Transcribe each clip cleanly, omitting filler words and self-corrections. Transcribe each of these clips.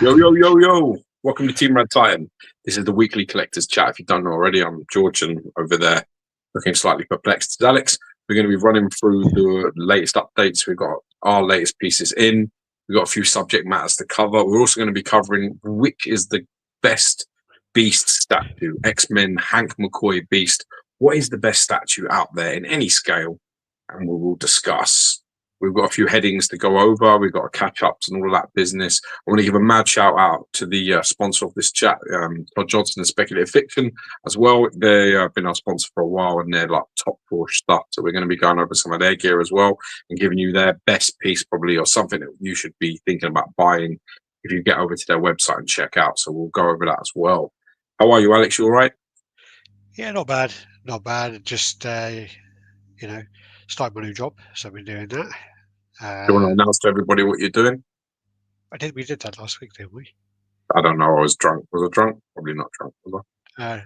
Yo, yo, yo, yo. Welcome to Team RaddTitan. This is the weekly collectors chat. If you don't know already, I'm George, and over there, looking slightly perplexed, is Alex. We're going to be running through the latest updates. We've got our latest pieces in. We've got a few subject matters to cover. We're also going to be covering which is the best Beast statue. X-Men Hank McCoy Beast. What is the best statue out there in any scale? And we will discuss. We've got a few headings to go over. We've got catch ups and all of that business. I want to give a mad shout out to the sponsor of this chat, Todd Johnson and Speculative Fiction as well. They have been our sponsor for a while, and they're like top Porsche stuff. So we're going to be going over some of their gear as well and giving you their best piece probably, or something that you should be thinking about buying if you get over to their website and check out. So we'll go over that as well. How are you, Alex? You all right? Yeah, not bad. Not bad. Just start my new job. So I've been doing that. Do you want to announce to everybody what you're doing? We did that last week, didn't we? I don't know. I was drunk. Was I drunk? Probably not drunk, was No.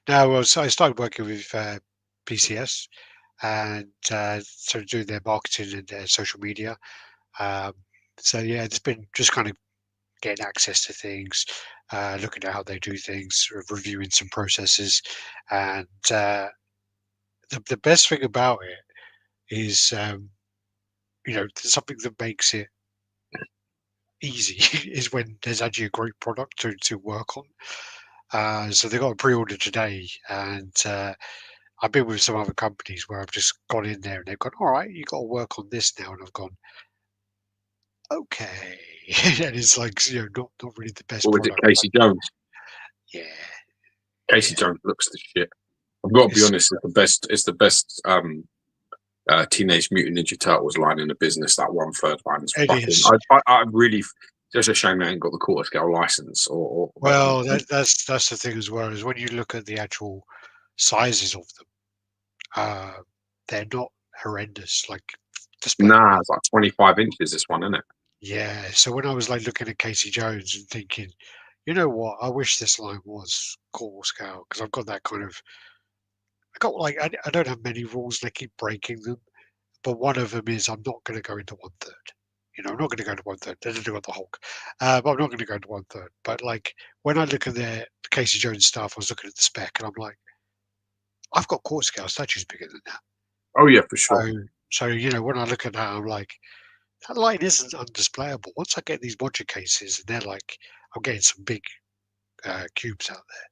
No, I started working with PCS and so doing their marketing and their social media. So yeah, it's been just kind of getting access to things, looking at how they do things, sort of reviewing some processes, and the best thing about it is something that makes it easy is when there's actually a great product to work on. So they got a pre-order today, and I've been with some other companies where I've just gone in there and they've gone, all right, you got to work on this now, and I've gone, okay, and it's like not really the best Or was it product. Casey Jones? Yeah, Casey yeah, Jones looks the shit. I've got to be it's honest. It's the best. It's the best. Teenage Mutant Ninja Turtles line in the business. That 1/3 line is it fucking. is. I really. Just a shame they ain't got the quarter scale license or Well, that's the thing as well, is when you look at the actual sizes of them, uh, they're not horrendous like nah, display-wise. it's like 25 inches. This one, isn't it? Yeah, so when I was like looking at Casey Jones and thinking, you know what, I wish this line was quarter scale because I've got that kind of. I got like I don't have many rules. And I keep breaking them, but one of them is I'm not going to go into 1/3. I'm not going to go into 1/3. They didn't do it the Hulk, but I'm not going to go into 1/3. But like when I look at the Casey Jones stuff, I was looking at the spec and I'm like, I've got quarter scale statues bigger than that. Oh yeah, for sure. So when I look at that, I'm like, that line isn't undisplayable. Once I get these module cases, and they're like, I'm getting some big cubes out there.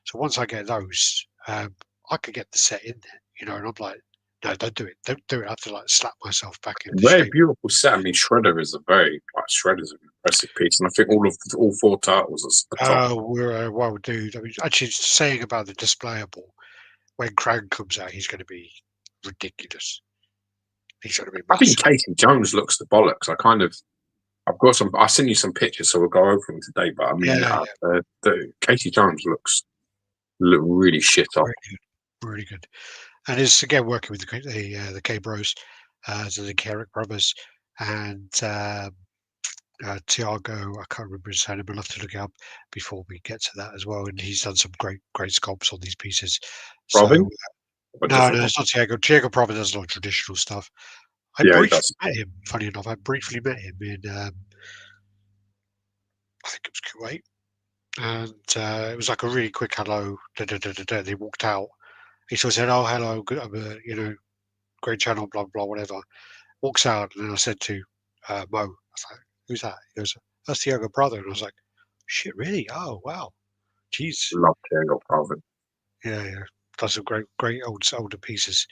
So once I get those, I could get the set in there, and I'm like, no, don't do it. Don't do it. I have to like slap myself back into Very shape. beautiful set. I mean, Shredder is a very Shredder's an impressive piece, and I think all four turtles are top. We're well, dude. I mean, actually, saying about the displayable, when Krang comes out, he's going to be ridiculous. He's going to be I think massive. Casey Jones looks the bollocks. I've got some. I'll send you some pictures, so we'll go over them today. But I mean, Yeah, the Casey Jones look really shit off. really good, really good. And it's again working with the K Bros, so the Carrick brothers, and Tiago. I can't remember his name. I'll have to look it up before we get to that as well. And he's done some great sculpts on these pieces. So Robin, or no, different no, one? it's not Tiago. Tiago probably does a lot of traditional stuff. I Yeah, he briefly does. met him. Funny enough, I briefly met him in I think it was Kuwait, and it was like a really quick hello. Da, da, da, da, da. They walked out. He sort of said, "Oh, hello, good, I'm great channel, blah blah, whatever." Walks out, and then I said to Mo, I was like, "Who's that?" He goes, "That's the younger brother." And I was like, "Shit, really? Oh, wow, jeez, Love Tiago Robin. yeah, yeah." Does some great older pieces.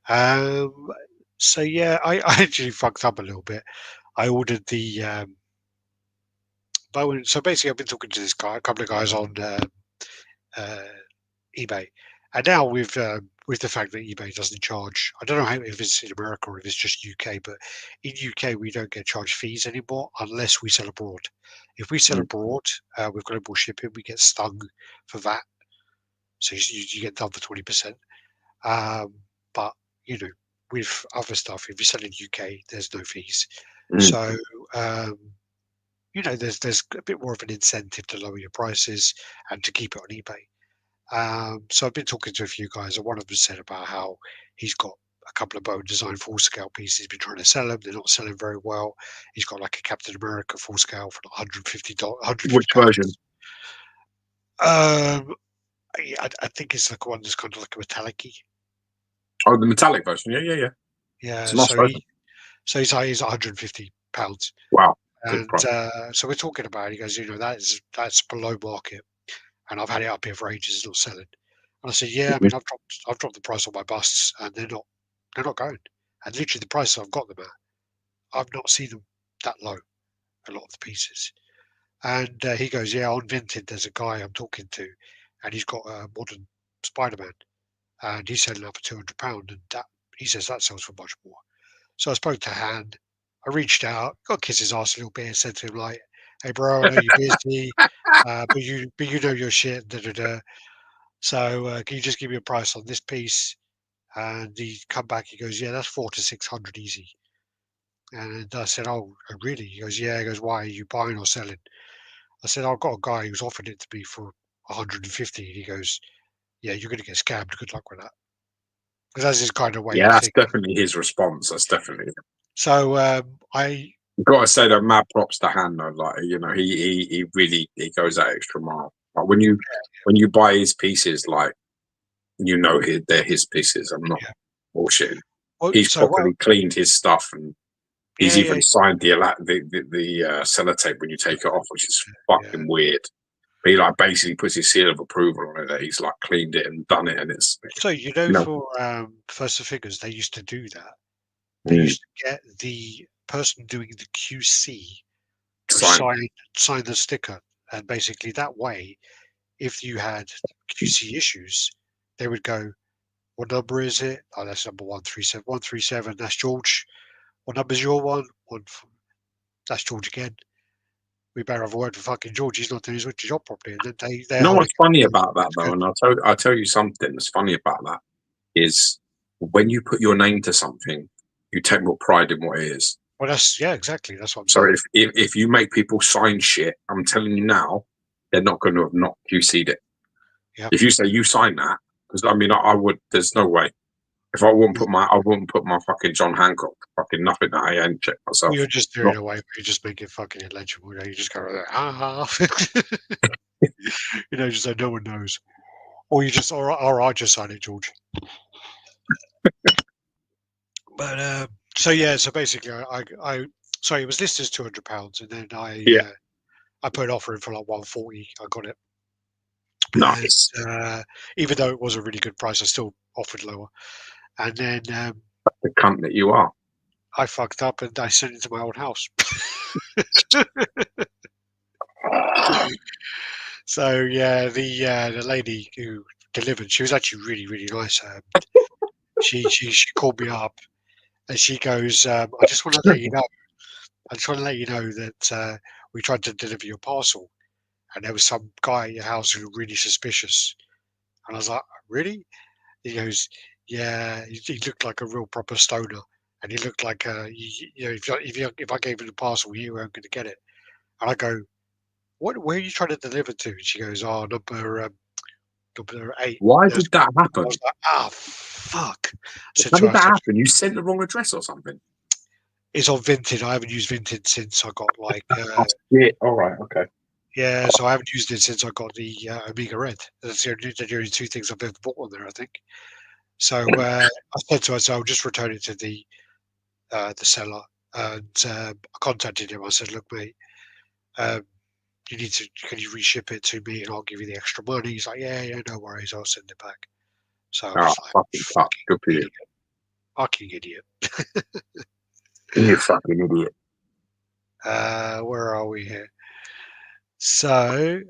Um, so yeah, I actually fucked up a little bit. I ordered the bow. So basically, I've been talking to this guy, a couple of guys on uh, eBay, and now with the fact that eBay doesn't charge, I don't know how if it's in America or if it's just UK, but in UK we don't get charged fees anymore unless we sell abroad. If we sell Mm. abroad with global shipping, we get stung for that, so you get done for 20%. But you know, with other stuff, if you sell in UK, there's no fees. Mm. So um, there's a bit more of an incentive to lower your prices and to keep it on eBay. So I've been talking to a few guys, and one of them said about how he's got a couple of Bone Design full scale pieces. He's been trying to sell them. They're not selling very well. He's got like a Captain America full scale for like $150. Which version? I think it's like one that's kind of like a metallic-y. Oh, the metallic version. Yeah, yeah, yeah. It's Yeah, a nice version. so he's £150. Wow, good And price. so we're talking about, he goes, that's below market, and I've had it up here for ages, it's not selling. And I said, yeah, I Mhm. mean, I've dropped the price on my busts, and they're not going. And literally the price I've got them at, I've not seen them that low, a lot of the pieces. And he goes, yeah, on Vinted, there's a guy I'm talking to, and he's got a modern Spider-Man, and he's selling up for £200, and that he says that sells for much more. So I spoke to Han. I reached out, got to kiss his ass a little bit, and said to him like, "Hey, bro, I know you're busy, but you know your shit. Da, da, da. So can you just give me a price on this piece?" And he come back. He goes, "Yeah, that's 400 to 600 easy." And I said, "Oh, really?" He goes, "Yeah." He goes, "Why are you buying or selling?" I said, "I've got a guy who's offered it to me for 150." And he goes, "Yeah, you're going to get scammed. Good luck with that." Because that's his kind of way Yeah, of that's thinking. definitely his response. That's definitely. So I You've got to say that mad props to Han though. Like he really he goes that extra mile. Like when you buy his pieces, like they're his pieces. I'm not yeah. bullshitting. Well, He's so what? properly cleaned his stuff, and he's Yeah, yeah, even signed the sellotape when you take it off, which is yeah. fucking weird. But he like basically puts his seal of approval on it that he's like cleaned it and done it, and it's So you know for First of Figures, they used to do that. They mm, used to get the person doing the QC to sign. sign the sticker, and basically that way, if you had QC issues, they would go, "What number is it? Oh, that's number 137. 137. That's George. What number's your one? That's George again. We better have a word for fucking George. He's not doing his job properly." And then they You know hold it. what's funny about that It's though, good. and I'll tell you something that's funny about that is when you put your name to something, you take more pride in what it is. Well, yeah, exactly. That's what I'm So saying. if you make people sign shit, I'm telling you now, they're not going to have not QC'd it. Yeah. If you say you sign that, because I mean I would. There's no way. If I wouldn't put my fucking John Hancock fucking nothing that I ain't checked Well, myself. you're just doing Not it away. You just make it fucking illegible. You just go like, ah, just so no one knows. Or you just, or I just sign it, George. But so yeah, so basically, sorry, it was listed as £200, and then yeah, I put an offer in for like 140. I got it, and nice. even though it was a really good price, I still offered lower. And then The cunt that you are. I fucked up, and I sent it to my old house. So yeah, the lady who delivered, she was actually really really nice. She called me up and she goes, "I just want to let you know. I just want to let you know that we tried to deliver your parcel, and there was some guy at your house who looked really suspicious." And I was like, "Really?" He goes, "Yeah, he looked like a real proper stoner, and he looked like if I gave him the parcel, you weren't going to get it." And I go, "What? Where are you trying to deliver to?" And she goes, "Oh, number 8." Why There's, did that I was happen? like, "Ah, fuck." I said How to her, did I that said, happen? You sent the wrong address or something? "It's on Vinted. I haven't used Vinted since I got like Oh, shit. All right. Okay. yeah, so I haven't used it since I got the Amiga Red. That's the only two things I've ever bought on there, I think. So I said to her, so I'll just return it to the seller, and I contacted him. I said, "Look, mate, um, can you reship it to me, and I'll give you the extra money?" He's like, "Yeah, yeah, no worries, I'll send it back." So I Ah, was like, fucking cut. Good for you. idiot, fucking idiot. You fucking idiot. Where are we here? So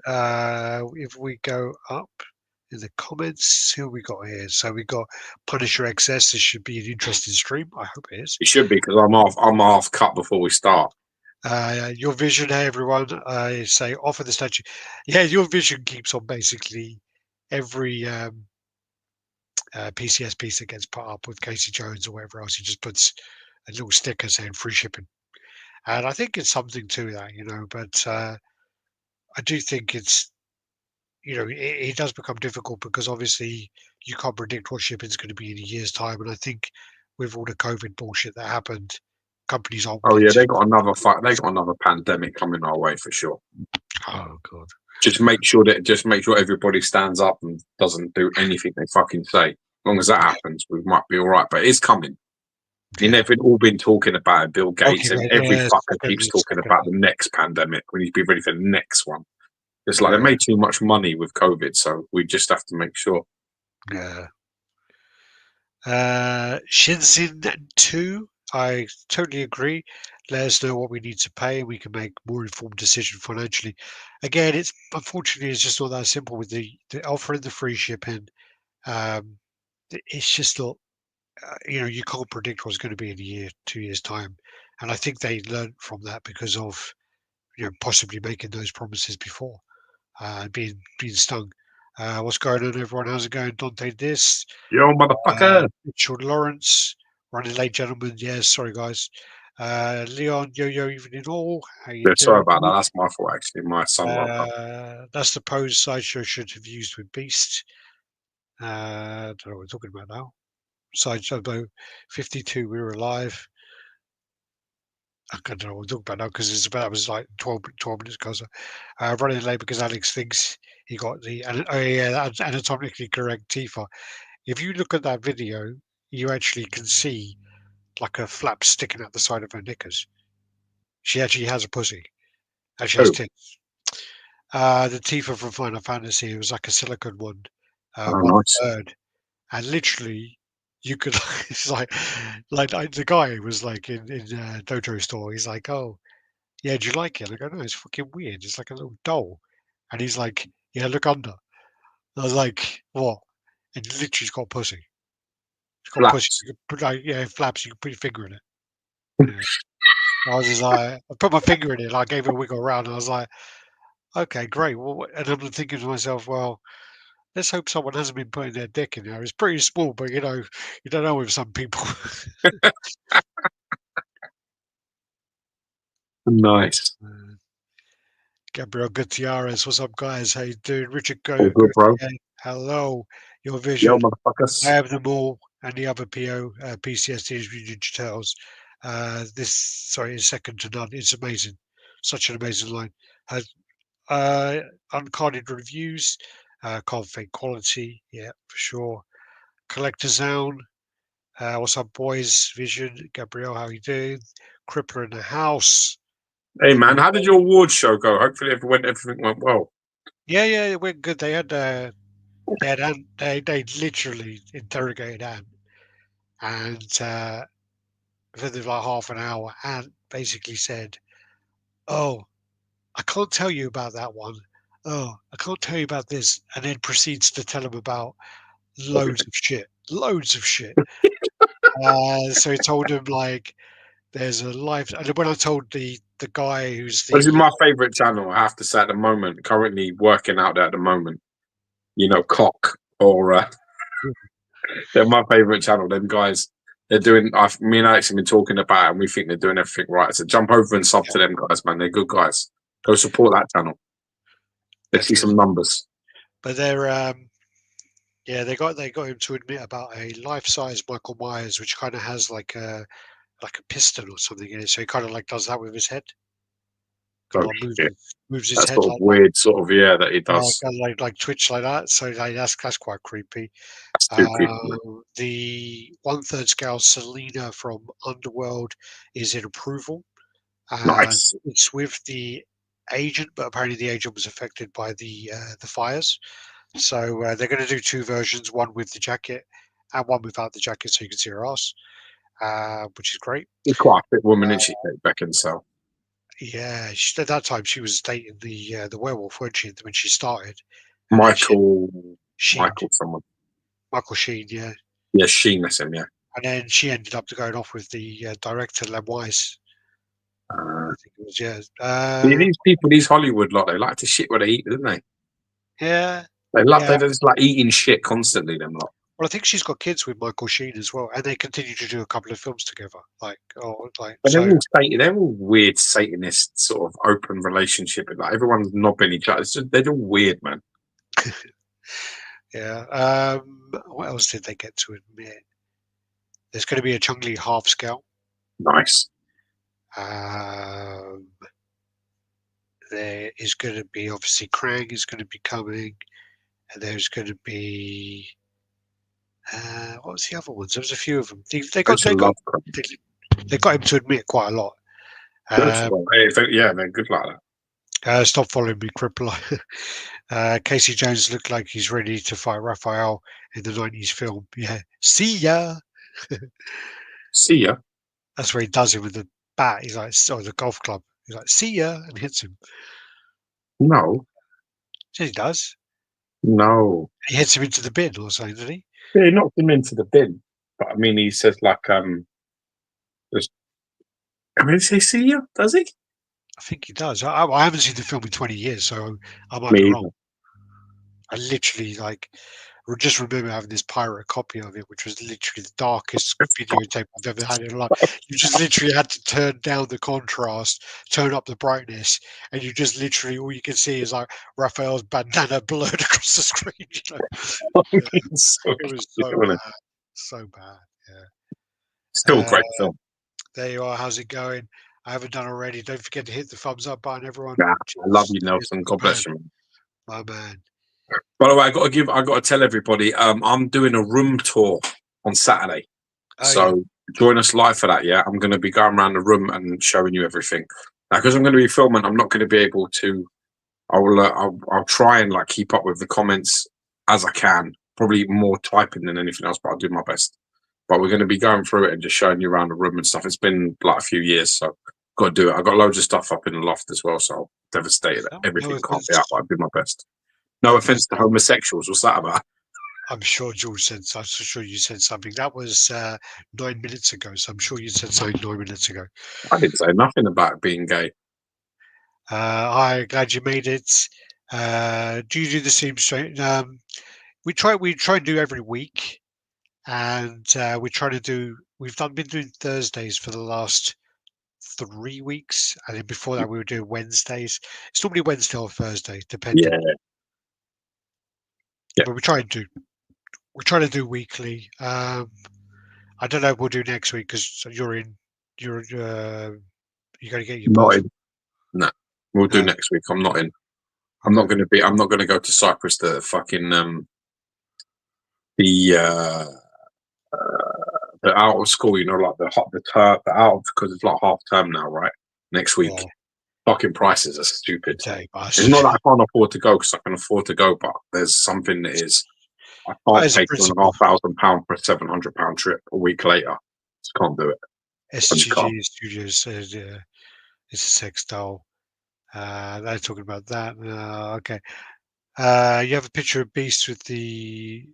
if we go up in the comments, who we got here? So we got Punisher XS. This should be an interesting stream. I hope it is. It should be because I'm half cut before we start. Your vision, hey everyone. I say offer the statue. Yeah, your vision keeps on basically every PCS piece that gets put up with Casey Jones or whatever else. He just puts a little sticker saying free shipping, and I think it's something to that. But I do think it does become difficult because obviously you can't predict what shipping is going to be in a year's time. And I think with all the COVID bullshit that happened, companies aren't Oh willing yeah, to. they got another they got another pandemic coming our way for sure. Oh god. Just make sure everybody stands up and doesn't do anything they fucking say. As long as that happens, we might be all right. But it's coming. You Yeah. know, they've all been talking about it, Bill Okay, Gates, and mate, every yeah, fucker keeps talking second. about the next pandemic. We need to be ready for the next one. It's like they Yeah, made too much money with COVID, so we just have to make sure. yeah. Shinzin 2, I totally agree. Let us know what we need to pay, and we can make more informed decision financially. Again, it's unfortunately it's just not that simple with the offering the free shipping. Um, it's just not. You can't predict what's going to be in a year, 2 years time, and I think they learned from that because of possibly making those promises before, being stung. What's going on, everyone? How's it going? Dante, this. Yo, motherfucker! Richard Lawrence, running late, gentlemen. Yes, sorry, guys. Leon, yo, evening all. How you Yeah, sorry doing? about that. That's my fault, actually. My son woke up. That's the pose Sideshow should have used with Beast. Don't know what we're talking about now. Sideshow, though, 52, we were alive. I don't know what we're talking about now because that was like 12 minutes ago. So, running late because Alex thinks he got anatomically correct Tifa. If you look at that video, you actually can see like a flap sticking out the side of her knickers. She actually has a pussy, and she has Oh, tits. The Tifa from Final Fantasy, it was like a silicone one, oh, one nice. third, and literally you could. It's like the guy was like in Dojo store. He's like, "Oh, yeah, do you like it?" And I go, "No, it's fucking weird. It's like a little doll." And he's like, "Yeah, look under." I was like, "What?" And literally, it's got pussy. It's got pussy. Flaps. You can put like flaps. You can put your finger in it. Yeah. I was just like, I put my finger in it, and I gave it a wiggle around, and I was like, okay, great. Well, and I'm thinking to myself, well, let's hope someone hasn't been putting their dick in there. It's pretty small, but you don't know with some people. Nice. Gabriel Gutierrez, what's up, guys? How you doing? Richard All good, bro. Gauthier, hello. Your Yo, vision. I motherfuckers. have them all, and the other PCS Teenage Mutant Ninja Turtles. Sorry, is second to none. It's amazing. Such an amazing line. Has uncarded reviews, Counterfeit quality, yeah, for sure. Collector Zone, what's up, boys? Vision, Gabrielle, how you doing? Crippler in the house. Hey, man, how did your awards show go? Hopefully, everything went well. Yeah, it went good. They had Anne, they literally interrogated Anne, and for like half an hour, Anne basically said, "Oh, I can't tell you about that one. Oh, I can't tell you about this," and then proceeds to tell him about Everything. loads of shit. So he told him like there's a life. And when I told the guy who's This is the my favorite channel, I have to say, at the moment. Currently working out there at the moment. You know, Cock or they're my favorite channel. Them guys, they're doing. Me and Alex have been talking about it, and we think they're doing everything right. So jump over and sub yeah, to them guys, man. They're good guys. Go support that channel. Let's see some definitely, numbers. but yeah they got him to admit about a life size Michael Myers, which kind of has like a piston or something in it. So he kind of like does that with his head, kind Oh of like shit, moves his that's head sort of like that. weird, sort of that he Yeah, does. kind of like twitch like that. So that's quite creepy. That's too creepy. Man. The one-third scale Selena from Underworld is in approval. Nice. It's with the agent, but apparently the agent was affected by the fires. So they're going to do two versions, one with the jacket and one without the jacket, so you can see her ass, which is great. She's quite a fit woman, isn't she, Kate Beckinsale? Yeah, at that time she was dating the werewolf, weren't she, when she started? And then Michael, Sheen, Michael, someone. Michael Sheen, yeah. Yeah, Sheen, that's him. Yeah. And then she ended up going off with the director Lem Weiss, Uh, I think it was, yeah. these people, these Hollywood lot, they like to shit what they eat, don't they? Yeah, They yeah. just like eating shit constantly. Them lot. Well, I think she's got kids with Michael Sheen as well, and they continue to do a couple of films together. But So. they're all weird Satanist sort of open relationship. Like everyone's knobbing each other. They're all weird, man. Yeah. What else did they get to admit? There's going to be a Chung Li half scale. Nice. There is going to be obviously Krang is going to be coming, and there's going to be what was the other ones? There was a few of them. They I used to love Krang. got him to admit quite a lot. Good. Well, yeah, man. Good like that. Stop following me, Crippler. Casey Jones looked like he's ready to fight Raphael in the 90s film. Yeah. See ya. See ya. That's where he does it with the bat. He's like, or the golf club. He's like, see ya, and hits him. No. He does. No. He hits him into the bin or something, doesn't he? Yeah, he knocked him into the bin. But I mean, he says like, just. I mean, does he see ya? Does he? I think he does. I haven't seen the film in 20 years, so I might Me be either. wrong. I literally just remember having this pirate copy of it, which was literally the darkest videotape I've ever had in life. You just literally had to turn down the contrast, turn up the brightness, and you just literally all you can see is like Raphael's bandana blurred across the screen. You know? It was so bad, so bad. Yeah, still a great film. There you are. How's it going? I haven't done already. Don't forget to hit the thumbs up button, everyone. Nah, I love you, Nelson. God bless you. My man. By the way, I got to tell everybody, I'm doing a room tour on Saturday, so join us live for that. Yeah, I'm going to be going around the room and showing you everything. Now, because I'm going to be filming, I'm not going to be able to. I'll try and like keep up with the comments as I can. Probably more typing than anything else, but I'll do my best. But we're going to be going through it and just showing you around the room and stuff. It's been like a few years, so got to do it. I got loads of stuff up in the loft as well, so I'm devastated that everything can't be out. But I'll do my best. No offense to homosexuals. What's that about? I'm sure George said. I'm sure you said something. That was 9 minutes ago. So I'm sure you said something 9 minutes ago. I didn't say nothing about being gay. Hi, glad you made it. Do you do the same straight? We try and do every week, and we've been doing Thursdays for the last 3 weeks, and then before that we were doing Wednesdays. It's normally Wednesday or Thursday, depending. Yeah. But we try to do weekly. I don't know. We'll do next week because you're got to get your not in. No, we'll do next week. I'm not in. I'm not going to go to Cyprus. The fucking the out of school. You know, like the out of, because it's like half term now, right? Next week. Yeah. Fucking prices are stupid. It's not that I can't afford to go because I can afford to go, but there's something that is. I can't pay £2,500 for a £700 trip a week later. Just can't do it. SGG Studios says it's a sex doll. They're talking about that. Okay. You have a picture of Beast with the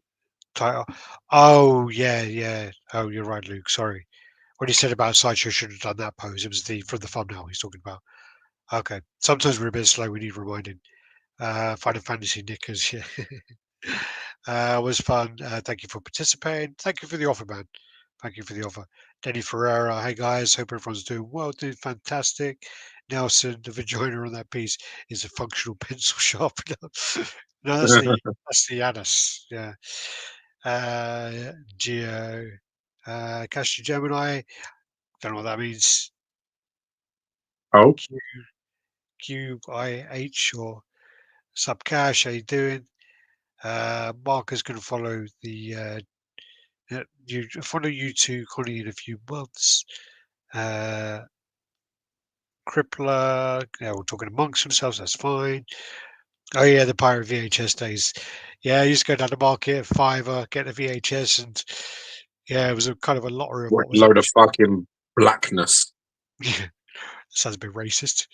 title. Oh yeah. Oh, you're right, Luke. Sorry. What he said about Sideshow should have done that pose. It was from the thumbnail he's talking about. Okay. Sometimes we're a bit slow. We need reminding. Final Fantasy knickers. Yeah. Was fun. Thank you for participating. Thank you for the offer, man. Thank you for the offer. Danny Ferreira. Hey guys, hope everyone's doing well. Doing fantastic. Nelson, the vagina on that piece is a functional pencil sharpener. No, that's the anus. Yeah. Geo. Castor Gemini. Don't know what that means. Oh. QIH or Subcash. How you doing? Mark is going to follow the you two, Connie, in a few months. Crippler, yeah, we're talking amongst themselves. That's fine. Oh yeah, the pirate VHS days. Yeah, I used to go down the market, $5, get a VHS, and yeah, it was a kind of a lottery of what was load of fucking blackness. Yeah, sounds a bit racist.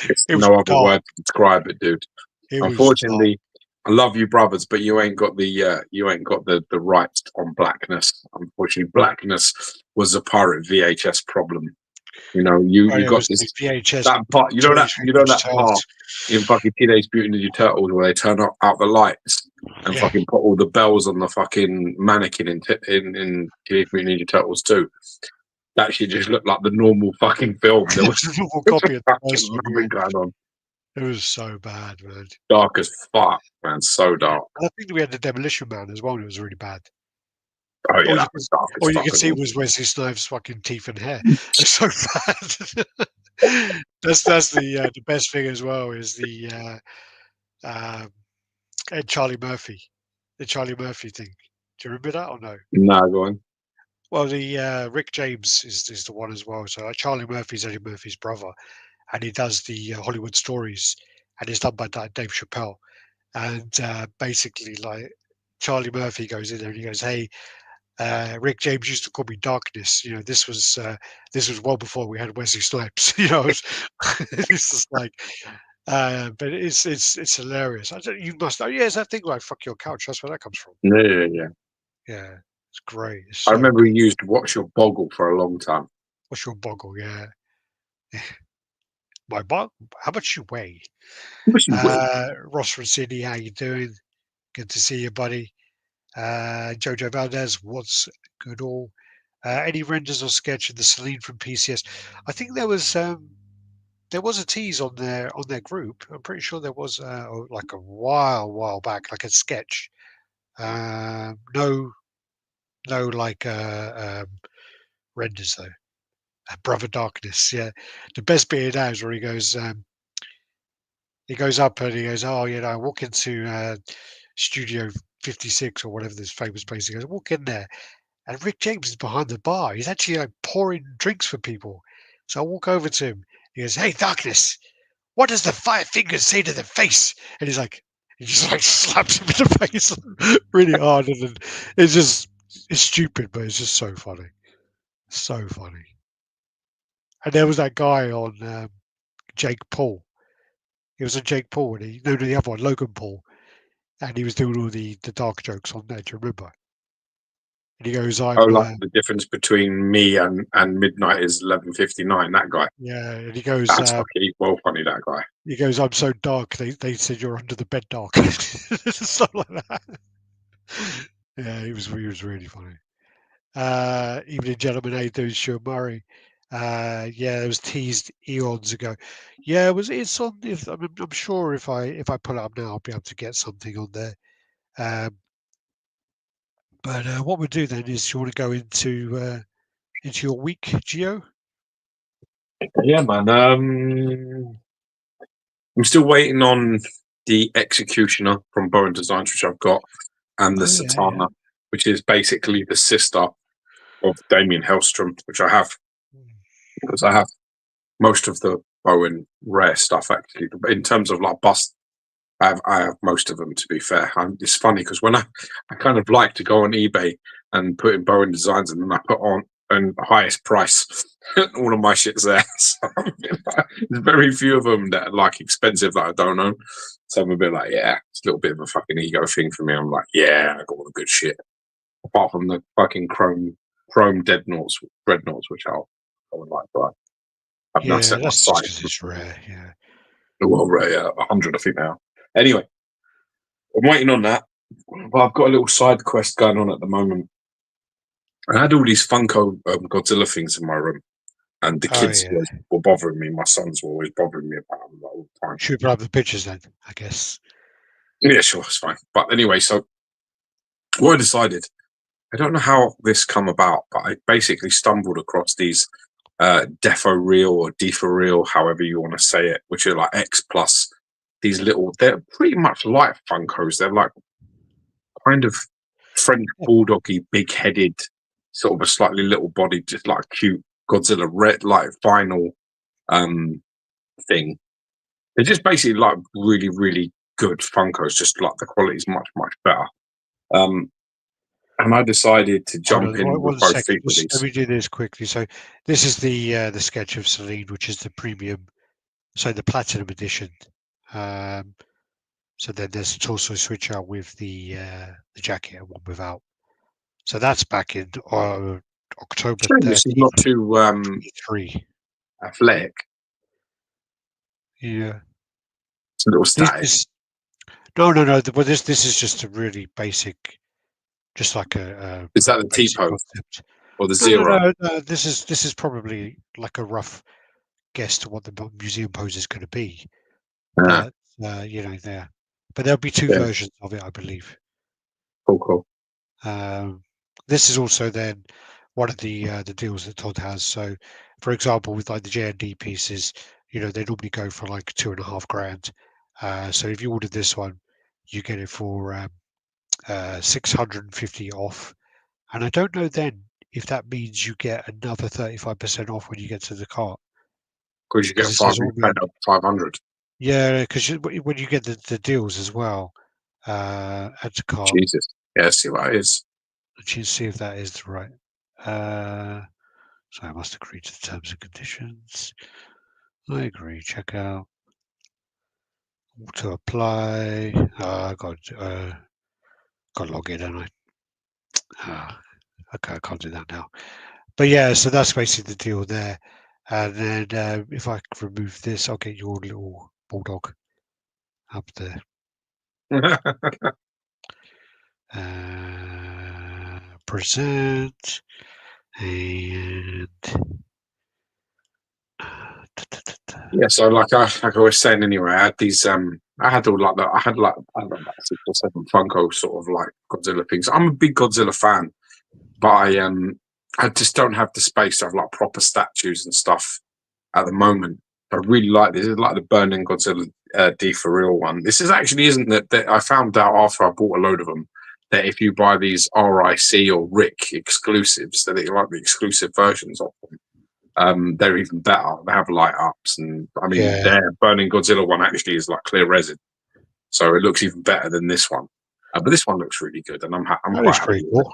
It's no other word to describe it, dude. Unfortunately, I love you, brothers, but you ain't got the rights on blackness. Unfortunately, blackness was a pirate VHS problem. You know, you got this VHS that part. You know that part in fucking Teenage Mutant Ninja Turtles where they turn out the lights and fucking put all the bells on the fucking mannequin in Teenage Mutant Ninja Turtles 2. That shit just looked like the normal fucking film. There was a normal copy of nothing going on. It was so bad, man. Dark as fuck, man. So dark. And I think we had the Demolition Man as well. It was really bad. Oh yeah, All you that can, was dark as all you fuck can as see well. was Wesley Snipes' fucking teeth and hair. It's so bad. That's the best thing as well is the um, and Charlie Murphy, the Charlie Murphy thing. Do you remember that or no? Nah, go on. Well, the Rick James is the one as well. So Charlie Murphy's Eddie Murphy's brother, and he does the Hollywood Stories, and it's done by Dave Chappelle. And basically, like Charlie Murphy goes in there and he goes, "Hey, Rick James used to call me Darkness. You know, this was well before we had Wesley Snipes. You know, it's just like." But it's hilarious. You must know. Yeah, it's that thing like "fuck your couch." That's where that comes from. Yeah, yeah, yeah. Yeah, it's great. It's I so remember good. we used "What's Your Boggle" for a long time. What's your boggle? Yeah, my bog. How much you weigh? What's your weight? Ross from Sydney, how you doing? Good to see you, buddy. Jojo Valdez, what's good all? Any renders or sketch of the Celine from PCS? I think there was a tease on their group. I'm pretty sure there was like a while back, like a sketch. No, no, like renders though. Brother Darkness, yeah. The best bit of that is where he goes up and he goes, oh, you know, I walk into Studio 56 or whatever this famous place. He goes, walk in there, and Rick James is behind the bar. He's actually like pouring drinks for people. So I walk over to him. He goes, "Hey, Darkness, what does the five fingers say to the face?" And he's like, he just like slaps him in the face really hard, and then it's stupid, but it's just so funny, so funny. And there was that guy on Jake Paul. He was on Jake Paul, and he no, no, the other one, Logan Paul, and he was doing all the dark jokes on there. Do you remember? And he goes, Oh, "I'm like the difference between me and Midnight is 11:59. That guy. yeah," and he goes, That's fucking well funny. That guy. "I'm so dark. They said you're under the bed dark." Stuff like that. Yeah, he was really funny. Evening, gentlemen. How you doing, Stuart Murray? Yeah, it was teased eons ago. Yeah, it was. It's on. I'm sure if I pull it up now, I'll be able to get something on there. Um, but what we'll do then is, you want to go into your week, Gio? Yeah, man. I'm still waiting on the Executioner from Bowen Designs, which I've got, and the Oh yeah, yeah. Satana, which is basically the sister of Damien Hellstrom, which I have because I have most of the Bowen rare stuff actually. In terms of like bust, I have most of them. To be fair, it's funny because when I kind of like to go on eBay and put in Bowen Designs, and then I put on and highest price, all of my shit's there. So there's very few of them that are like expensive that I don't own. So I'm a bit like, yeah, it's a little bit of a fucking ego thing for me. I'm like, yeah, I got all the good shit. Apart from the fucking chrome dreadnoughts, which I would like, but I've now Yeah, set my that's just sight. because it's rare. Yeah. Well, right, yeah, 100 I think now. Anyway, I'm waiting on that. But I've got a little side quest going on at the moment. I had all these Funko Godzilla things in my room, and the Oh kids yeah. were bothering me. My sons were always bothering me about them all the time. Should we put up the pictures then? I guess. Yeah, sure, it's fine. But anyway, so what I decided, I don't know how this come about, but I basically stumbled across these Defo Real or Defa Real, however you want to say it, which are like X plus these little, they're pretty much like Funkos. They're like kind of French bulldoggy, big headed, sort of a slightly little body, just like cute Godzilla red, like vinyl um, thing. They're just basically like really, really good Funkos, just like the quality is much, much better. Um, and I decided to Hold jump on in with one both second. feet with Just let these. me do this quickly. So this is the sketch of Celine, which is the premium, so the platinum edition. Um, so then there's a torso switch out with the jacket and one without. So that's back in October Shame this is 30th, not too 23. athletic. Yeah. It's a little This static. is no. But this is just a really basic, just like Is a that the T basic pose concept. or the No, no, zero? no, no. This is probably like a rough guess to what the museum pose is going to be. Ah, But you know, there. But there'll be two yeah, versions of it, I believe. cool, cool. Um, this is also then one of the deals that Todd has. So, for example, with like the J&D pieces, they normally go for like $2.5 grand. So if you ordered this one, you get it for 650 off. And I don't know then if that means you get another 35% off when you get to the cart. Because you Because get it five, says you order. paid up 500. Yeah, because when you get the deals as well, add to cart. Jesus. Yeah, see what it is. Let's see if that is the right. So I must agree to the terms and conditions. I agree. Check out. To apply. Got to log in, don't I? Okay, I can't do that now. But yeah, so that's basically the deal there. And then if I remove this, I'll get your little bulldog up there. Present and Yeah, so like I was saying anyway, I had these I had all like that. I had like I don't know, about 6 or 7 Funko sort of like Godzilla things. I'm a big Godzilla fan, but I just don't have the space to have like proper statues and stuff at the moment. I really like this. This is like the Burning Godzilla D for real one. This is actually isn't that I found out after I bought a load of them that if you buy these RIC or RIC exclusives, that you like the exclusive versions of them. They're even better. They have light ups, and I mean, yeah, their Burning Godzilla one actually is like clear resin, so it looks even better than this one. But this one looks really good, and I'm that quite is happy pretty with it. cool.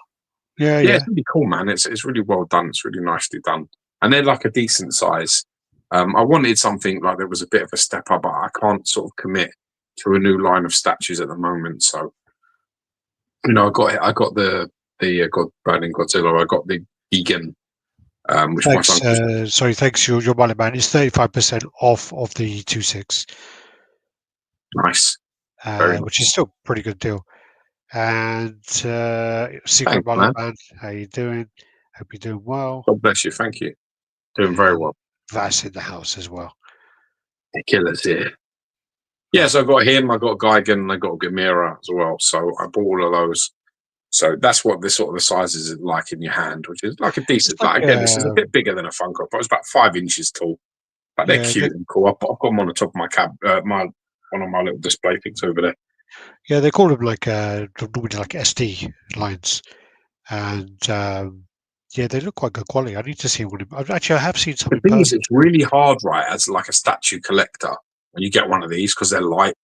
Yeah, Yeah, yeah. it's really cool, man. It's really well done. It's really nicely done, and they're like a decent size. I wanted something like that was a bit of a step up, but I can't sort of commit to a new line of statues at the moment. So, I got the God Burning Godzilla. I got the vegan, which my son Thanks. Sorry, thanks. Your wallet man. It's 35% off of the 2.6, nice, very which nice. is still a pretty good deal. And Secret Thanks, Wallet man. man, how you doing? Hope you're doing well. God bless you. Thank you. Doing very And well. that's in the house as well. The killers here. Yeah, Right. so I got him, I got Gigan, and I got Gamera as well. So I bought all of those. So that's what this sort of the size is like in your hand, which is like a It's decent. like Like again, this is a bit bigger than a Funko, but it's about 5 inches tall. But they're yeah, cute and cool. I've got them on the top of my my one of my little display things over there. yeah. They call them like normally like SD lines, and yeah, they look quite good quality. I need to see one. Actually, I have seen some The in thing is, person. it's really hard, right, as like a statue collector when you get one of these because they're light,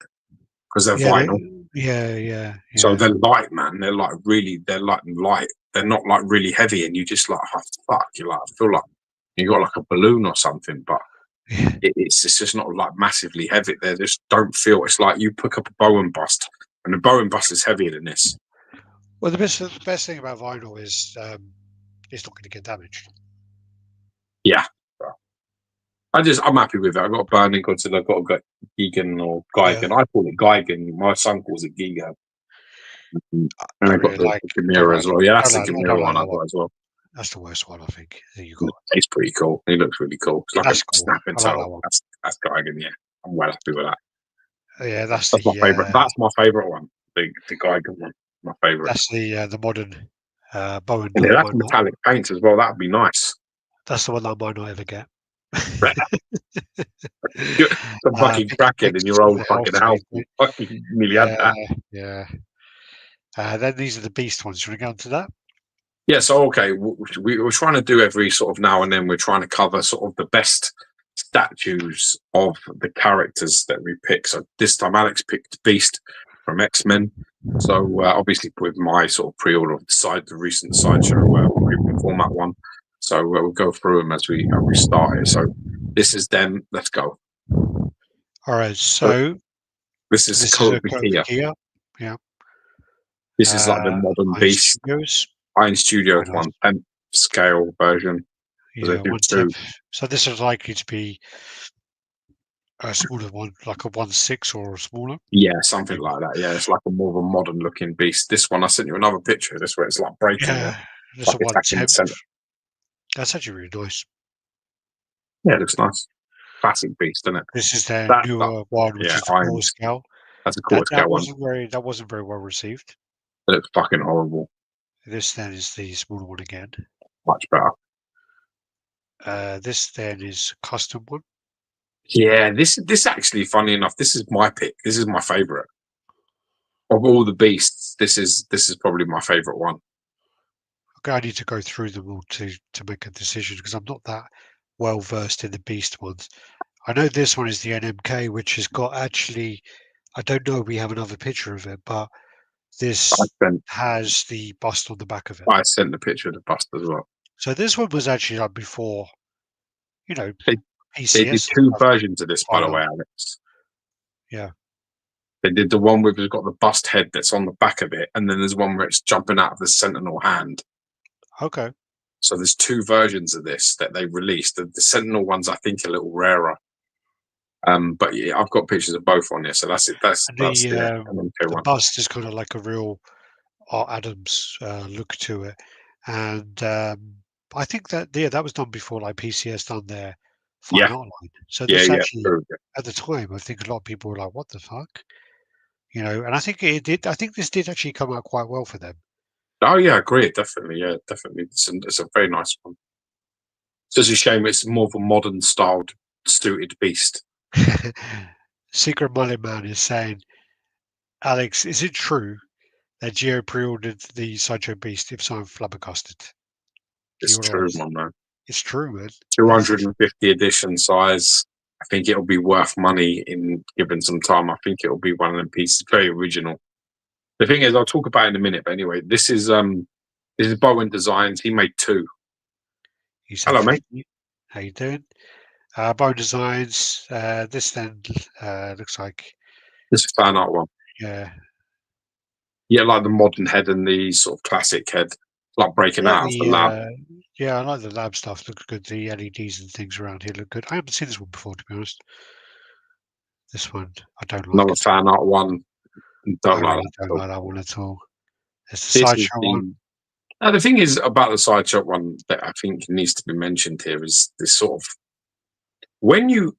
because they're Yeah, vinyl. yeah. So they're light, man. They're like really, they're like light. They're not like really heavy, and you just like, oh, fuck, you like I feel like you got like a balloon or something, but Yeah. it's just not like massively heavy. They just don't feel. It's like you pick up a Bowen bust, and the Bowen bust is heavier than this. Well, the best thing about vinyl is it's not going to get damaged. Yeah, I'm happy with it. I got Burning Godzilla. I got a Gigan or Yeah, Gigan. I call it Gigan. My son calls it Giga. And I don't got really the like, don't Gamera like, as well. Yeah, that's don't the like, I don't Gamera like one I that one. got as well. That's the worst one I think that you got. He's pretty cool. He looks really cool. It's like a That's cool. snap and I like tail. that one. That's Gigan. Yeah, I'm well happy with that. Yeah, that's That's my the favorite. That's my favorite one. The Gigan one. My favorite. the modern Bowen And that yeah, I that's might not. metallic paint as well. That'd be nice. That's the one that I might not ever get. Some fucking crackhead in Thanks your for old the fucking health, house. mate. You fucking nearly had Yeah, that. yeah. Then these are the beast ones. You want to go on to that? Yeah, so okay, we're trying to do every sort of now and then. We're trying to cover sort of the best statues of the characters that we pick. So this time, Alex picked Beast from X-Men. So obviously, with my sort of pre-order of the recent sideshow premium format one. So we'll go through them as we start it. So this is them. Let's go. All right. So So this is this is Coat a Vikia. Kia. Yeah. This is like the modern Iron Beast. Studios. Iron Studios Very nice. 1/10 scale version. So they Yeah, do 1/10. two. So this is likely to be a smaller one, like a 1/6 or smaller. Yeah, something like that. Yeah, it's like a more of a modern looking beast. This one, I sent you another picture. This where it's like breaking it, Yeah, this is like a attacking the 1/10. center. That's actually really nice. Yeah, it looks nice. Classic beast, isn't it? This is their That, that newer one, which yeah, is the quarter irons. scale. That's a That quarter that scale one. wasn't very that wasn't very well received. It looks fucking horrible. This then is the smaller one again. Much better. This then is custom one. Yeah, this actually, funny enough, this is my pick. This is my favorite of all the beasts. This is probably my favorite one. Okay, I need to go through them all to make a decision because I'm not that well versed in the beast ones. I know this one is the NMK, which has got actually. I don't know if we have another picture of it, but I this sent has the bust on the back of it. I sent the picture of the bust as well. So this one was actually like before, They they did PCS and two stuff versions of this, by quite the long. way, Alex. Yeah. They did the one where it's got the bust head that's on the back of it, and then there's one where it's jumping out of the sentinel hand. Okay. So there's two versions of this that they released. The sentinel one's, I think, a little rarer. But yeah, I've got pictures of both on here, so that's it. That's And the MMK the one. bust is kind of like a real Art Adams look to it, and I think that that was done before like PCS done their fine Yeah, art line. So yeah, this yeah. actually, True, yeah. at the time, I think a lot of people were like, "What the fuck?" And I think it did. I think this did actually come out quite well for them. Oh yeah, agreed. Definitely, yeah, definitely. It's a very nice one. It's just a shame it's more of a modern styled suited beast. Secret Mullet Man is saying, "Alex, is it true that Geo pre-ordered the Sideshow Beast? If so, I'm flabbergasted." It's true, Keyword: my man. It's true, man. 250 edition size. I think it'll be worth money in given some time. I think it'll be one of them pieces, very original. The thing is, I'll talk about it in a minute. But anyway, this is Bowen Designs. He made two. He said, Hello, mate. "Thank you. How you doing?" Bone Designs. This then looks like, This is a fan art one. yeah, Yeah, like the modern head and the sort of classic head, like breaking I like out of the lab. I like the lab stuff. Looks good. The LEDs and things around here look good. I haven't seen this one before, to be honest. This one I don't like Another at all. fan art one. I Don't like really that don't at all. like that one at all. It's the This is sideshow one. the the thing is about the sideshot one that I think needs to be mentioned here is this sort of when you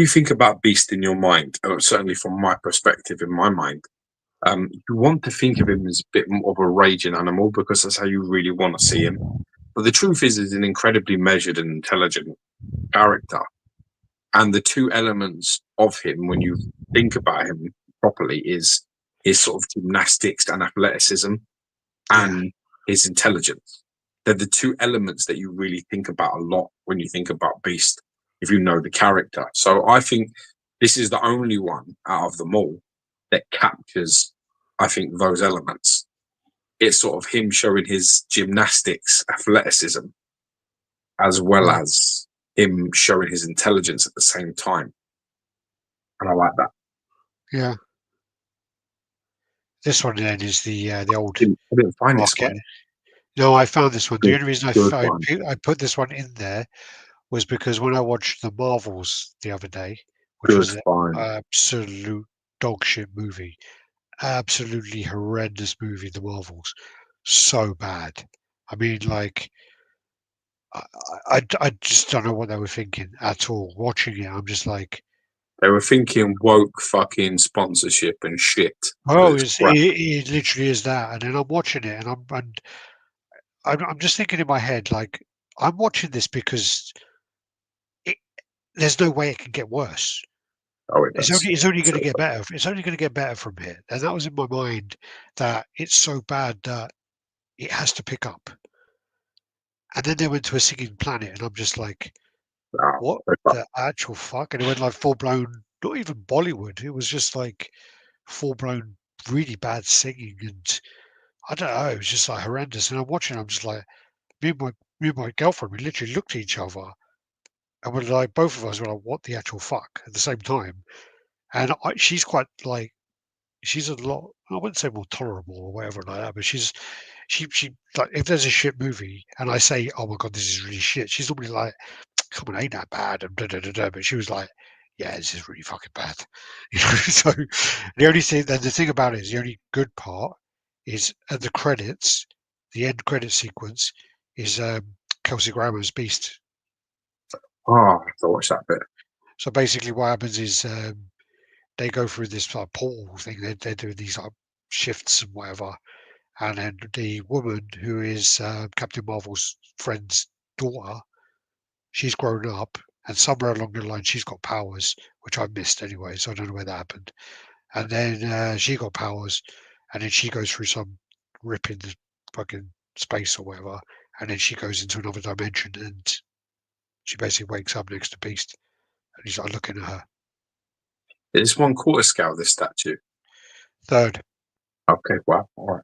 think about beast in your mind, or certainly from my perspective, in my mind, you want to think of him as a bit more of a raging animal because that's how you really want to see him. But the truth is, he's an incredibly measured and intelligent character. And the two elements of him, when you think about him properly, is his sort of gymnastics and athleticism Yeah, and his intelligence. They're the two elements that you really think about a lot when you think about Beast, if you know the character. So I think this is the only one out of them all that captures, I think, those elements. It's sort of him showing his gymnastics, athleticism, as well yeah, as him showing his intelligence at the same time. And I like that. yeah. This one then is the old I didn't find this rocket. one. No, I found this one. The Good, only reason good one. I put this one in there was because when I watched the Marvels the other day, which Good was an find. absolute dog shit movie, absolutely horrendous movie, The Marvels. So bad. I mean, like, I just don't know what they were thinking at all. Watching it, I'm just like, They were thinking woke fucking sponsorship and shit, but oh, it's crap. it literally is that. And then I'm watching it, and I'm just thinking in my head, like, I'm watching this because it, there's no way it can get worse. Oh, it does. It's only going So to get better. It's only going to get better from here. And that was in my mind that it's so bad that it has to pick up. And then they went to a singing planet, and I'm just like, ah, what so fuck. the actual fuck? And it went like full blown, not even Bollywood. It was just like full blown, really bad singing, and I don't know. It was just like horrendous. And I'm watching. I'm just like, me and my girlfriend. We literally looked at each other, and we're like, both of us were like, what the actual fuck? At the same time. And she's quite like, she's a lot. I wouldn't say more tolerable or whatever like that, but she like if there's a shit movie and I say, oh my god, this is really shit. She's normally like, come on, ain't that bad? And da, da, da, da. But she was like, yeah, this is really fucking bad. So the only thing, then the thing about it is the only good part is at the credits, the end credit sequence is Kelsey Grammer's Beast. Oh, I have to watch that bit. So basically, what happens is they go through this like portal thing. They're doing these like shifts and whatever, and then the woman who is Captain Marvel's friend's daughter, she's grown up, and somewhere along the line she's got powers, which I missed anyway, so I don't know where that happened. And then she got powers, and then she goes through some rip in the fucking space or whatever, and then she goes into another dimension, and she basically wakes up next to Beast, and he's like looking at her. It's 1/4 scale, this statue. Third Okay, wow, all right.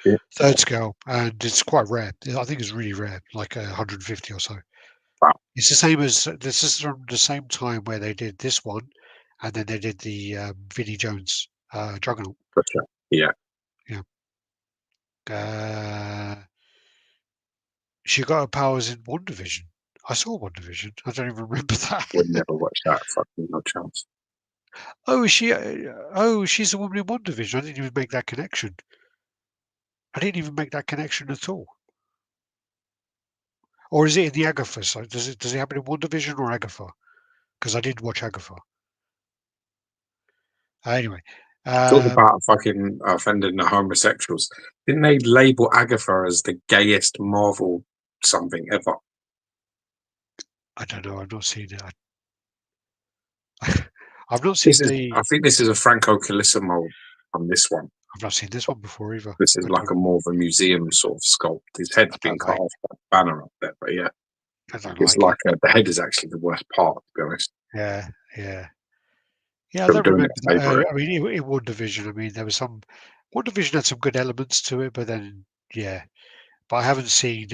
Yeah. third scale, and it's quite rare. I think it's really rare, like 150 or so. Wow. It's the same as this is from the same time where they did this one, and then they did the Vinnie Jones Juggernaut. Gotcha. Yeah. She got her powers in WandaVision. I saw WandaVision. I don't even remember that. Would never watch that. Fucking no chance. Oh, is she? Oh, she's the woman in WandaVision. I didn't even make that connection. I didn't even make that connection at all. Or is it in the Agatha? So does it happen in WandaVision or Agatha? Because I did watch Agatha. Anyway, Talk about fucking offending the homosexuals. Didn't they label Agatha as the gayest Marvel something ever? I don't know. I've not seen it. I've not seen I think this is a Franco Calissimo on this one. I've not seen this one before either. This is like a more of a museum sort of sculpt. His head's been cut off by the banner up there, but yeah, it's like the head is actually the worst part, to be honest. Yeah. I don't remember that. I mean, in WandaVision, I mean, there was some WandaVision had some good elements to it, but then but I haven't seen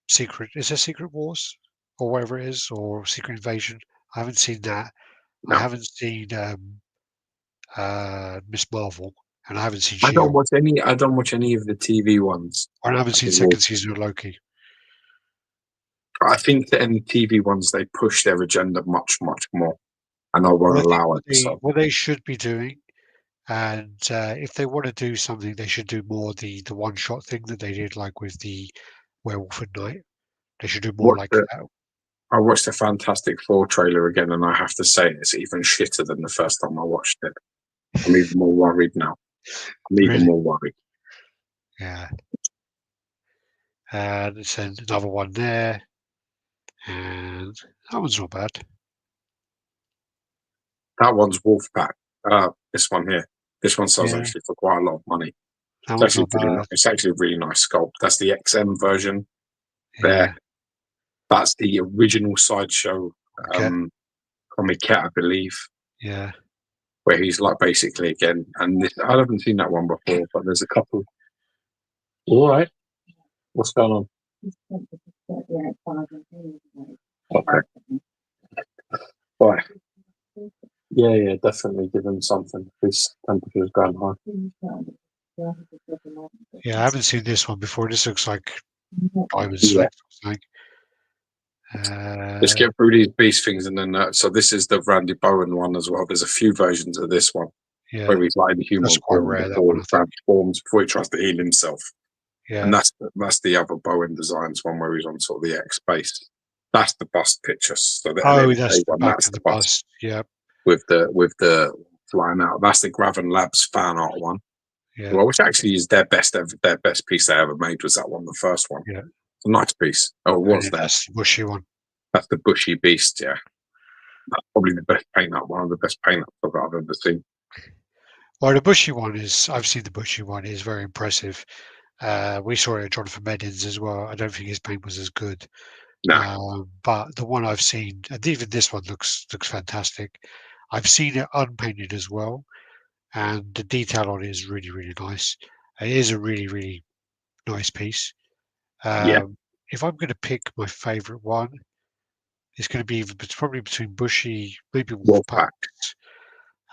Secret. Is there Secret Wars or whatever it is, or Secret Invasion? I haven't seen that. No. I haven't seen Miss Marvel, and I haven't seen. I don't watch any of the TV ones. I haven't seen second season of Loki. I think that in the TV ones they push their agenda much more, and I won't allow it. What they should be doing, and if they want to do something, they should do more the one-shot thing that they did, like with the Werewolf at Night. They should do more like that. I watched the Fantastic Four trailer again, and I have to say it's even shitter than the first time I watched it. I'm even more worried now. I'm even more worried. Yeah. And there's another one there, and that one's not bad. That one's Wolfpack. This one here. This one sells actually for quite a lot of money. It's actually a really nice sculpt. That's the XM version. There. That's the original Sideshow comic cat, I believe. Yeah. Where he's like basically again, and I haven't seen that one before, but there's a couple. All right. What's going on? Okay. Right. Yeah, definitely give him something. His temperature's going high. Yeah, I haven't seen this one before. This looks like Diamond Select or something. Let's get through these beast things, and then so this is the Randy Bowen one as well. There's a few versions of this one where he's like in human form before he transforms, before he tries to heal himself. Yeah, and that's the other Bowen Designs one where he's on sort of the X base. That's the bust picture. So that's the bust. Yeah, with the flying out. That's the Graven Labs fan art one. Yeah, well, which actually is their best piece they ever made was that one, the first one. Yeah. It's a nice piece. Oh, it was there. That's the bushy one. That's the bushy beast, yeah. That's probably the best paint up, one of the best paint ups I've ever seen. Well, the bushy one I've seen the bushy one, is very impressive. We saw it at Jonathan Meddins as well. I don't think his paint was as good. No. But the one I've seen, and even this one looks fantastic. I've seen it unpainted as well, and the detail on it is really, really nice. It is a really, really nice piece. If I'm going to pick my favourite one, it's going to be probably between Bushy, maybe Wolfpack,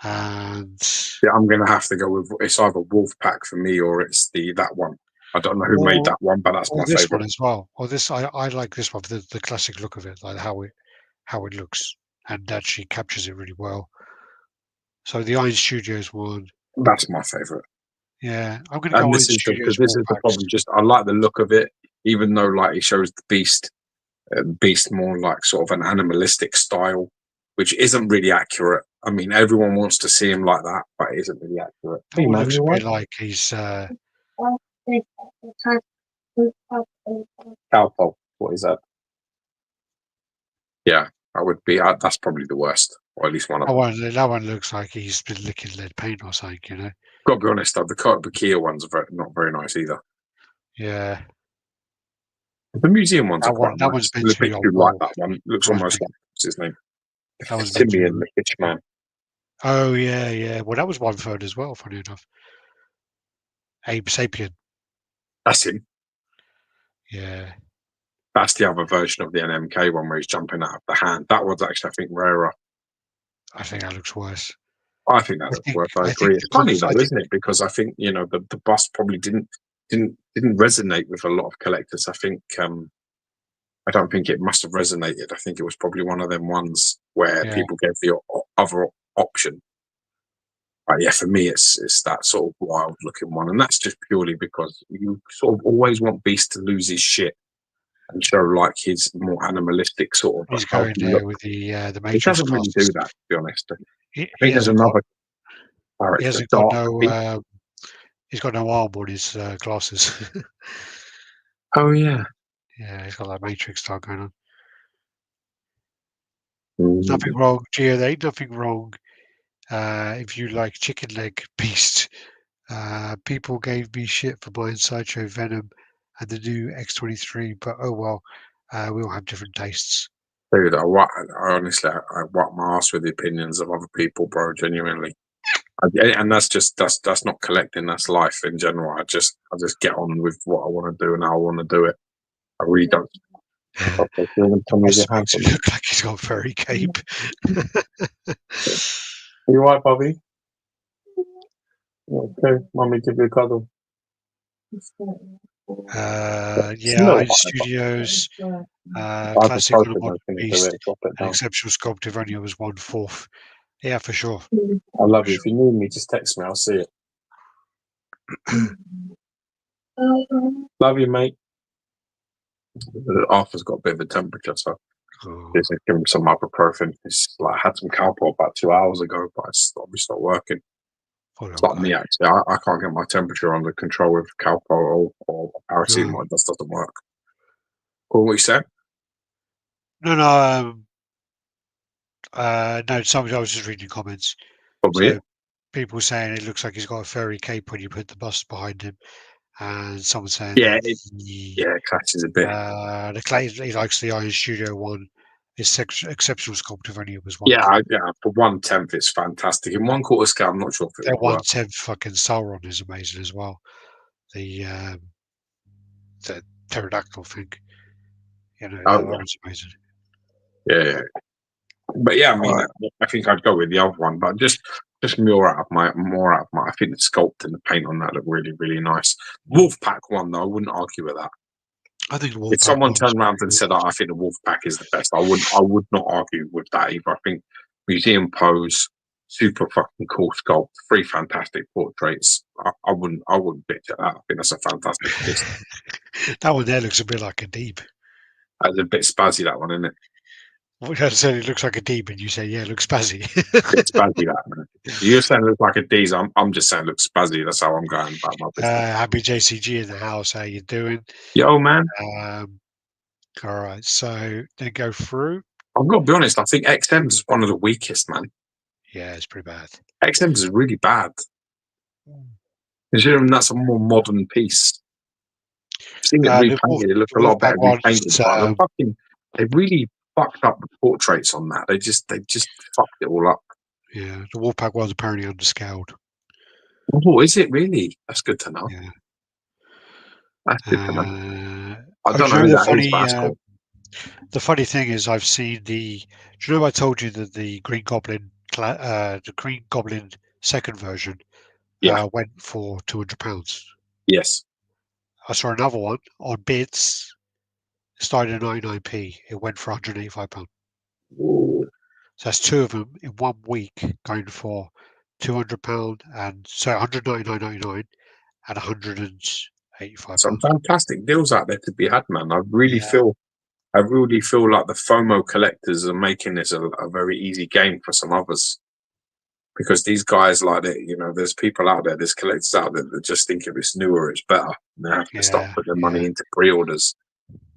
and I'm going to have to go with it's either Wolfpack for me or it's that one. I don't know who made that one, but that's my favourite one as well. Or this, I like this one for the classic look of it, like how it looks, and actually captures it really well. So the Iron Studios one. That's my favourite. Yeah, I'm going to go this is the problem. Just I like the look of it, even though like it shows the beast more like sort of an animalistic style, which isn't really accurate. I mean, everyone wants to see him like that, but it isn't really accurate. It looks a bit like he's Cowpole. What is that? Yeah, that would be. That's probably the worst, or at least one of them. That one looks like he's been licking lead paint or something, you know. Got to be honest, though, the Kia ones are not very nice either. Yeah. The museum ones are quite That nice. one's meant Look, to be if on you like wall. that one, looks almost like what's his name, That one's meant to Simeon, be. the Hitchman. Oh yeah, yeah. Well, that was 1/3 as well. Funny enough, Abe Sapien. That's him. Yeah. That's the other version of the NMK one where he's jumping out of the hand. That one's actually, I think, rarer. I think that looks worse. I think that looks worse. I agree. It's funny though, isn't it? Because I think the bust probably didn't resonate with a lot of collectors. I think I don't think it must have resonated. I think it was probably one of them ones where people gave the other option. But yeah, for me, it's that sort of wild looking one, and that's just purely because you sort of always want Beast to lose his shit and show like his more animalistic sort of. He's going there with the Matrix. He doesn't really do that, to be honest. I think there's another character. He hasn't got no. He's got no arm on his glasses. Oh yeah. Yeah, he's got that Matrix style going on. Mm. Nothing wrong, Gio. There ain't nothing wrong. If you like chicken leg beast, people gave me shit for buying Sideshow Venom and the new X23, but oh well, we all have different tastes. Dude, I honestly, I wipe my ass with the opinions of other people, bro. Genuinely, and that's not collecting. That's life in general. I just get on with what I want to do and how I want to do it. I really don't. Makes it look like he's got a furry cape. Are you right, Bobby? Okay, mommy, give you a cuddle. Yeah, Studios, classic on a modern beast, an exceptional sculpt if only it was 1/4. Yeah, for sure. I love you. If you need me, just text me. I'll see it. Love you, mate. Arthur's got a bit of a temperature, so this is give him some ibuprofen. It's like I had some Calpol about 2 hours ago, but it's obviously not working. It's like me actually. I can't get my temperature under control with Calpol or paracetamol. It just doesn't work. What you said? No, I was just reading comments. So people saying it looks like he's got a furry cape when you put the bust behind him, and someone saying it clashes a bit. He likes the Iron Studio one. It's exceptional sculpt if only it was 1/4. Yeah. For 1/10, it's fantastic. In 1/4 scale, I'm not sure if it would work. 1/10 fucking Sauron is amazing as well. The pterodactyl thing, that one's amazing. Yeah. But yeah, I mean, I think I'd go with the other one, but just more out of my. I think the sculpt and the paint on that look really, really nice. Wolfpack one though, I wouldn't argue with that. I think if someone turned around and said, "I think the Wolfpack is the best," I would not argue with that either. I think museum pose, super fucking cool sculpt, 3 fantastic portraits. I wouldn't bitch at that. I think that's a fantastic piece. That one there looks a bit like a deep. That's a bit spazzy, that one, isn't it? I said it looks like a deep, and you say, yeah, it looks spazzy. It's spazzy, that, man. You're saying it looks like a D's. I'm just saying it looks spazzy. That's how I'm going about my business. Happy JCG in the house. How you doing? Yo, man. All right, so then go through. I've got to be honest. I think XM's one of the weakest, man. Yeah, it's pretty bad. XM's is really bad. Considering that's a more modern piece. Seeing it repainted, it looks a lot better repainted. They really fucked up the portraits on that. They just fucked it all up. Yeah, the Wolfpack was apparently underscaled. Oh, is it really? That's good to know. Yeah, that's good to know. I don't know who that is, but that's cool. The funny thing is, I've seen the. Do you know I told you that the Green Goblin, second version, went for £200? Yes. I saw another one on bids. Started at 99p. It went for £185. Ooh. So that's 2 of them in 1 week going for £200 and so 199.99 and £185. Some fantastic deals out there to be had, man. I really feel like the FOMO collectors are making this a very easy game for some others. because these guys like that, you know, there's people out there, there's collectors out there that just think if it's newer, it's better. And they have to start Yeah, putting their money yeah. into pre-orders.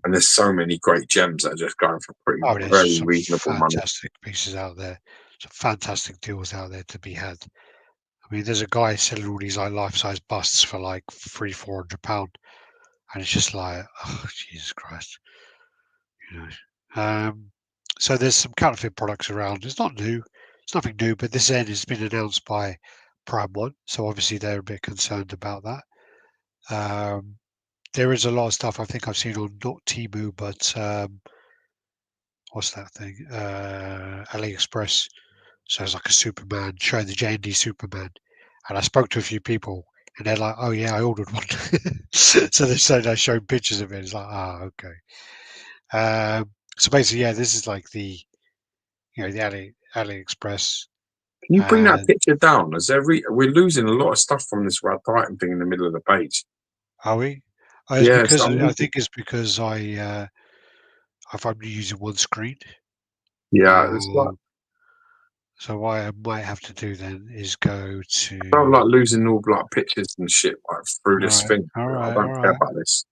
And there's so many great gems that are just going for pretty Oh, there's very some reasonable money. fantastic pieces out there, some fantastic deals out there to be had. I mean, there's a guy selling all these like life-size busts for like £300-400, and it's just like, oh Jesus Christ, you know. So there's some counterfeit products around. It's not new, it's nothing new, but this end has been announced by Prime One, so obviously they're a bit concerned about that. There is a lot of stuff I think I've seen on not Temu, but what's that thing? AliExpress. So it's like a Superman showing the J&D Superman, and I spoke to a few people, and they're like, "Oh yeah, I ordered one." So they said they're showing pictures of it. It's like, ah, okay. So basically, yeah, this is like the the AliExpress. Can you bring that And picture down? As we're losing a lot of stuff from this RaddTitan thing in the middle of the page. are we? Oh, it's Yeah, because so I'm I losing. think it's because I've only using one screen. Yeah, it's like Um, so what I might have to do then is go I felt to. like losing all like pictures and shit like through All this right, thing. all I right, all don't care right. about this.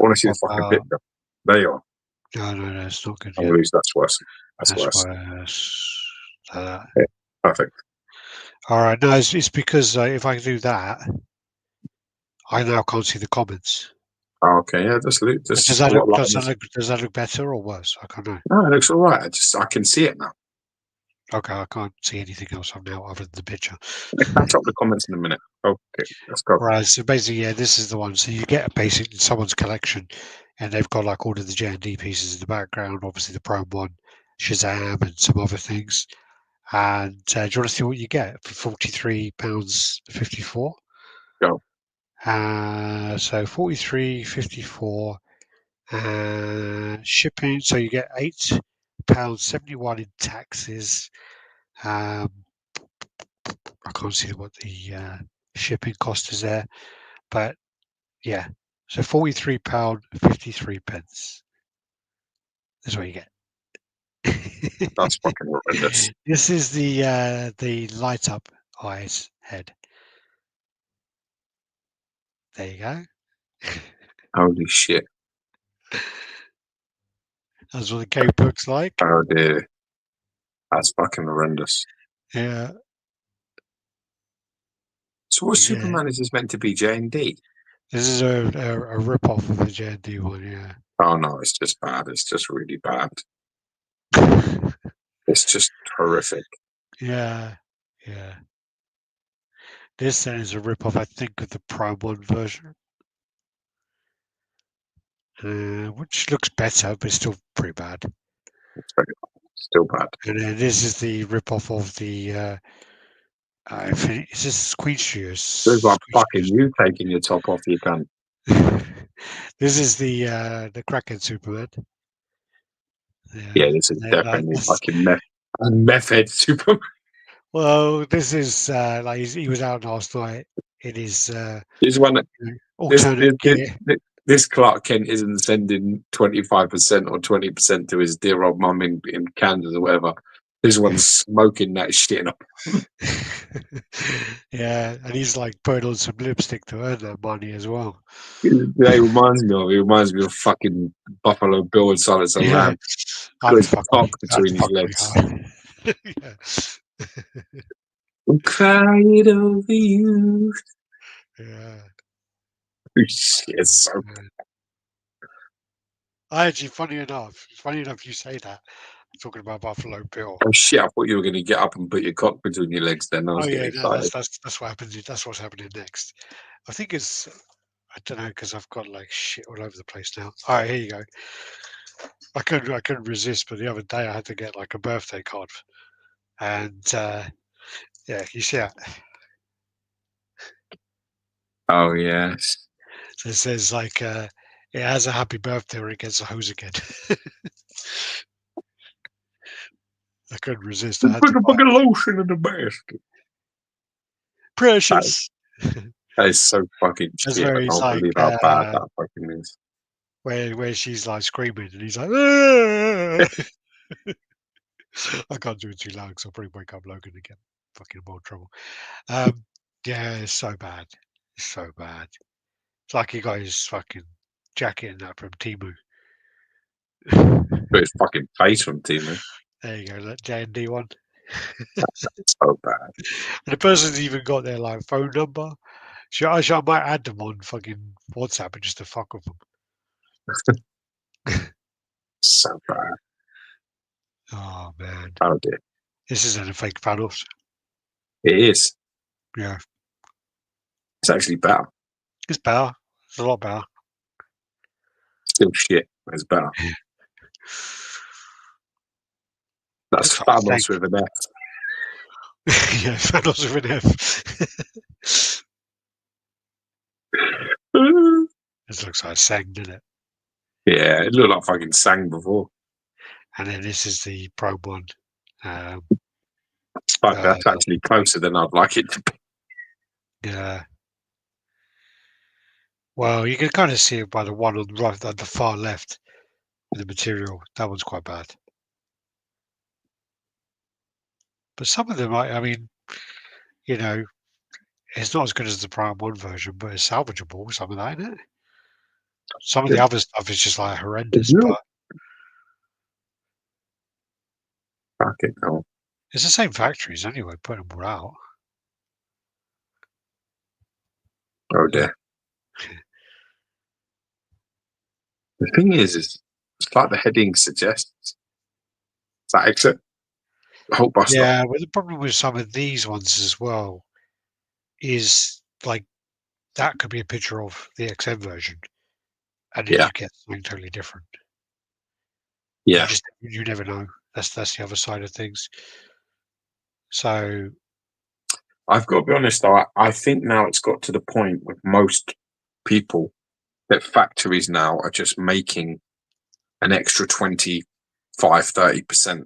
I want to see the What fucking about? picture. There you are. No, no, no, it's not good I'm yet. gonna lose. That's worse. That's That's worse. worse. Uh, Yeah, perfect. all right, no, it's because if I do that, I now can't see the comments. Oh, okay, yeah, Does just that a lot look? of Does that look better or worse? I can't know. no, it looks all right. I can see it now. Okay, I can't see anything else on now other than the picture. Let's catch up the comments in a minute. Okay, let's go. Right, so basically, yeah, this is the one. So you get a basic in someone's collection, and they've got like all of the J&D pieces in the background, obviously the Prime One, Shazam, and some other things. And do you want to see what you get for £43.54? Go. So 43.54 shipping. So you get £8.71 in taxes. Um, I can't see what the shipping cost is there, but yeah. So £43.53 pence is what you get. That's fucking horrendous. This is the light up eyes head. There you go. Holy shit. That's what the cape looks like. Oh dear. That's fucking horrendous. Yeah, So what yeah. Superman is this meant to be? J&D? This is a rip off of the J&D one. Yeah. Oh no, it's just bad. It's just really bad. It's just horrific. Yeah, yeah. This then is a rip-off, I think, of the Prime 1 version, which looks better, but it's still pretty bad. It's very, still bad. And then this is the rip-off of the, is this Queen It's Studios? like fucking you taking your top off your gun. This is the Kraken Superman. Yeah, Yeah. this is And then, definitely fucking meth head Superman. well, this is like he was out last night in his This one, this alternate this, this gear. this Clark Kent isn't sending 25% or 20% to his dear old mum in Kansas or whatever. This one's smoking that shit up. Yeah, and he's like putting on some lipstick to earn that money as well. He reminds me of fucking Buffalo Bill and Silence of the Yeah, Lamb. Got his cock I'd between his fuck me legs. hard. Yeah. I'm crying over you. Yeah. Shit, it's so. Yeah. I actually, funny enough, you say that. Talking about Buffalo Bill. Oh shit! I thought you were going to get up and put your cock between your legs. Then I Oh was getting yeah, no, excited. that's what happens. That's what's happening next. I think it's I don't know because I've got like shit all over the place now. All right, here you go. I couldn't resist, but the other day I had to get like a birthday card, and yeah, you see that? Oh yes. So it says like it has a happy birthday or it gets a hose again. I couldn't resist. I had Put to the buy fucking it. lotion in the basket. That, Precious. that is so fucking That's shit. I where he's can't like believe how bad that fucking is. where she's like screaming and he's like, "Ah!" I can't do it too loud because I'll probably wake up Logan again. fucking more trouble. Yeah, it's so bad. It's so bad. It's like he got his fucking jacket and that from Temu. Put his fucking face on Timo. There you go, that J&D one. So bad. And the person's even got their like phone number. I might add them on fucking WhatsApp just to fuck with them. So bad. Oh man, Oh dear. this isn't a fake Thanos. It is. Yeah, It's actually better. it's better. It's a lot better. Still shit. But it's better. That's Looks like Thanos with an F. yeah, Thanos with an F. This looks like Sang, doesn't it? Yeah, it looked like fucking Sang before. And then this is the Pro one. But that's actually closer than I'd like it to be. Yeah. Well, you can kind of see it by the one on the right, at the far left, with the material. That one's quite bad. But some of them, I mean, you know, it's not as good as the Prime 1 version, but it's salvageable, some of that, isn't it? Some of the other stuff is just like horrendous, but Fucking hell. it's the same factories anyway, putting them all out. Oh dear. The thing is it's like the heading suggests. Is that exit? Hulkbuster. Yeah, but the problem with some of these ones as well is like that could be a picture of the XM version, and then Yeah. you get something totally different. Yeah. You never know. That's the other side of things. So I've got to be honest though, I think now it's got to the point with most people that factories now are just making an extra 25-30%,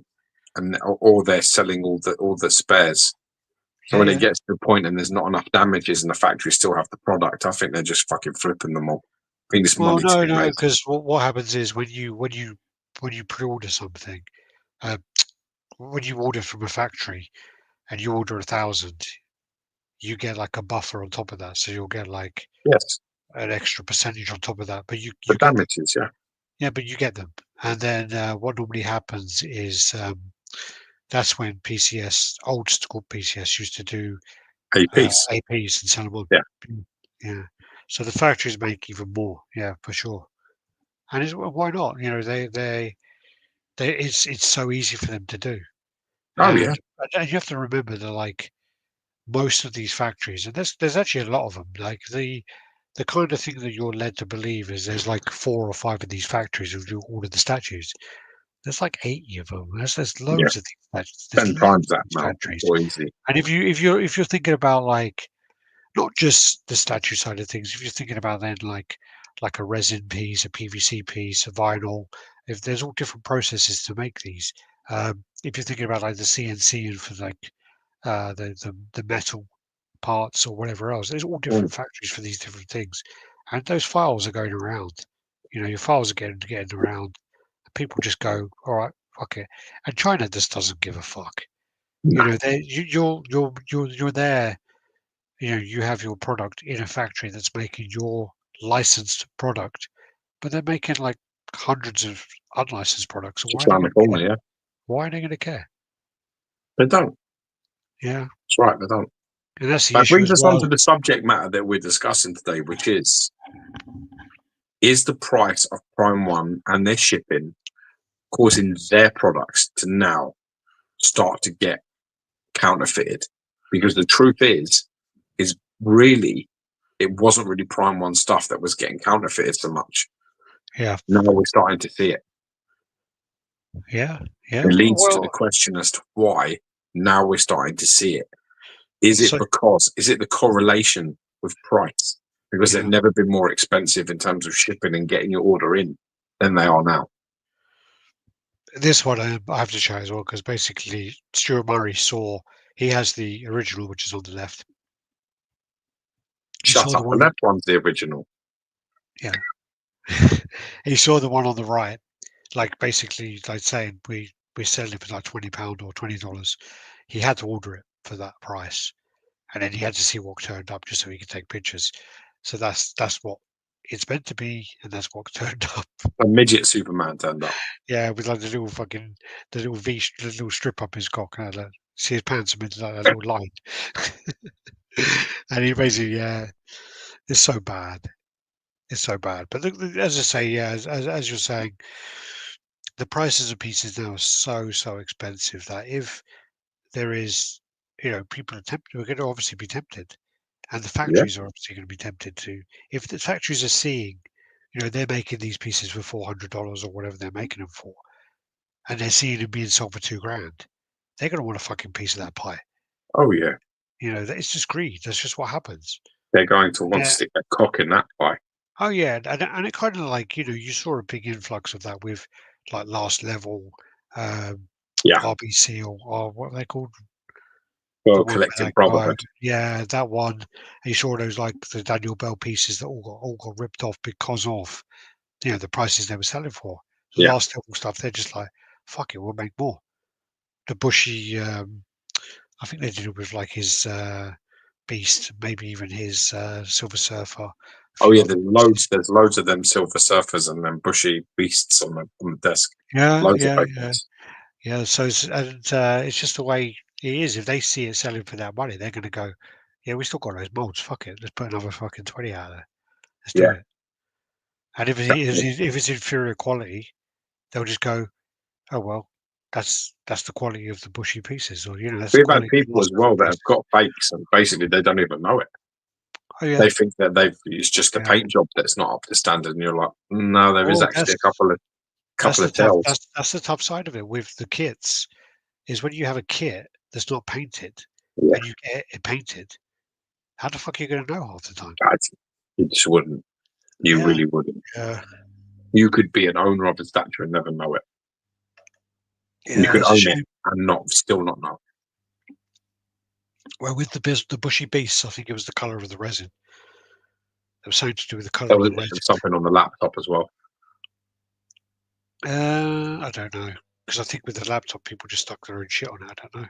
and or they're selling all the spares. So when it gets to the point and there's not enough damages and the factory still have the product, I think they're just fucking flipping them all. I think this money to be made. because what happens is when you pre-order something, when you order from a factory and you order 1,000, you get like a buffer on top of that, so you'll get like Yes, an extra percentage on top of that. But you the get them. damages, yeah. Yeah, but you get them, and then what normally happens is that's when PCS, old school PCS, used to do APs. APs and sell them on. Yeah. Yeah. So the factories make even more. Yeah, for sure. And why not? You know, it's so easy for them to do. Oh yeah. And you have to remember that like most of these factories, and there's actually a lot of them. Like the kind of thing that you're led to believe is there's like 4 or 5 of these factories who do all of the statues. There's like 80 of them. There's loads of these statues. 10 There's times loads that of these amount. factories. Or easy. And if you're thinking about like not just the statue side of things, if you're thinking about then like a resin piece, a PVC piece, a vinyl, if there's all different processes to make these. If you're thinking about like the CNC and for like the metal parts or whatever else, there's all different factories for these different things, and those files are going around. You know, your files are getting around. People just go, all right, fuck it. And China just doesn't give a fuck. No. You know, you're there. You know, you have your product in a factory that's making your licensed product, but they're making like hundreds of unlicensed products. So why Just are they around the going to corner, care? yeah. Why are they going to care? They don't. Yeah, That's right, they don't. and that's the That issue brings as us on well. to the subject matter that we're discussing today, which is the price of Prime 1 and their shipping causing their products to now start to get counterfeited? Because the truth is really, it wasn't really Prime 1 stuff that was getting counterfeited so much. Yeah, Now we're starting to see it. yeah. It leads to the Well, question as to why now we're starting to see it. Is it so the correlation with price? Because they've yeah. never been more expensive in terms of shipping and getting your order in than they are now. This one I have to show as well because basically Stuart Murray he has the original which is on the left. He Shut saw the up. The one, left one's the original. yeah. He saw the one on the right, like basically like saying we're selling it for like £20 or $20. He had to order it. for that price, and then he had to see what turned up just so he could take pictures. So that's what it's meant to be, and that's what turned up. A midget Superman turned up. Yeah, with like the little the little strip up his cock. See his pants are meant to like a little line, and he basically, yeah, it's so bad. It's so bad. But as I say, yeah, as you're saying, the prices of pieces now are so expensive that if there is, people are tempted, we're going to obviously be tempted, and the Yeah. factories are obviously going to be tempted to. If the factories are seeing, they're making these pieces for $400 or whatever they're making them for, and they're seeing them being sold for $2,000, they're going to want a fucking piece of that pie. Oh yeah. It's just greed. That's just what happens. They're going to want to Yeah. stick their cock in that pie. Oh yeah, and it kind of like you saw a big influx of that with like Last Level, Yeah. RBC or what are they called? Well, The one with Collective that guy. Brotherhood. Yeah, that one. And you saw those like the Daniel Bell pieces that all got ripped off because of the prices they were selling for. The Yeah. Last Level stuff, they're just like, fuck it, we'll make more. The Bushy, I think they did it with like his Beast, maybe even his Silver Surfer. A Oh few yeah, other there's loads of them Silver Surfers and them bushy beasts on the desk. Yeah, Loads of yeah, fake yeah. ones. Yeah, so it's just the way it is. If they see it selling for that money, they're going to go, "Yeah, we still got those molds. Fuck it, let's put another fucking 20 out there. Let's do Yeah. it." And if it's inferior quality, they'll just go, "Oh well, that's the quality of the bushy pieces, or that's the We've had quality of the people last as level well that piece." have got fakes and basically they don't even know it. Oh yeah, They think that it's just a yeah. paint job that's not up to standard, and you're like, no, there is Well, actually a couple that's the of tough tells. that's the tough side of it with the kits is when you have a kit that's not painted Yeah, and you get it painted. How the fuck are you going to know half the time? you just wouldn't. You Yeah, really wouldn't. yeah, You could be an owner of a statue and never know it. You yeah. could It's a own it shame. and still not know. Well, with the bushy beasts, I think it was the color of the resin. It was something to do with the color There of was the resin. something on the laptop as well. I don't know because I think with the laptop, people just stuck their own shit on it. I don't know.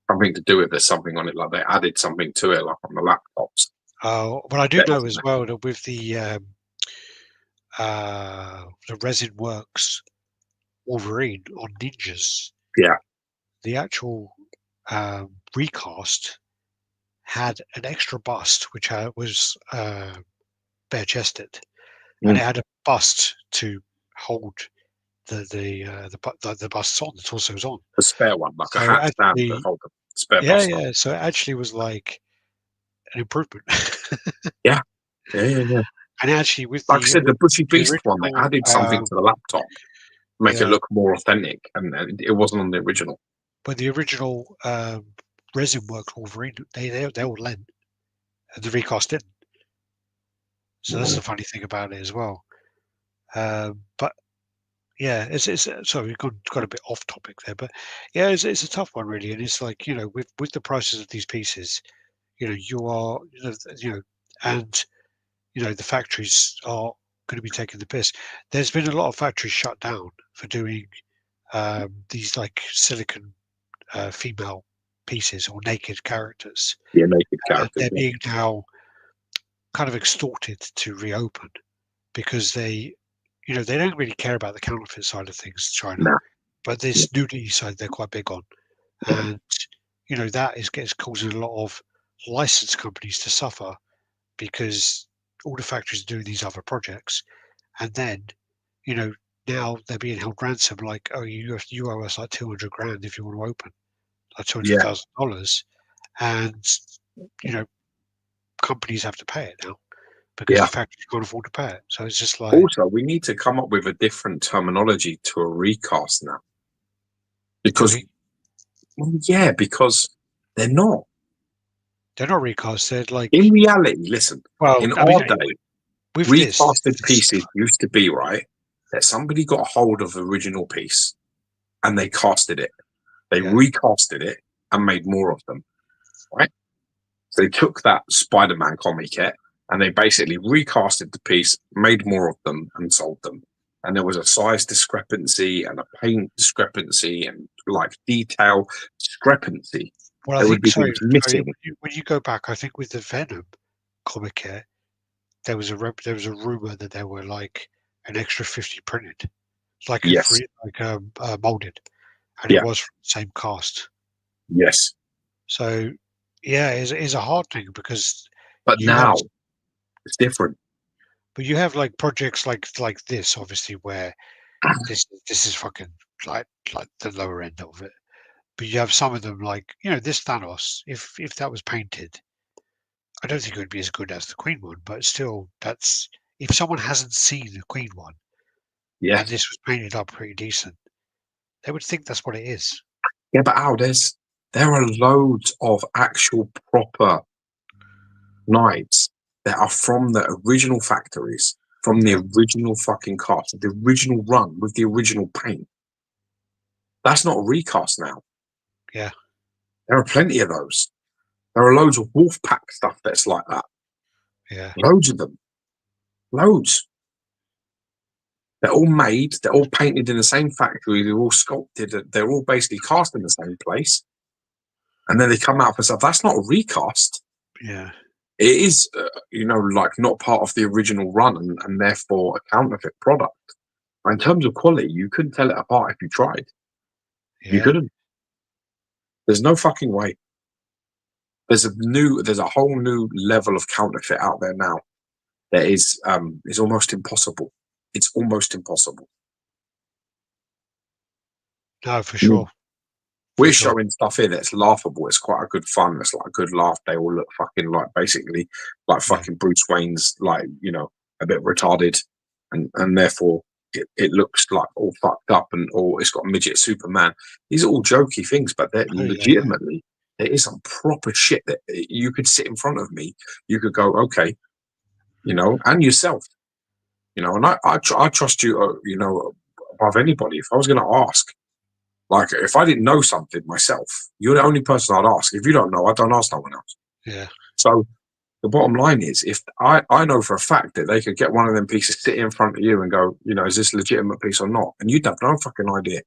Something to do with there's something on it, like they added something to it, like on the laptops. Oh, but I do That know isn't as it. well that with the resin works Wolverine on Ninjas, Yeah. the actual recast had an extra bust which was bare chested, and Mm. it had a bust to hold the bust's on. It also was on. A spare one, like a So hat stand to actually, hold the spare yeah, bust up. yeah. So it actually was like an improvement. Yeah. Yeah. And actually, with Like I said, the Bushy the Beast one, they original, added something to the laptop, make it yeah, look more authentic, and it wasn't on the original. but the original resin work Wolverine, they all lent, and the recast didn't. So that's the funny thing about it as well. But yeah, it's sorry, we've got a bit off topic there, but yeah, it's a tough one really, and it's like with the prices of these pieces, you are and the factories are going to be taking the piss. There's been a lot of factories shut down for doing these like silicon female pieces or naked characters, Yeah, naked and characters. they're Yeah. being now kind of extorted to reopen because they don't really care about the counterfeit side of things, China, Nah. but Yeah. this nudity side they're quite big on, Yeah. and that is causing a lot of license companies to suffer because all the factories are doing these other projects, and then you know now they're being held ransom. Like, oh, you owe us like 200 grand if you want to open, like Yeah. $200,000, and you know companies have to pay it now because Yeah. the factories can't afford to pay it. So it's just like, Also, we need to come up with a different terminology to a recast now, do because we? because they're not. They're not recast. They're In like, reality, listen, well, in I mean, our day, with recasted pieces used to be right that somebody got a hold of the original piece and they casted it. They yeah, recasted it and made more of them. Right? So they took that Spider-Man comic kit and they basically recasted the piece, made more of them, and sold them. And there was a size discrepancy and a paint discrepancy and like detail discrepancy. Well, I There would think be so. things So missing. when you go back, I think with the Venom comic here, there was a rumor that there were like an extra 50 printed. It's like a Yes. free, like molded, and it Yeah. was from the same cast. Yes. So yeah, it's a hard thing because But you have, now it's different. but you have like projects like this, obviously, where this is fucking like the lower end of it. But you have some of them like this Thanos. If that was painted, I don't think it would be as good as the Queen one. But still, that's if someone hasn't seen the Queen one Yeah. and this was painted up pretty decent, they would think that's what it is. Yeah, but Al, there are loads of actual proper knives that are from the original factories, from the Yeah, original fucking cast, the original run with the original paint. That's not a recast now. yeah, There are plenty of those. There are loads of wolf pack stuff that's like that. yeah. Loads of them. Loads. They're all made, they're all painted in the same factory, they're all sculpted, they're all basically cast in the same place. And then they come out for stuff. That's not a recast. Yeah. It is, like not part of the original run and therefore a counterfeit product. In terms of quality, you couldn't tell it apart if you tried. You Yeah. couldn't. There's no fucking way. There's a whole new level of counterfeit out there now that is almost impossible. It's almost impossible. No, for I mean, sure. For we're sure. showing stuff here that's laughable. It's quite a good fun. It's like a good laugh. They all look fucking like basically like Yeah. fucking Bruce Wayne's like, a bit retarded and therefore it looks like all fucked up and or it's got midget Superman. These are all jokey things, but they're Oh yeah, yeah. legitimately there is some proper shit that you could sit in front of me. You could go, okay, and yourself, and I trust you, above anybody. If I was going to ask, like, if I didn't know something myself, you're the only person I'd ask. If you don't know, I don't ask no one else. Yeah. So the bottom line is, if I know for a fact that they could get one of them pieces, sit in front of you and go, is this a legitimate piece or not? And you'd have no fucking idea.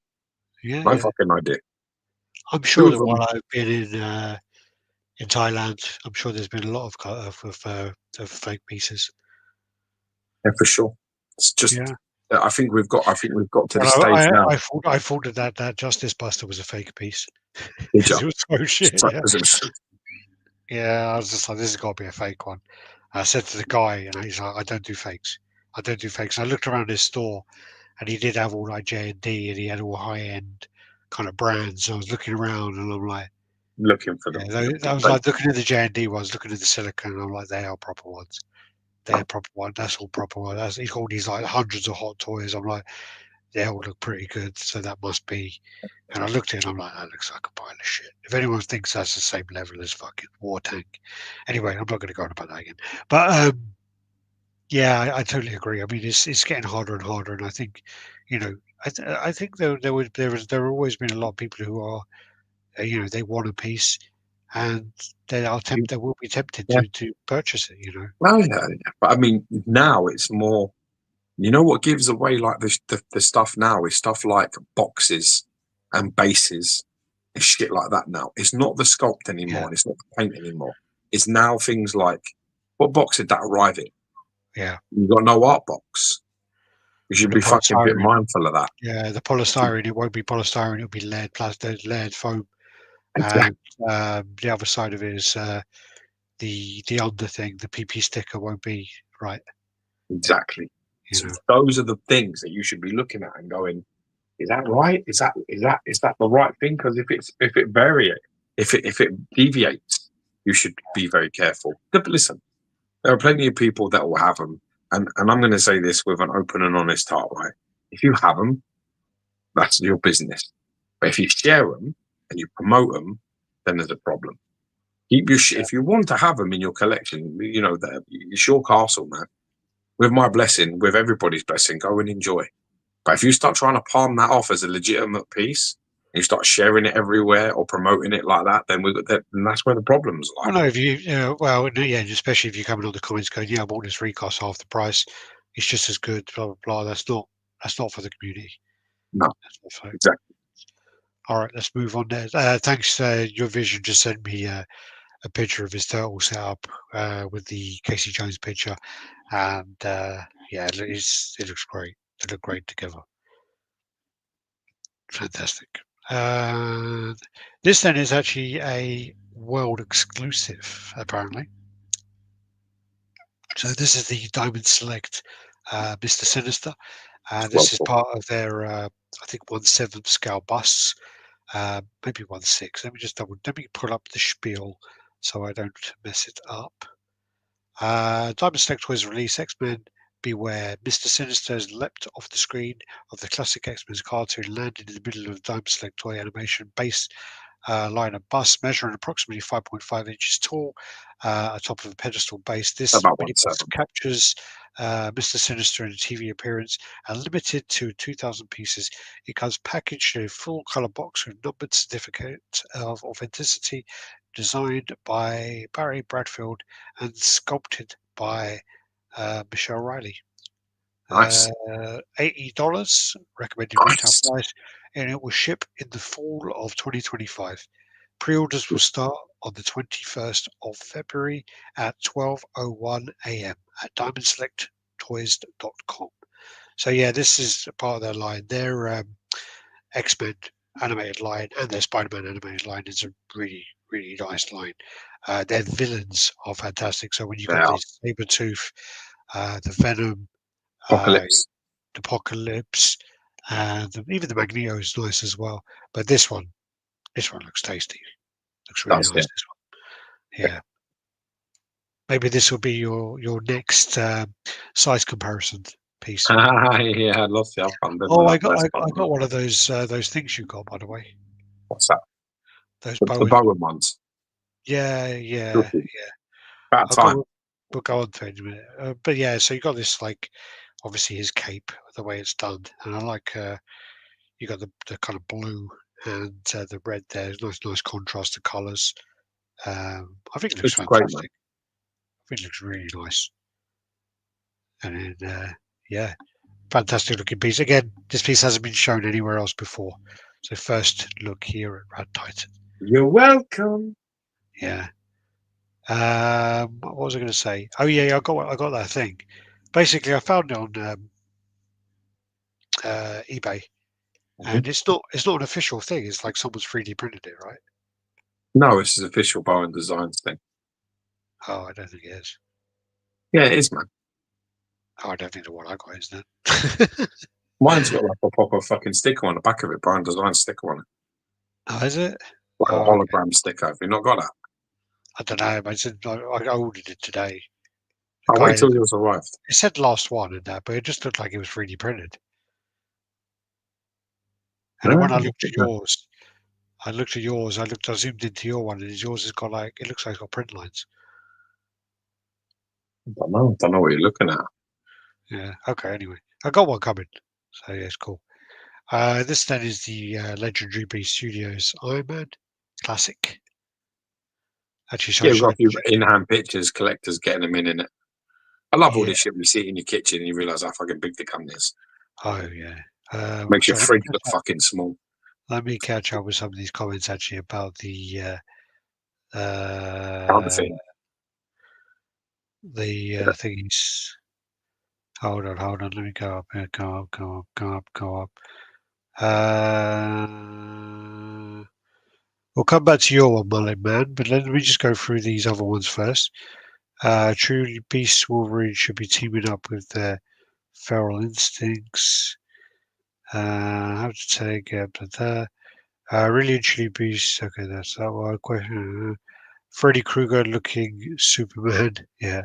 Yeah, No yeah. fucking idea. I'm Two sure of that them, while I've been in Thailand, I'm sure there's been a lot of fake pieces. yeah, for sure. It's just, Yeah. I think we've got to the Well, stage now. I thought that Justice Buster was a fake piece Did because you? it was so shit. Yeah. Because it was Yeah. I was just like, this has got to be a fake one. I said to the guy, and he's like, I don't do fakes. I don't do fakes. And I looked around his store, and he did have all like J&D, and he had all high end kind of brands. So I was looking around, and I'm like, looking for them. yeah, I was like looking at the J&D ones, looking at the silicon, and I'm like, they are proper ones. They're proper ones. That's all proper ones. He's got all these like hundreds of hot toys. I'm like, they all look pretty good, so that must be. And I looked at it, and I'm like, that looks like a pile of shit. If anyone thinks that's the same level as fucking War Tank, anyway, I'm not going to go on about that again. But yeah, I totally agree. I mean, it's getting harder and harder, and I think, I think there have always been a lot of people who are, they want a piece, and they will be tempted Yeah. to purchase it. Well, yeah. But I mean, now it's more. You know what gives away like the stuff now is stuff like boxes and bases and shit like that. Now it's not the sculpt Yeah, anymore, and it's not the paint anymore. It's now things like what box did that arrive in? yeah. You got no art box. You should The be fucking a bit polystyrene. mindful of that. Yeah, the polystyrene. It won't be polystyrene. It'll be lead, plastic, lead foam, and Exactly. the other side of it is the under thing. The PP sticker won't be right. Exactly. You So know. those are the things that you should be looking at and going, is that right? Is that the right thing? Because if it deviates, you should be very careful. But listen, there are plenty of people that will have them, and I'm going to say this with an open and honest heart, right? If you have them, that's your business. But if you share them and you promote them, then there's a problem. If you want to have them in your collection, it's your castle, man. With my blessing, with everybody's blessing, go and enjoy. But if you start trying to palm that off as a legitimate piece, and you start sharing it everywhere or promoting it like that, then that's where the problems lie. Well, no, if well, no, yeah, especially if you come in on the comments going, yeah, I want this recast half the price. It's just as good. Blah blah blah. That's not for the community. No, That's not for. exactly. All right, let's move on there. Thanks. Your Vision just sent me a picture of his turtle setup with the Casey Jones picture, and yeah, it looks great. They look great together. Fantastic. This then is actually a world exclusive, apparently. So this is the Diamond Select Mr. Sinister. This is part of their, I think, 1/7 scale busts, maybe 1/6. Let me pull up the spiel so I don't mess it up. Diamond Select Toys release X-Men Beware. Mr. Sinister has leapt off the screen of the classic X-Men cartoon, landed in the middle of the Diamond Select toy animation base line of bust, measuring approximately 5.5 inches tall, atop of a pedestal base. This About mini bust 1/7. captures Mr. Sinister in a TV appearance and limited to 2,000 pieces. It comes packaged in a full color box with numbered certificate of authenticity, designed by Barry Bradfield and sculpted by Michelle Riley. Nice. $80 recommended retail Nice. price, and it will ship in the fall of 2025. Pre-orders will start on the 21st of February at 12:01 a.m. at diamondselecttoys.com. So yeah, this is part of their line. Their X-Men animated line and their Spider-Man animated line is a really, really nice line. Their villains are fantastic. So when you They got are. the Sabretooth, the Venom, uh, Apocalypse. Apocalypse, and even the Magneto is nice as well. But this one looks tasty. Looks really Does, nice. yeah. This one, yeah. Maybe this will be your next size comparison piece. Yeah, I love the other one. Oh, That first I one. got one of those things you got, by the way. What's that? Those The Bowen. Bowen ones. Yeah, Cool. yeah. About I'll time. go. We'll go on to it in a minute. But yeah, so you got this like obviously his cape, the way it's done, and I like you got the kind of blue and the red there. Nice contrast of colours. I think it looks Looks great, man. fantastic. I think it looks really nice. And then yeah, fantastic looking piece. Again, this piece hasn't been shown anywhere else before. So first look here at RaddTitan. You're welcome. Yeah. What was I going to say? Oh yeah, I got that thing. Basically, I found it on eBay, Mhm. and it's not an official thing. It's like someone's 3D printed it, right? No, this is official Bowen Designs thing. Oh, I don't think it is. Yeah, it is, man. Oh, I don't think the one I got is that. Mine's got like a proper fucking sticker on the back of it, Bowen Designs sticker on it. Oh, is it? Like a Oh, okay. hologram sticker. Have you not got that? I don't know. But I ordered it today. The I'll wait guy, till yours arrived. it said last one in that, but it just looked like it was 3D printed. And then No, when I looked at yours, I zoomed into your one, and yours has got like, it looks like it's got print lines. don't know what you're looking at. Yeah. Okay. Anyway, I got one coming. So yeah, it's cool. This then is the Legendary Beast Studios Iron Man Classic. Actually, Yeah, sorry, we've got should a I few check? in-hand pictures, collectors getting them in it. I love all Yeah. this shit. You see it in your kitchen and you realise how fucking big the company is. Oh yeah. Makes your Sorry, fridge look fucking small. let me catch up with some of these comments actually about uh, Counterfeit. thingies. Hold on. Let me go up here. Go up. We'll come back to your one, Mullet Man, but let me just go through these other ones first. Truly, Beast Wolverine should be teaming up with their feral instincts. How to take up to that. Really and truly, Beast. Okay, that's that one question. Freddy Krueger looking Superman. Yeah.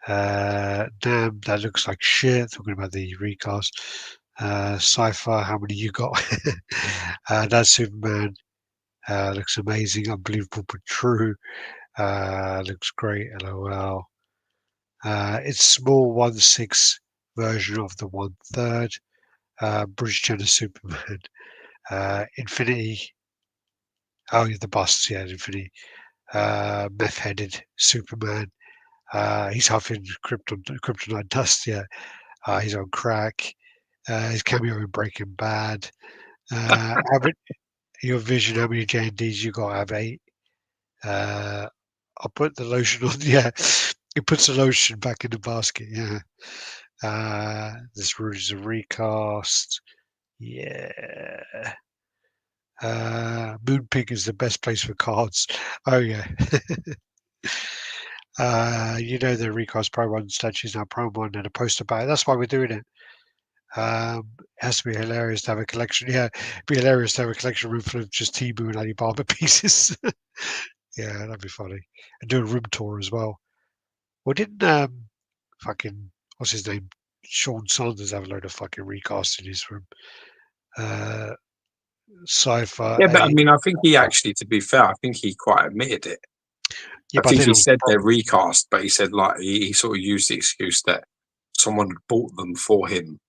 Damn, that looks like shit. Talking about the recast. Cypher, how many you got? That's Superman. Looks amazing, unbelievable, but true. Looks great. LOL. It's small 1/6 version of the 1/3. Bruce Jenner Superman. Infinity. Oh, yeah, the busts. Yeah, Infinity. Meth-headed Superman. He's huffing kryptonite dust. Yeah. He's on crack. His cameo in Breaking Bad. Average Your vision, how many JNDs you got? I have 8. I'll put the lotion on. Yeah, it puts the lotion back in the basket. Yeah. This is a recast. Yeah. Moonpig is the best place for cards. Oh yeah. The recast Pro 1 statue is now Pro 1 and a poster about it. That's why we're doing it. It has to be hilarious to have a collection. Yeah, it'd be hilarious to have a collection room full of just Temu and Alibaba pieces. Yeah, that'd be funny. And do a room tour as well. Well, didn't fucking what's his name? Sean Saunders have a load of fucking recast in his room. Cypher. Yeah, but I mean, I think he actually, to be fair, I think he quite admitted it. Yeah, I but think they he don't. said they're recast, but he said like he sort of used the excuse that someone had bought them for him,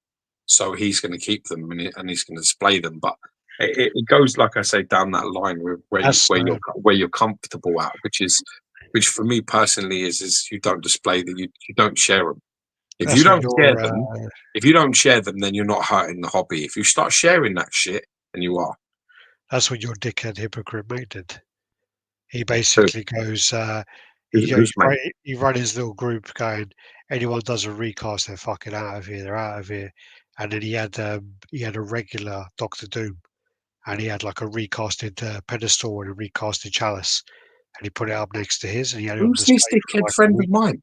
so he's going to keep them and he's going to display them. But it goes, like I say, down that line where you're comfortable at, which for me personally is you don't display them, you don't share them. If you That's what don't share your them, then you're not hurting the hobby. If you start sharing that shit, then you are. that's what your dickhead hypocrite mate did. He So basically goes, who's mate? he run his little group going, anyone does a recast, they're fucking out of here, they're out of here. And then he had a regular Doctor Doom, and he had like a recasted pedestal and a recasted chalice, and he put it up next to his, and he had it on Who's this display for dickhead like a friend of week. mine?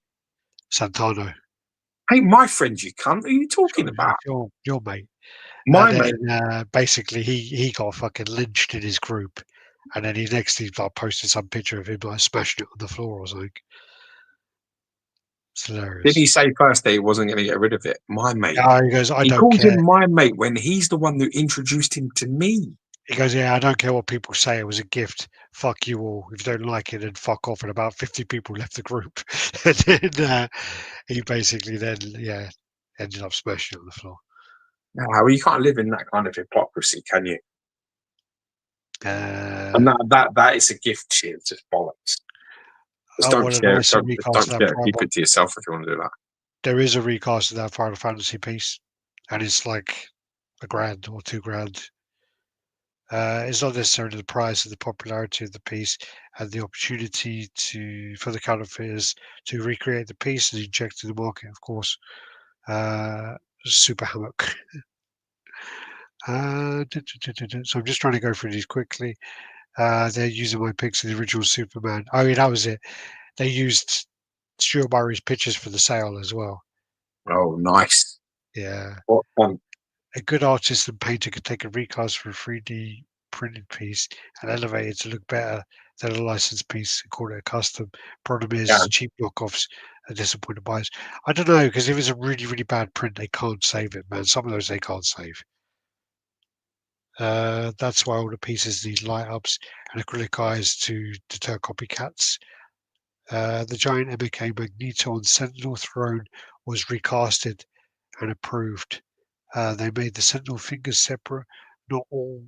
Santano, Ain't my friend, you cunt. Who are you talking about? your mate. And My mate. then basically he got fucking lynched in his group, and then he like posted some picture of him like smashing it on the floor or something. It's Did hilarious. he say first that he wasn't going to get rid of it? My mate. He goes, I He don't calls care. him my mate when he's the one who introduced him to me. He goes, yeah, I don't care what people say. It was a gift. Fuck you all. If you don't like it, then fuck off. And about 50 people left the group. And then he basically then, yeah, ended up smashing it on the floor. No, you can't live in that kind of hypocrisy, can you? And Uh, that is a gift shit. It's just bollocks. Just I don't want a share. nicer recast Don't of that share. Prime Keep one. it to yourself if you want to do that. There is a recast of that Final Fantasy piece, and it's like $1,000 or $2,000. It's not necessarily the price of the popularity of the piece and the opportunity for the counterfeiters to recreate the piece and inject in the market, of course. Super hammock. So I'm just trying to go through these quickly. They're using my pics of the original Superman. Oh, yeah, that was it. They used Stuart Murray's pictures for the sale as well. Oh, nice. Yeah. What fun. A good artist and painter could take a recast for a 3D printed piece and elevate it to look better than a licensed piece and call it a custom. Problem Yeah. is, cheap knockoffs are disappointed buyers. I don't know, because if it's a really, really bad print, they can't save it, man. Some of those they can't save. That's why all the pieces need light ups and acrylic eyes to deter copycats. The giant MK Magneto on Sentinel Throne was recasted and approved. They made the Sentinel fingers separate, not all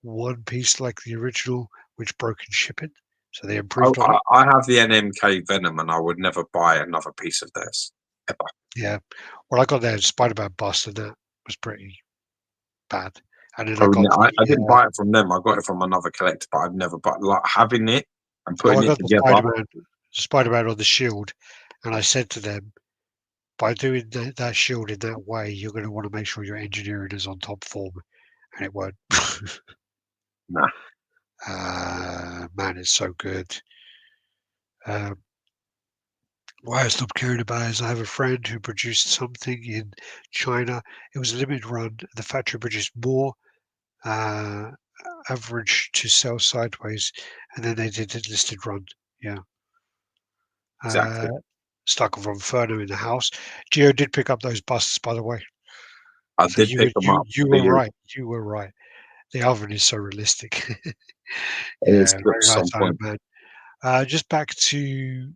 one piece like the original, which broke in shipping. So they improved on it. I have the NMK Venom, and I would never buy another piece of theirs ever. Yeah. Well, I got their Spider-Man bust, and that was pretty bad. And then I Oh, got no, I didn't the buy it from them. I got it from another collector, but I've never bought like having it and oh, I putting it got the together. Spider-Man on the Shield, and I said to them, by doing that Shield in that way, you're going to want to make sure your engineering is on top form, and it won't. Nah. Man, it's so good. Why I stopped caring about it is I have a friend who produced something in China. It was a limited run. The factory produced more uh, average to sell sideways, and then they did a listed run. Yeah. Exactly. Stuck from Inferno in the house. Geo did pick up those busts, by the way. I So did pick them up you for were you. right. You were right. The oven is so realistic. It's Yeah, got very nice some Iron point. Man. Just back to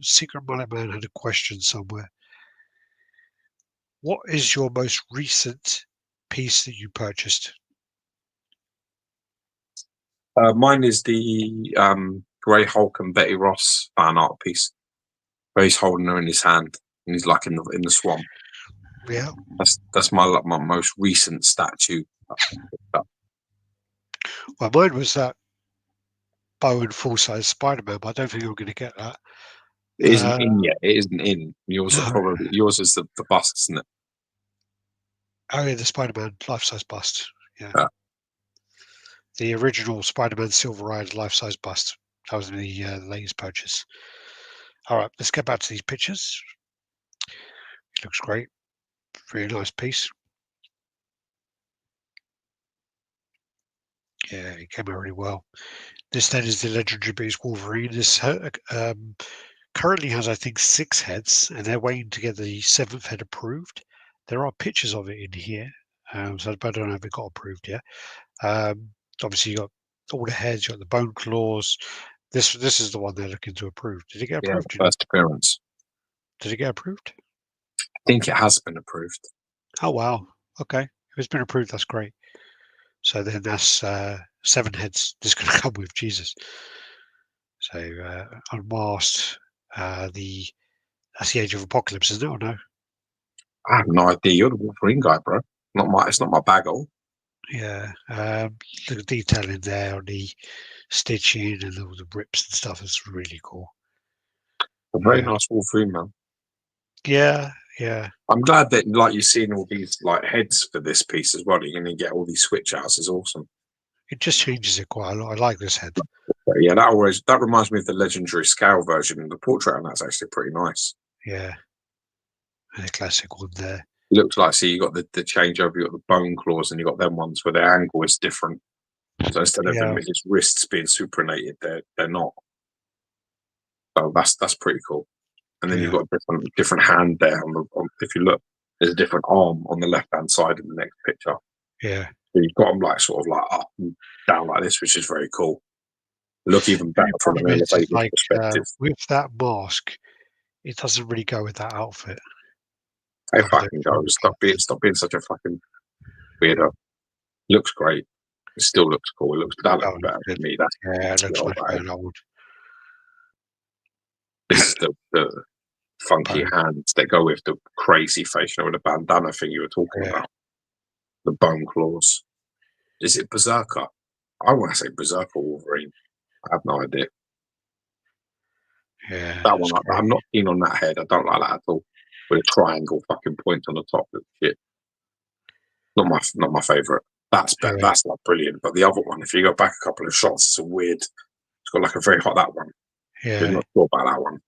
Secret Mullet Man had a question somewhere. What is your most recent piece that you purchased? Mine is the Grey Hulk and Betty Ross fan art piece, where he's holding her in his hand and he's like in the swamp. Yeah. That's my most recent statue. Well, mine was that Bowen full-size Spider-Man, but I don't think I'm going to get that. It isn't in yet. It isn't in. Yours are No. probably yours is the bust, isn't it? Oh, yeah, the Spider-Man life-size bust. Yeah. Yeah. The original Spider-Man Silver Ride life-size bust. That was the latest purchase. All right, let's get back to these pictures. It looks great. Really nice piece. Yeah, it came out really well. This then is the Legendary Beast Wolverine. This currently has, I think, 6 heads, and they're waiting to get the 7th head approved. There are pictures of it in here, so I don't know if it got approved yet. Obviously, you got all the heads, you got the bone claws. This is the one they're looking to approve. Did it get Yeah, approved? the first appearance. Did it get approved? I think it has been approved. Oh wow. Okay. If it's been approved, that's great. So then that's 7 heads this is going to come with, Jesus. So unmasked, that's the Age of Apocalypse, isn't it? Or no? I have no idea. You're the Wolverine guy, bro. It's not my bagel. Yeah. The detail in there on the stitching and all the rips and stuff is really cool. A very nice Wolverine, man. Yeah, yeah. I'm glad that like you're seeing all these like heads for this piece as well. You're going to get all these switch outs. Is awesome. It just changes it quite a lot. I like this head. But yeah, that reminds me of the legendary scale version. The portrait on that's actually pretty nice. Yeah. And a classic one there. It looks like you got the changeover. You got the bone claws, and you got them ones where their angle is different. So instead of them his wrists being supernated, they're not. So that's pretty cool. And then you've got a different hand there. If you look, there's a different arm on the left hand side in the next picture. Yeah. So you've got them like sort of like up and down like this, which is very cool. Look even better from an elevated perspective. With that mask, it doesn't really go with that outfit. Hey, fucking go! Stop being such a fucking weirdo. Looks great. It still looks cool. It looks better to me. It looks much better. I would. This is the funky hands that go with the crazy face, you know, with the bandana thing you were talking about. The bone claws. Is it Berserker? I want to say Berserker Wolverine. I have no idea. Yeah. That one, I'm not keen on that head. I don't like that at all. With a triangle fucking point on the top of shit. Not my favourite. That's better. That's like brilliant. But the other one, if you go back a couple of shots, it's a weird. It's got like a very hot that one. Yeah. I'm not sure about that one.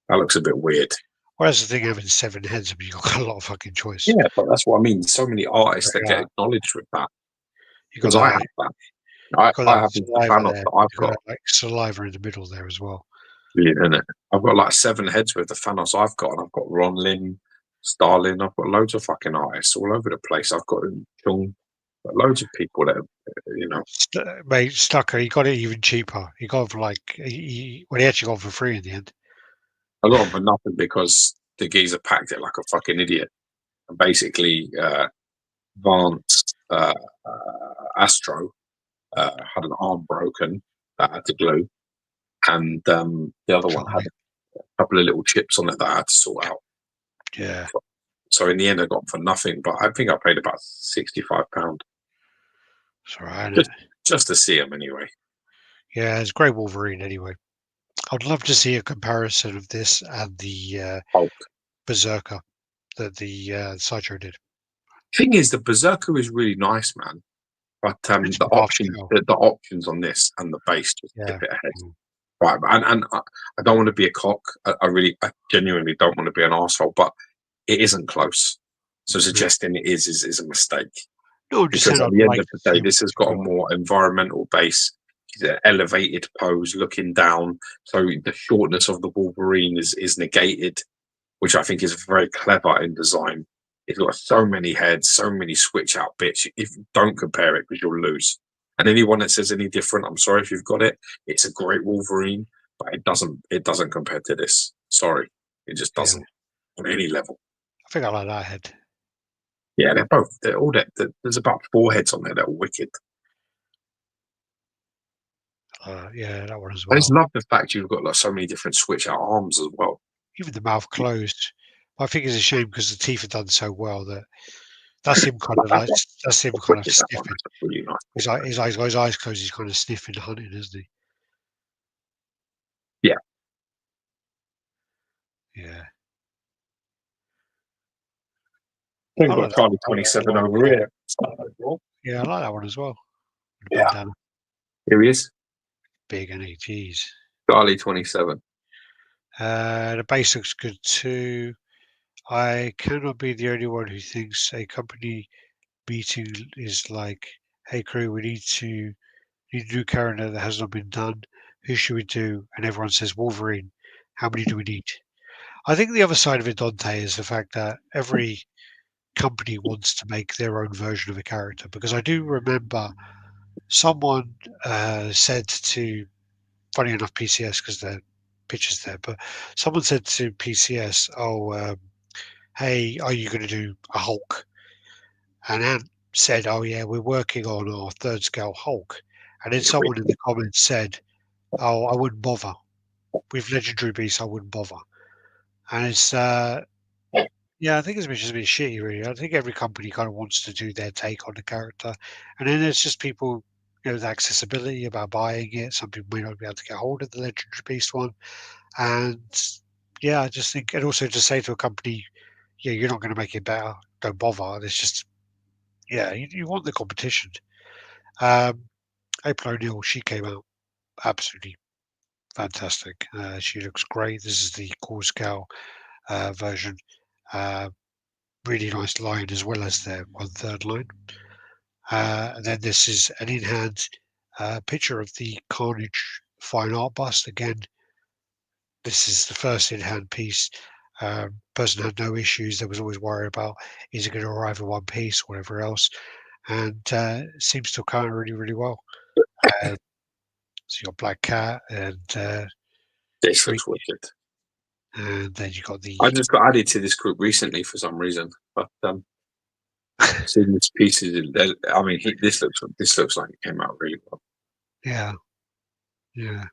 That looks a bit weird. Well, that's the thing, having 7 heads, I mean, you've got a lot of fucking choice. Yeah, but that's what I mean. So many artists that get acknowledged with that. Because I have that. I have the Thanos that I've got. Like saliva in the middle there as well. Brilliant, isn't it? I've got like 7 heads with the Thanos I've got, and I've got Ron Lin, Starlin. I've got loads of fucking artists all over the place. I've got Chung, loads of people that, you know. Mate, Stucker, he got it even cheaper. He got it for like, he actually got it for free in the end. A lot of them are nothing because the geezer packed it like a fucking idiot. And basically, Vance Astro had an arm broken that I had to glue, and the other one had a couple of little chips on it that I had to sort out. Yeah. So in the end, I got them for nothing, but I think I paid about £65. It's all right. Just to see them anyway. Yeah, it's great Wolverine anyway. I'd love to see a comparison of this and the Berserker that the Sideshow did. Thing is, the Berserker is really nice, man. But the options on this and the base just tip it ahead. Right, and I don't want to be a cock. I genuinely don't want to be an arsehole, but it isn't close. So suggesting it is a mistake. No, because at the end of the day, this has got a more environmental base. It's an elevated pose, looking down. So the shortness of the Wolverine is negated, which I think is very clever in design. It's got so many heads, so many switch out bits. If you don't compare it, because you'll lose. And anyone that says any different, I'm sorry if you've got it. It's a great Wolverine, but it doesn't compare to this. Sorry, it just doesn't on any level. I think I like that head. Yeah, they're all that. There's about 4 heads on there that are wicked. Yeah, that one as well. I just love the fact you've got like so many different switch out arms as well. Even the mouth closed. I think it's a shame because the teeth are done so well that That's him kind of like that's him kind of Wicked, that one. sniffing. That's a really nice. His eyes closed. He's kind of sniffing, hunting, isn't he? Yeah. Yeah. Then I we've like got that. Charlie 27 over here. Yeah, I like that one as well. The Yeah. bandana, Here he is. big and geez. Charlie 27. The base looks good too. I cannot be the only one who thinks a company meeting is like, hey crew, we need a new character that has not been done. Who should we do? And everyone says Wolverine. How many do we need? I think the other side of it, Dante, is the fact that every company wants to make their own version of a character. Because I do remember someone said to, funny enough, PCS, because the pictures there, but someone said to PCS, "Oh, hey, are you going to do a Hulk?" And Ant said, "Oh yeah, we're working on our third scale Hulk." And then someone in the comments said, "Oh, I wouldn't bother with Legendary Beasts. I wouldn't bother." And it's yeah, I think it's just a bit shitty, really. I think every company kind of wants to do their take on the character, and then there's just people, the accessibility about buying it. Some people may not be able to get hold of the Legendary Beast one, and yeah, I just think, and also to say to a company, yeah, you're not going to make it better. Don't bother. It's just, yeah, you want the competition. Um, April O'Neil, she came out absolutely fantastic. She looks great. This is the core scale version. Uh, really nice line as well as the 1/3 line. And then this is an in-hand picture of the Carnage fine art bust. Again, this is the first in-hand piece. Person had no issues. There was always worry about, is it going to arrive in one piece, whatever else, and seems to come out really, really well. So you got Black Cat and This Shriek, looks wicked. and then you got the. I just got added to this group recently for some reason, but seeing this pieces, I mean, this looks like it came out really well. Yeah, yeah.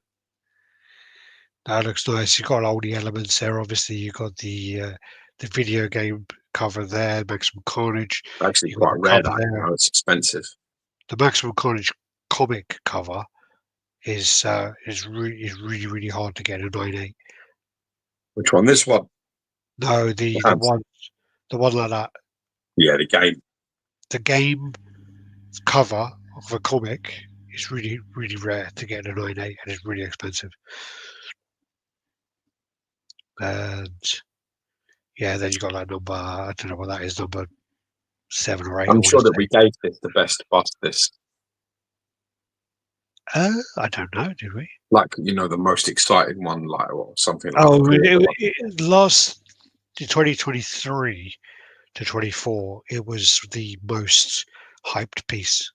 That looks nice. You've got all the elements there. Obviously, you got the video game cover there, Maximum Carnage. Actually, You got quite the rare cover that. there. It's expensive. The Maximum Carnage comic cover is really really hard to get a 9.8. Which one? This one? No, the one like that. Yeah, the game. The game cover of a comic is really really rare to get a 9.8, and it's really expensive. And yeah, then you got like number, I don't know what that is, number 7 or 8. I I'm want to sure that say. we gave this the best bust. This, I don't know, did we? like, the most exciting one, like, or something like. Oh, last 2023 to 24, it was the most hyped piece.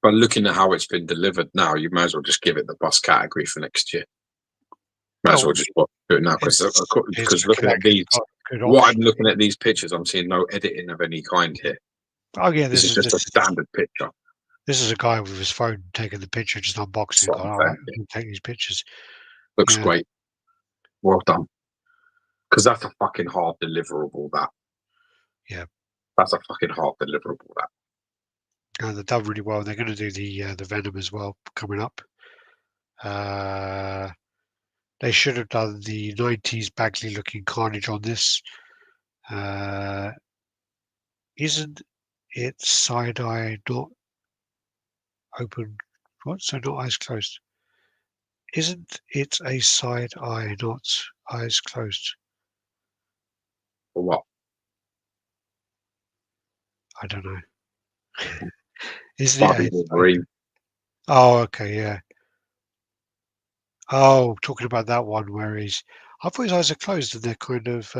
But looking at how it's been delivered now, you may as well just give it the bust category for next year. Might as well just do it now because looking at these, what I'm looking at these pictures, I'm seeing no editing of any kind here. Oh yeah, This is just a standard picture. This is a guy with his phone taking the picture, just unboxing it. All right, we can take these pictures. Looks great. Well done. Because that's a fucking hard deliverable. That. Yeah. That's a fucking hard deliverable. That. They've done really well. They're going to do the Venom as well coming up. They should have done the 90s Bagley looking Carnage on this. Isn't it side eye not open? What? So not eyes closed? Isn't it a side eye, not eyes closed? For what? I don't know. Isn't Bobby it? Wolverine. Oh, okay, yeah. Oh, talking about that one where he's. I thought his eyes are closed and they're kind of.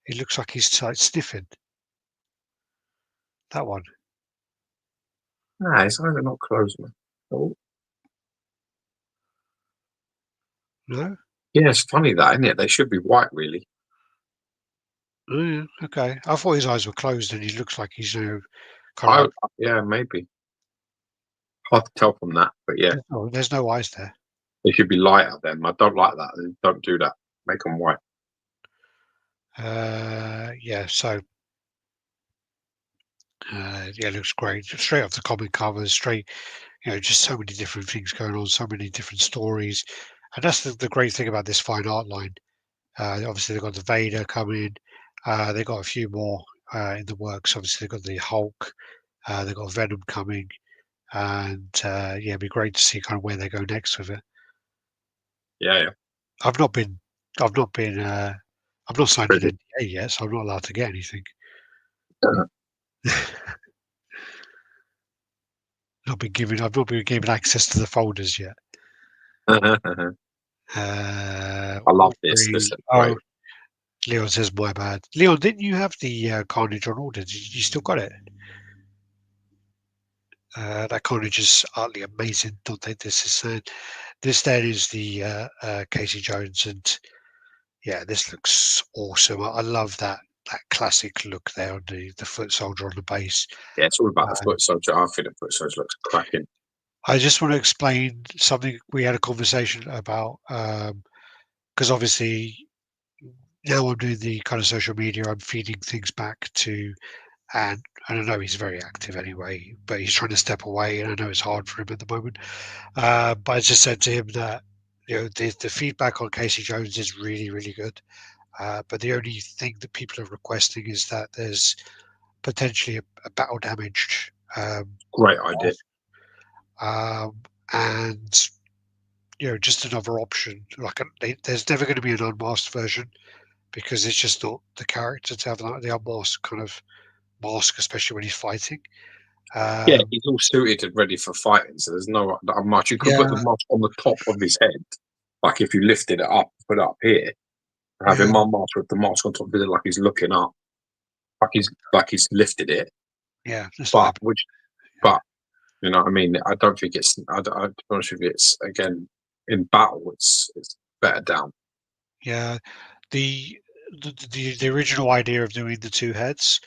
It looks like he's like sniffing. That one. Nah, his eyes are not closed, man. Oh. No. Yeah, it's funny that, isn't it? They should be white, really. Oh, yeah, okay. I thought his eyes were closed and he looks like he's kind of. Yeah, maybe. Hard to tell from that, but yeah. There's no eyes there. They should be lighter then. I don't like that. Don't do that. Make them white. Yeah, so Yeah, it looks great. Straight off the comic covers, straight, just so many different things going on, so many different stories. And that's the great thing about this fine art line. Obviously, they've got the Vader coming. They've got a few more in the works. Obviously, they've got the Hulk. They've got Venom coming. And yeah, it'd be great to see kind of where they go next with it. Yeah. I've not been, I've not been, I've not signed an Pretty. NDA yet, so I'm not allowed to get anything. I've not been given access to the folders yet. I love this. This Wolverine. is Oh, great. Leon says my bad. Leon, didn't you have the Carnage on order? You still got it? That Carnage is utterly amazing. Don't think this is saying. This then is the Casey Jones, and yeah, this looks awesome. I love that classic look there on the foot soldier on the base. Yeah, it's all about the foot soldier. I think the foot soldier looks cracking. I just want to explain something we had a conversation about because obviously now I'm doing the kind of social media. I'm feeding things back to, and I know he's very active anyway, but he's trying to step away, and I know it's hard for him at the moment. But I just said to him that the feedback on Casey Jones is really really good. But the only thing that people are requesting is that there's potentially a battle damaged Great idea. and just another option. There's never going to be an unmasked version because it's just not the character to have the unmasked kind of mask, especially when he's fighting. Yeah, he's all suited and ready for fighting, so there's not much. You could put the mask on the top of his head, like if you lifted it up, put it up here, have him unmasked with the mask on top of it, like he's looking up, like he's lifted it. Yeah, but you know what I mean? I don't think it's. To be honest with you, it's again in battle. It's better down. Yeah, the original idea of doing the two heads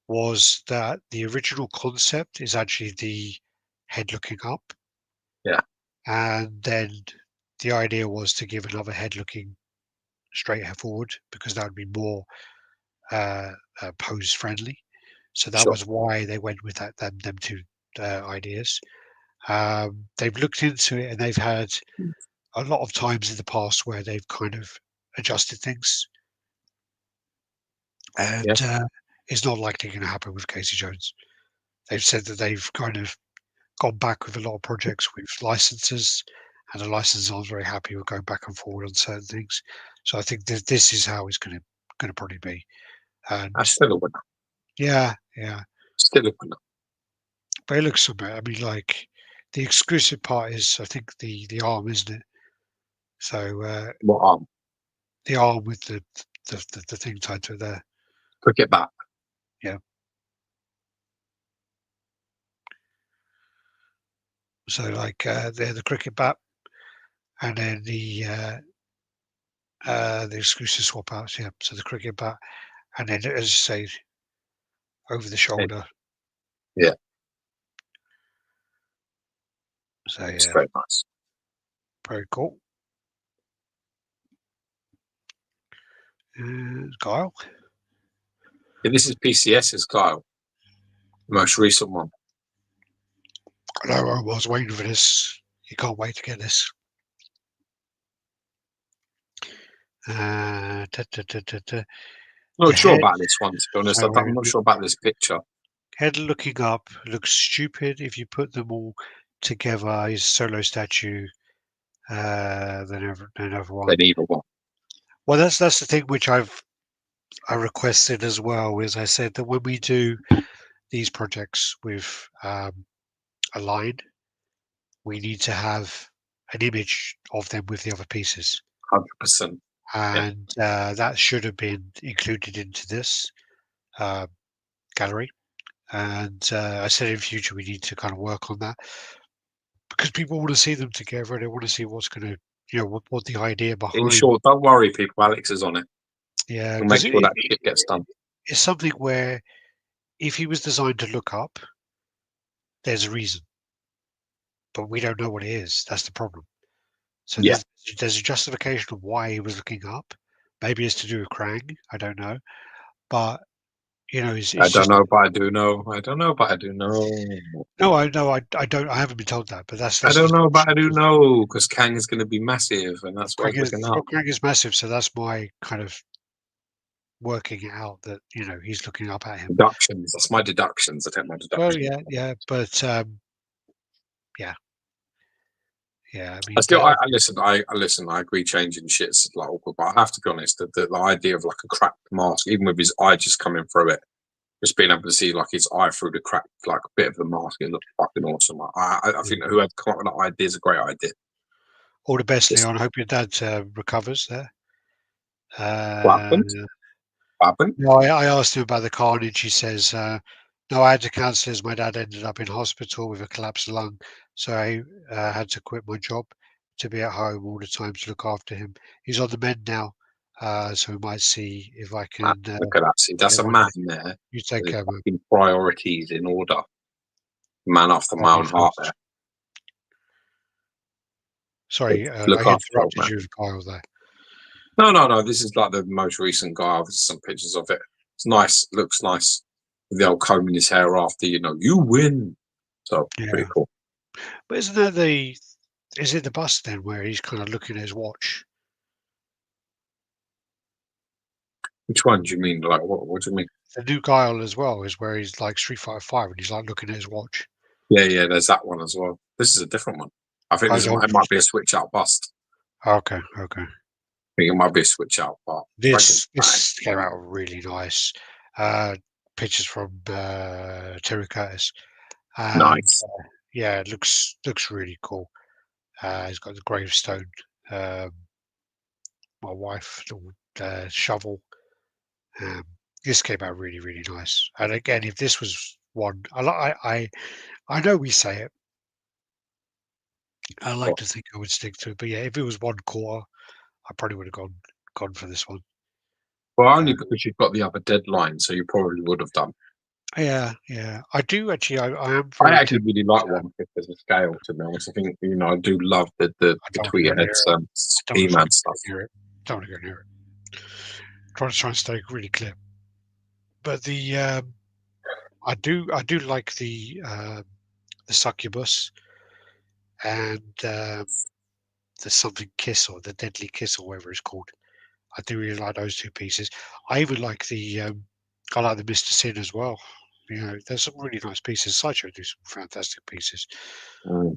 was that the original concept is actually the head looking up. Yeah. And then the idea was to give another head looking straight forward because that would be more pose friendly. So that was why they went with them two ideas. They've looked into it and they've had a lot of times in the past where they've kind of adjusted things. And it's not likely going to happen with Casey Jones. They've said that they've kind of gone back with a lot of projects with licenses, and the licensors aren't very happy with going back and forward on certain things. So I think this is how it's going to probably be. And I still a winner. Yeah. Still a winner. But it looks somewhere. I mean, like the exclusive part is, I think the arm, isn't it? So what arm? The arm with the thing tied to it there. Cricket bat. Yeah. So like they're the cricket bat, and then the exclusive swap outs. Yeah. So the cricket bat, and then as you say, over the shoulder. Yeah. So it's very nice. Very cool. Kyle. Yeah, this is PCS's Kyle. The most recent one. I know I was waiting for this. You can't wait to get this. Not sure about this one, to be honest. I'm not sure about this picture. Head looking up looks stupid if you put them all together. His solo statue, then another one. Then either one. Well, that's the thing which I requested as well. Is I said that when we do these projects with a line, we need to have an image of them with the other pieces. 100%. And that should have been included into this gallery. And I said in future we need to kind of work on that because people want to see them together. They want to see what's going to, what the idea behind. In short, don't worry, people. Alex is on it. Yeah, we'll make sure that shit gets done. It's something where if he was designed to look up, there's a reason, but we don't know what it is. That's the problem. So there's a justification of why he was looking up. Maybe it's to do with Krang. I don't know, but You know, it's I it's don't just know, but I do know. I don't know, but I do know. no, I know, I don't, I haven't been told that, but I that's don't just know, but I do know because Kang is going to be massive, and that's what I was looking up. Greg is massive, so that's my kind of working it out that he's looking up at him. Deductions. That's my deductions. I take my Well, deductions. yeah, but yeah, yeah. I I mean, still, I listen. I listen. I agree. Changing shit's like awkward, but I have to be honest. The idea of like a cracked mask, even with his eye just coming through it, just being able to see like his eye through the crack, like a bit of the mask, it looked fucking awesome. I think that whoever come up with that idea is a great idea. all the best, Just Leon. I hope your dad recovers there. what Uh, happened? What happened? no, I asked him about the carnage. He says, "No, I had to cancel as my dad ended up in hospital with a collapsed lung, so I had to quit my job to be at home all the time to look after him. He's on the mend now, so we might see if I Man, can look at that. See, that's get a one man day. there. You take With care, man. fucking priorities in order. Man after my Family own heart first. there. Sorry, Look I after your old interrupted man. you with Kyle there. No. This is like the most recent guy. I've some pictures of it. It's nice. Looks nice. With the old combing his hair after, you win. So pretty Yeah, cool. but isn't that the is it the bus then where he's kind of looking at his watch? Which one do you mean? Like what do you mean? The new Guile as well is where he's like Street Fighter 5 and he's like looking at his watch. Yeah, there's that one as well. This is a different one. I think Oh, this it might be a switch out bust. okay. I think it might be a switch out, but Frankenstein. This came out really nice. Pictures from Terry Curtis, and Nice. yeah, it looks really cool. He's got the gravestone. Um, my wife, little shovel. Um, this came out really nice. And again, if this was one, I know we say it. I like Well, to think I would stick to it, but yeah, if it was one quarter, I probably would have gone for this one. only Uh, because you've got the other deadline, so you probably would have done. yeah. I do actually. I am I very actually tempted. really like one fifth as a scale, to be honest. I think I do love I the don't want to go tweeter near heads, it. I don't want to E-man fucking stuff. go near it. Don't want to go near it. Try and stay really clear. But the I do like the succubus and the something kiss or the deadly kiss or whatever it's called. I do really like those two pieces. I even like I like the Mr. Sin as well. There's some really nice pieces. Sideshow do some fantastic pieces. Mm.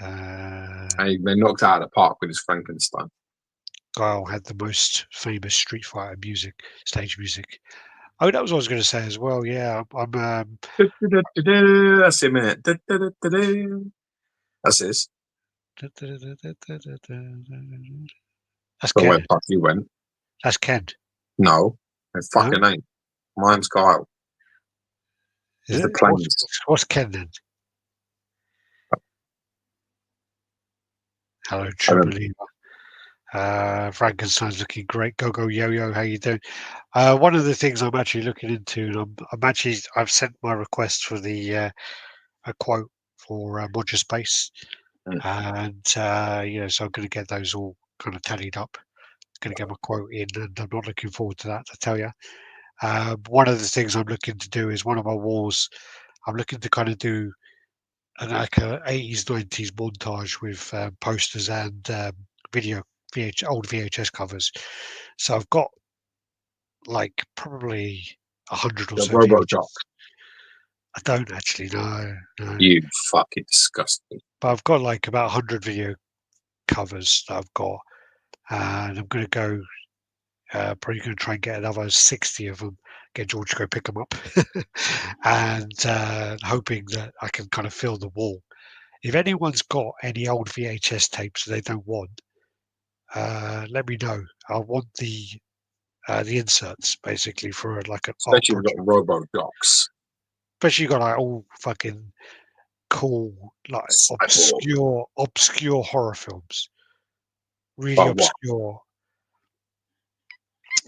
Uh, And they knocked out of the park with his Frankenstein. Guile had the most famous Street Fighter music, stage music. Oh, that was what I was going to say as well. Yeah, I'm. That's him, innit? That's his. That's The way Ken. past you went. That's Ken. No, it No, fucking ain't. Mine's Kyle. is Is the it? What's planes. what's Ken then? Hello, I true don't. believer. Frankenstein's looking great. Go yo, how you doing? One of the things I'm actually looking into, and I've sent my request for the a quote for Module Space, Mm. and so I'm going to get those all kind of tallied up. Going to get my quote in, and I'm not looking forward to that. I tell you, one of the things I'm looking to do is one of my walls. I'm looking to kind of do like a 80s 90s montage with posters and video old VHS covers. So I've got like probably 100 or The so Robo Doc. VHS. I don't actually know, no, You fucking disgusting. but I've got like about 100 video covers that I've got, and I'm going to go. Probably going to try and get another 60 of them. Get George to go pick them up, and hoping that I can kind of fill the wall. If anyone's got any old VHS tapes they don't want, let me know. I want the inserts basically for like an art Especially if you've got project. Robo Docs. Especially you got like all fucking cool, like Cyborg. obscure horror films, really But what? obscure,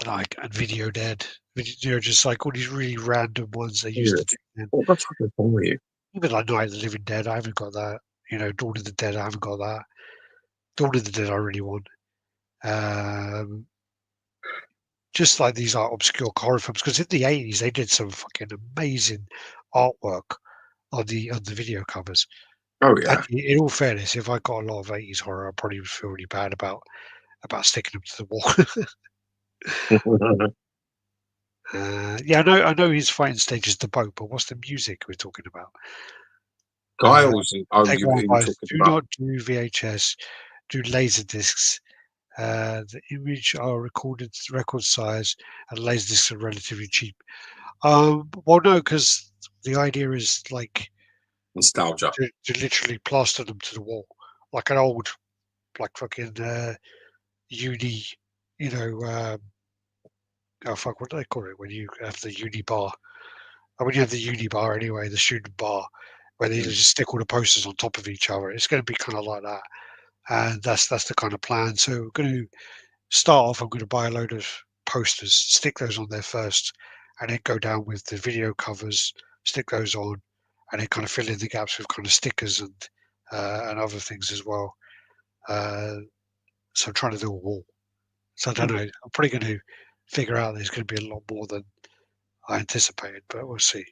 like and Video Dead, just like all these really random ones they used to Weird. do. Then. What the fuck is wrong with you? Even like Night of the Living Dead, I haven't got that. Dawn of the Dead, I haven't got that. Dawn of the Dead, I really want. Um, just like these are obscure horror films. Because in the 80s they did some fucking amazing artwork on the video covers. Oh And yeah. in all fairness, if I got a lot of 80s horror, I probably would feel really bad about sticking them to the wall. Yeah, I know his fighting stage is the boat, but what's the music we're talking about? Giles, oh, Take you one were advice: talking do about not do VHS, do laser discs. The image are recorded record size, and laser discs are relatively cheap. Well, no, because the idea is like nostalgia. to literally plaster them to the wall, like an old, like fucking uni, you know. Oh fuck, what do they call it when you have the uni bar? Or when you have the uni bar anyway, the student bar, where they Mm. just stick all the posters on top of each other. It's going to be kind of like that, and that's the kind of plan. So we're going to start off. I'm going to buy a load of posters, stick those on there first, and then go down with the video covers, stick those on, and then kind of fill in the gaps with kind of stickers and other things as well. Uh, so I'm trying to do a wall. So I don't know. I'm probably going to figure out there's going to be a lot more than I anticipated, but we'll see.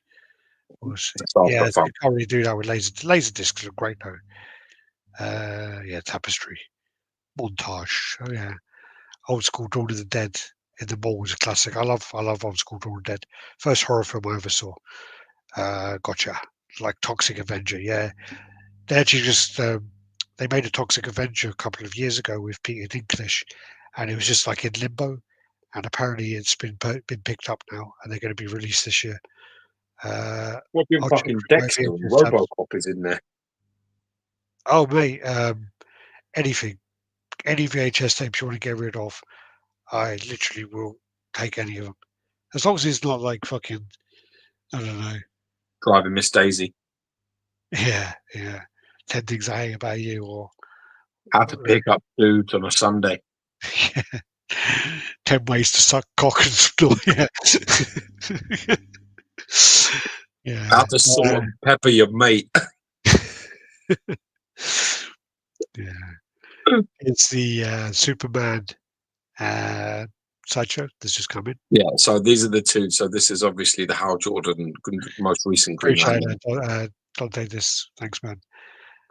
We'll see. That's half Yeah, the so fun. you can't really do that with laser discs look great though. Yeah, tapestry, montage. Oh yeah, old school Dawn of the Dead in the mall was a classic. I love old school Dawn of the Dead. First horror film I ever saw. Gotcha. Like Toxic Avenger. Yeah, they actually just they made a Toxic Avenger a couple of years ago with Peter Dinklage, and it was just like in limbo. And apparently it's been picked up now, and they're going to be released this year. What been I'll check fucking through my Dexter and VHS tabs. Robocop is in there. Oh mate, anything, any VHS tapes you want to get rid of, I literally will take any of them. As long as it's not like fucking, I don't know. Driving Miss Daisy. Yeah, yeah. 10 things I hate about you, or How to pick up dudes on a Sunday. yeah. 10 ways to suck cock and snort. Yeah. How Yeah. to salt and pepper your mate. Yeah. It's the Superman uh, sideshow that's just come in. Yeah, so these are the two. So this is obviously the Hal Jordan most recent Green Appreciate Lantern it. Don't take this. Thanks, man.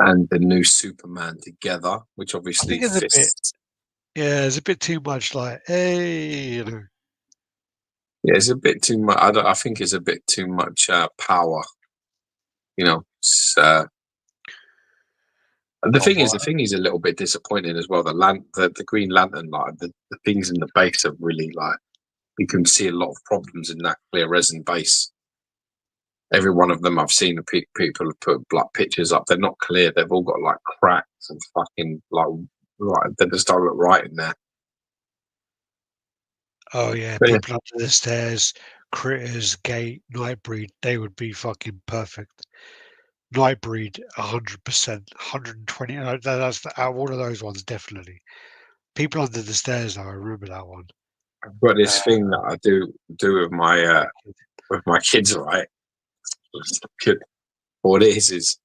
and the new Superman together, which I obviously think it's a bit, fists. yeah, it's a bit too much like, hey, you know. Yeah, it's a bit too much. I think it's a bit too much power. You know, Oh, the thing is a little bit disappointing as well. The Green Lantern, like the things in the base are really like you can see a lot of problems in that clear resin base. Every one of them I've seen, people have put like pictures up. They're not clear. They've all got like cracks and fucking like right. They just don't look right in there. oh yeah, But yeah, people under the stairs, critters, gate, nightbreed, they would be fucking perfect. Nightbreed, 100%, 120. That's out of all of those ones, definitely. People under the stairs, though, I remember that one. I've got this Uh, thing that I do with my kids, right? What it is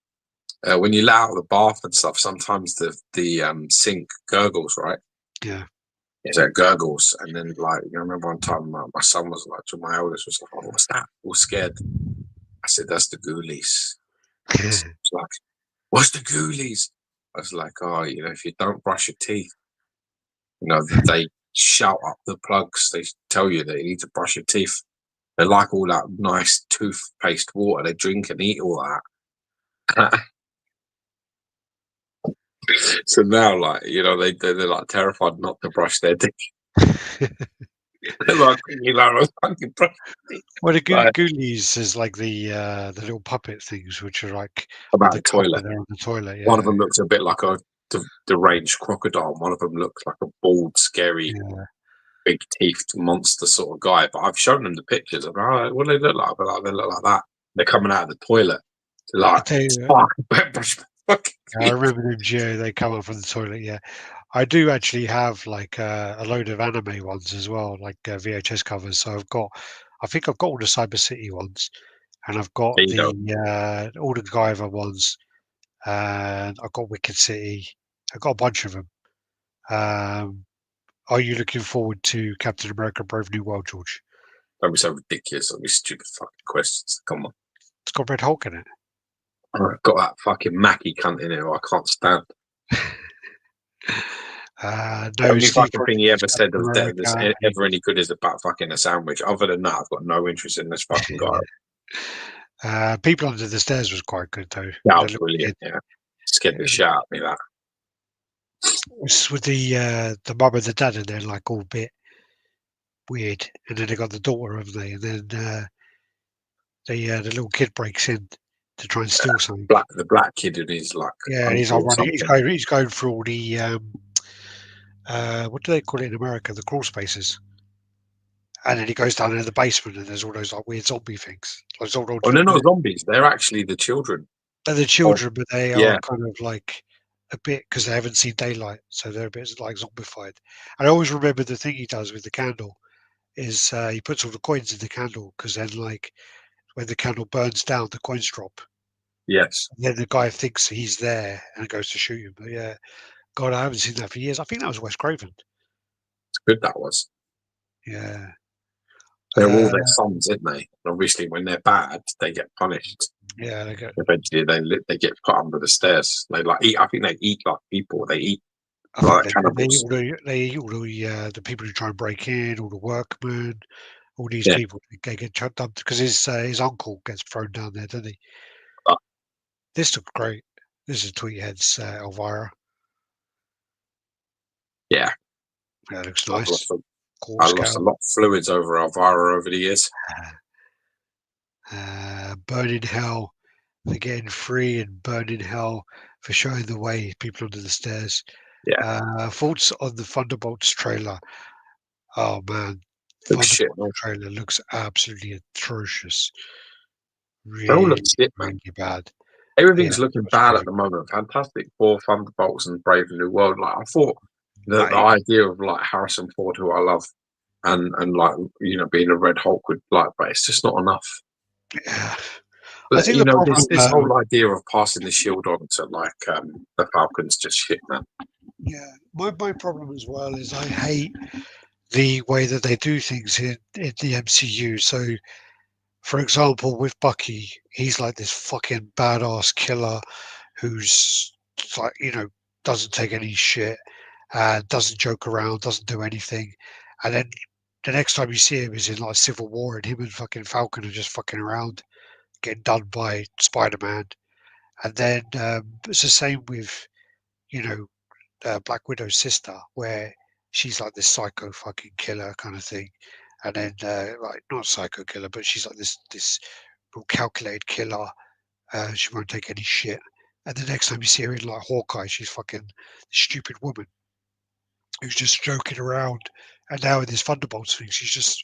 when you let out the bath and stuff, sometimes the sink gurgles, right? yeah. Yeah, so it gurgles, and then like I remember one time my son was like, to my eldest was like, "Oh, what's that?" All scared. I said, "That's the ghoulies." It's like, "What's the ghoulies?" I was like, "Oh, you know, if you don't brush your teeth, you know, they shout up the plugs. They tell you that you need to brush your teeth. They like all that nice toothpaste water. They drink and eat all that." So now, like, you know, they're like terrified not to brush their teeth. They're like, you know, fucking brush your teeth. Well, the Like, Ghoulies is like the little puppet things, which are like on about the the cover, toilet. they're on the toilet. One of Yeah, them looks a bit like a deranged crocodile. One of them looks like a bald, scary, yeah. big teethed monster sort of guy. But I've shown them the pictures. I'm like, "Oh, what do they look like?" But like, they look like that. They're coming out of the toilet. They're I like, tell you, fuck, brush my fucking I teeth. remember them, Geo. They come up from the toilet. Yeah, I do actually have like a load of anime ones as well, like VHS covers. So I think I've got all the Cyber City ones, and I've got There you go. all the Guyver ones, and I've got Wicked City. I've got a bunch of them. Um, Are you looking forward to Captain America: Brave New World, George? Don't be so ridiculous. Don't be stupid fucking questions. Come on. It's got Red Hulk in it. I've got that fucking Mackie cunt in here. I can't stand. The No, only Steve fucking thing he Rogers, ever said Captain that's America. ever any good is about fucking a sandwich. Other than that, I've got no interest in this fucking guy. People Under the Stairs was quite good though. Yeah, With the little brilliant. kid. Yeah, scared the It shit out of me. That. was with the mum and the dad, and they're like all a bit weird, and then they got the daughter, haven't they? And then the little kid breaks in to try and steal something. The black kid and his like Yeah, and he's uncle on or running. something. He's going through all the what do they call it in America? The crawl spaces. And then he goes down in the basement, and there's all those like weird zombie things. Like all those Oh, they're little not zombies. They're actually the children. they're the Oh, children, but they are yeah, kind of like a bit because they haven't seen daylight, so they're a bit like zombified. And I always remember the thing he does with the candle is he puts all the coins in the candle because then like when the candle burns down, the coins drop. yes. And then the guy thinks he's there and goes to shoot him. But yeah, God, I haven't seen that for years. I think that was Wes Craven. It's good that was. Yeah. They're all Uh, their sons, aren't they? And obviously, when they're bad, they get punished. yeah, they go. Eventually, they get put under the stairs. They like eat. I think they eat like people. They eat I think like they eat cannibals. all the people who try and break in, all the workmen, all these Yeah, people. They get chucked up because his uncle gets thrown down there, doesn't he? but This looks great. This is Tweethead's Elvira. yeah. Yeah, it looks I've nice. lost a, Cool I lost a Scout. lot of fluids over Elvira over the years. Burn in Hell for getting free and Burn in Hell for showing the way people under the stairs. Yeah, Thoughts on the Thunderbolts trailer. Oh man, looks shit, Thunderbolts man. trailer looks absolutely atrocious. They all Really, look shit, man. really bad. Yeah, Everything's it looking was bad at great. the moment. Fantastic Four, Thunderbolts, and Brave New World. Like I thought, the I, idea of like Harrison Ford, who I love, and like being a Red Hulk would like, but it's just not enough. yeah, I But think the problem. this whole idea of passing the shield on to like the Falcons just shit, man. Yeah, my problem as well is I hate the way that they do things in the MCU. So, for example, with Bucky, he's like this fucking badass killer who's like doesn't take any shit and doesn't joke around, doesn't do anything, and then the next time you see him is in like Civil War, and him and fucking Falcon are just fucking around, getting done by Spider Man. And then it's the same with you know Black Widow's sister, where she's like this psycho fucking killer kind of thing, and then like not psycho killer, but she's like this real calculated killer. She won't take any shit. And the next time you see her in like Hawkeye, she's fucking stupid woman who's just joking around. And now in this Thunderbolts thing, she's just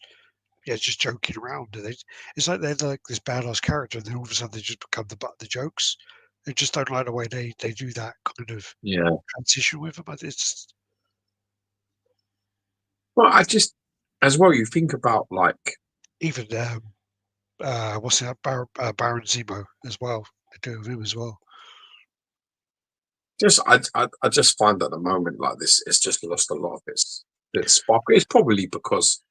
just joking around. And it's like they're like this badass character, and then all of a sudden they just become the butt of the jokes. I just don't like the way they do that kind of Yeah. transition with them. But it's Well, I just as well. You think about like even what's that Baron Zemo as well. They do with him as well. just I just find at the moment like this, it's just lost a lot of its spark. It's probably because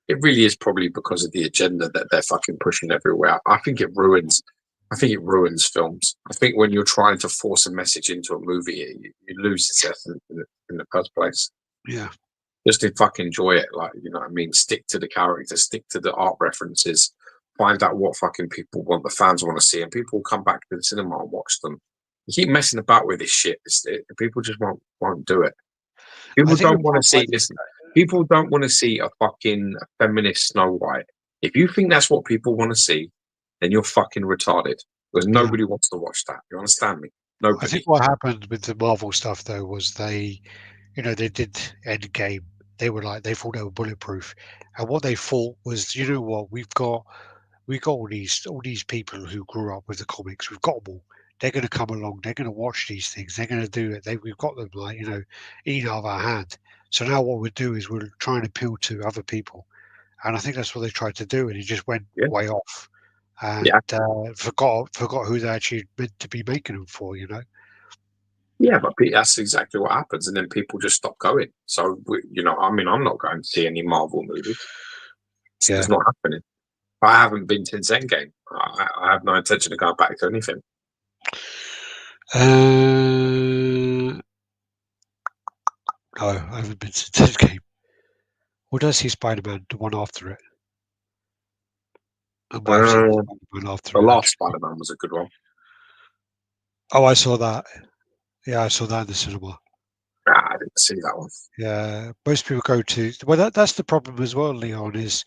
it really is probably because of the agenda that they're fucking pushing everywhere. I think it ruins. I think it ruins films. I think when you're trying to force a message into a movie, you lose its essence in the first place. Yeah, Just to fucking enjoy it, like what I mean. Stick to the characters, stick to the art references, find out what fucking people want, the fans want to see, and people will come back to the cinema and watch them. You keep messing about with this shit, people just won't do it. I People think the don't want to problem. see. Listen, people don't want to see a fucking feminist Snow White. If you think that's what people want to see, then you're fucking retarded. Because Yeah, nobody wants to watch that. You understand me? I think Nobody. what happened with the Marvel stuff though was they did Endgame. They were like they thought they were bulletproof, and what they thought was, you know what, we got all these people who grew up with the comics. We've got them all. They're going to come along. They're going to watch these things. They're going to do it. We've got them like eating out of our hand. So now what we'll do is we'll try and appeal to other people, and I think that's what they tried to do, and it just went Yeah, way off, and yeah. forgot who they actually meant to be making them for. Yeah, but that's exactly what happens, and then people just stop going. So, I mean, I'm not going to see any Marvel movies. Yeah. It's not happening. I haven't been since Endgame. I have no intention of going back to anything. No, I haven't been since Endgame. Or does he Spider-Man, the one after it? I might have seen Uh, Spider-Man after the it, last actually. Spider-Man was a good one. Oh, I saw that. Yeah, I saw that in the cinema. I didn't see that one. Yeah, most people go to. Well, that's the problem as well, Leon. Is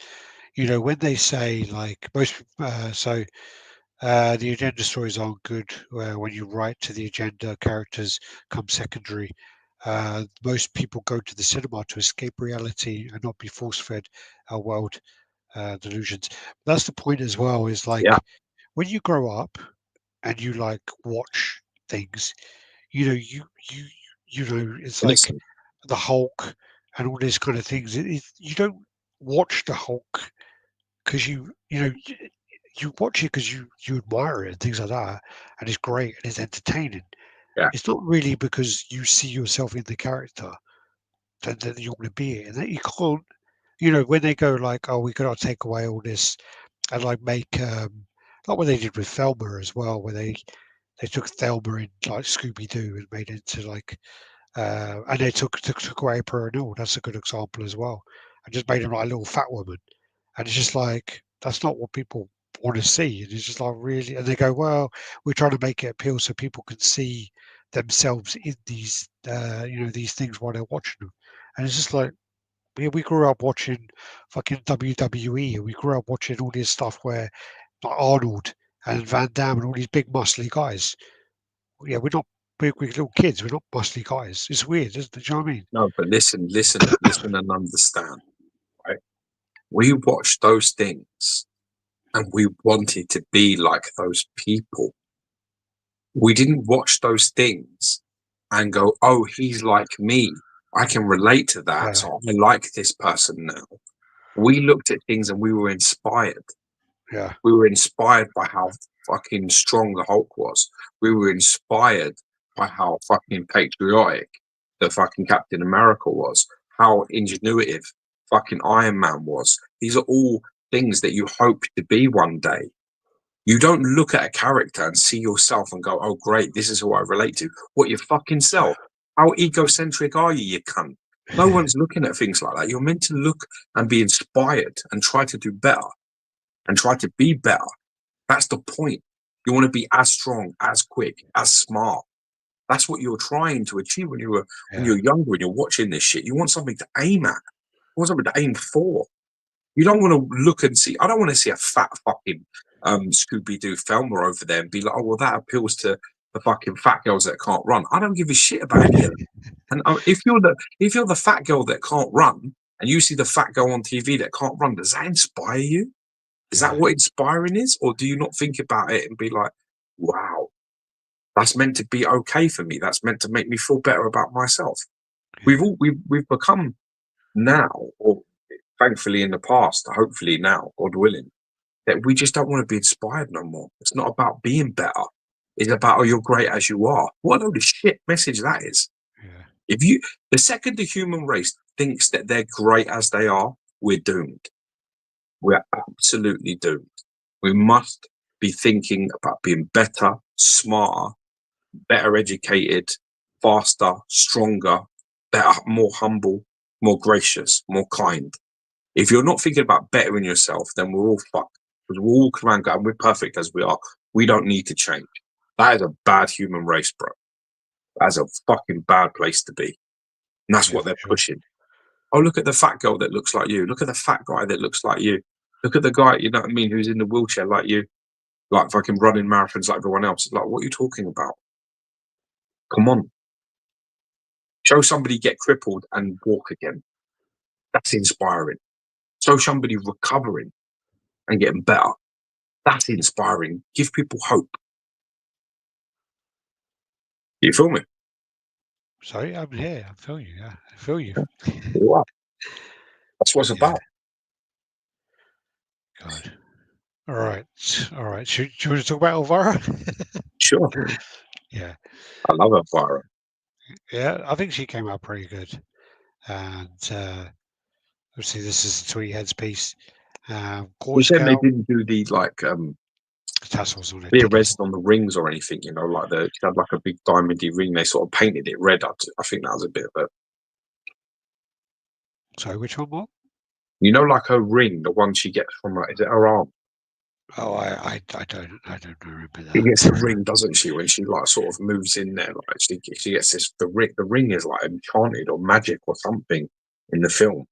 when they say like the agenda stories aren't good when you write to the agenda, characters come secondary. Most people go to the cinema to escape reality and not be force-fed our world delusions. That's the point as well. Is Yeah, like when you grow up and you like watch things, you know, you it's like listen. the Hulk and all these kind of things. You don't watch the Hulk because you watch it because you admire it and things like that, and it's great and it's entertaining. Yeah, It's not really because you see yourself in the character that you want to be it, and that you can't. When they go like, "Oh, we gotta take away all this," and like make like what they did with Thelma as well, where they took Thelma in like Scooby Doo and made it into like and they took away April O'Neil. That's a good example as well. And just made him like a little fat woman. And it's just like that's not what people want to see. And it's just like really and they go, well, we're trying to make it appeal so people can see themselves in these these things while they're watching them. And it's just like we grew up watching fucking WWE and we grew up watching all this stuff where like Arnold and Van Damme and all these big muscly guys. Yeah, we're not big little kids. We're not muscly guys. It's weird, isn't it? Do you know what I mean? no, but listen, and understand. Right? We watched those things, and we wanted to be like those people. We didn't watch those things and go, "Oh, he's like me. I can relate to that, Yeah, so I like this person now." We looked at things and we were inspired. yeah, We were inspired by how fucking strong the Hulk was. We were inspired by how fucking patriotic the fucking Captain America was, how ingenuitive fucking Iron Man was. These are all things that you hope to be one day. You don't look at a character and see yourself and go, "Oh, great, this is who I relate to." What, your fucking self? How egocentric are you, you cunt? No yeah, one's looking at things like that. You're meant to look and be inspired and try to do better and try to be better. That's the point. You want to be as strong, as quick, as smart. That's what you're trying to achieve when yeah, you're younger and you're watching this shit. You want something to aim at. You want something to aim for. You don't want to look and see. I don't want to see a fat fucking Scooby Doo Thelma over there and be like, "Oh, well, that appeals to the fucking fat girls that can't run." I don't give a shit about any of them. And if you're the fat girl that can't run, and you see the fat girl on TV that can't run, does that inspire you? Is that yeah, what inspiring is? Or do you not think about it and be like, wow, that's meant to be okay for me. That's meant to make me feel better about myself. yeah, We've become now, or thankfully in the past, hopefully now, God willing, that we just don't want to be inspired no more. It's not about being better. It's about, oh, you're great as you are. What a load of shit message that is. yeah, If you the second the human race thinks that they're great as they are, we're doomed. We're absolutely doomed. We must be thinking about being better, smarter, better educated, faster, stronger, better, more humble, more gracious, more kind. If you're not thinking about bettering yourself, then we're all fucked. Because we all come around and we're perfect as we are. We don't need to change. That is a bad human race, bro. That's a fucking bad place to be. And that's yeah, what for they're sure. pushing. Oh, look at the fat girl that looks like you. Look at the fat guy that looks like you. Look at the guy, you know what I mean, who's in the wheelchair like you, like fucking running marathons like everyone else. Like, what are you talking about? Come on. Show somebody get crippled and walk again. That's inspiring. Show somebody recovering and getting better. That's inspiring. Give people hope. You feel me? Sorry, I'm here. I feel you. Yeah, I feel you. Wow. That's what it's Yeah, about. God. All right, all right. Do you want to talk about Elvira? Sure. Yeah, I love Elvira. Yeah, I think she came out pretty good. And obviously, this is the Tweet Heads piece. You Quarter said they scale didn't do the like tassels on it, clear did he? resin on the rings or anything, you know, like the she had like a big diamondy ring. They sort of painted it red. I think that was a bit of a, Sorry, which one more? you know, like her ring, the one she gets from like, is it her arm? Oh, I don't remember She gets a that. ring, doesn't she? When she like sort of moves in there, like she gets this. The ring is like enchanted or magic or something in the film.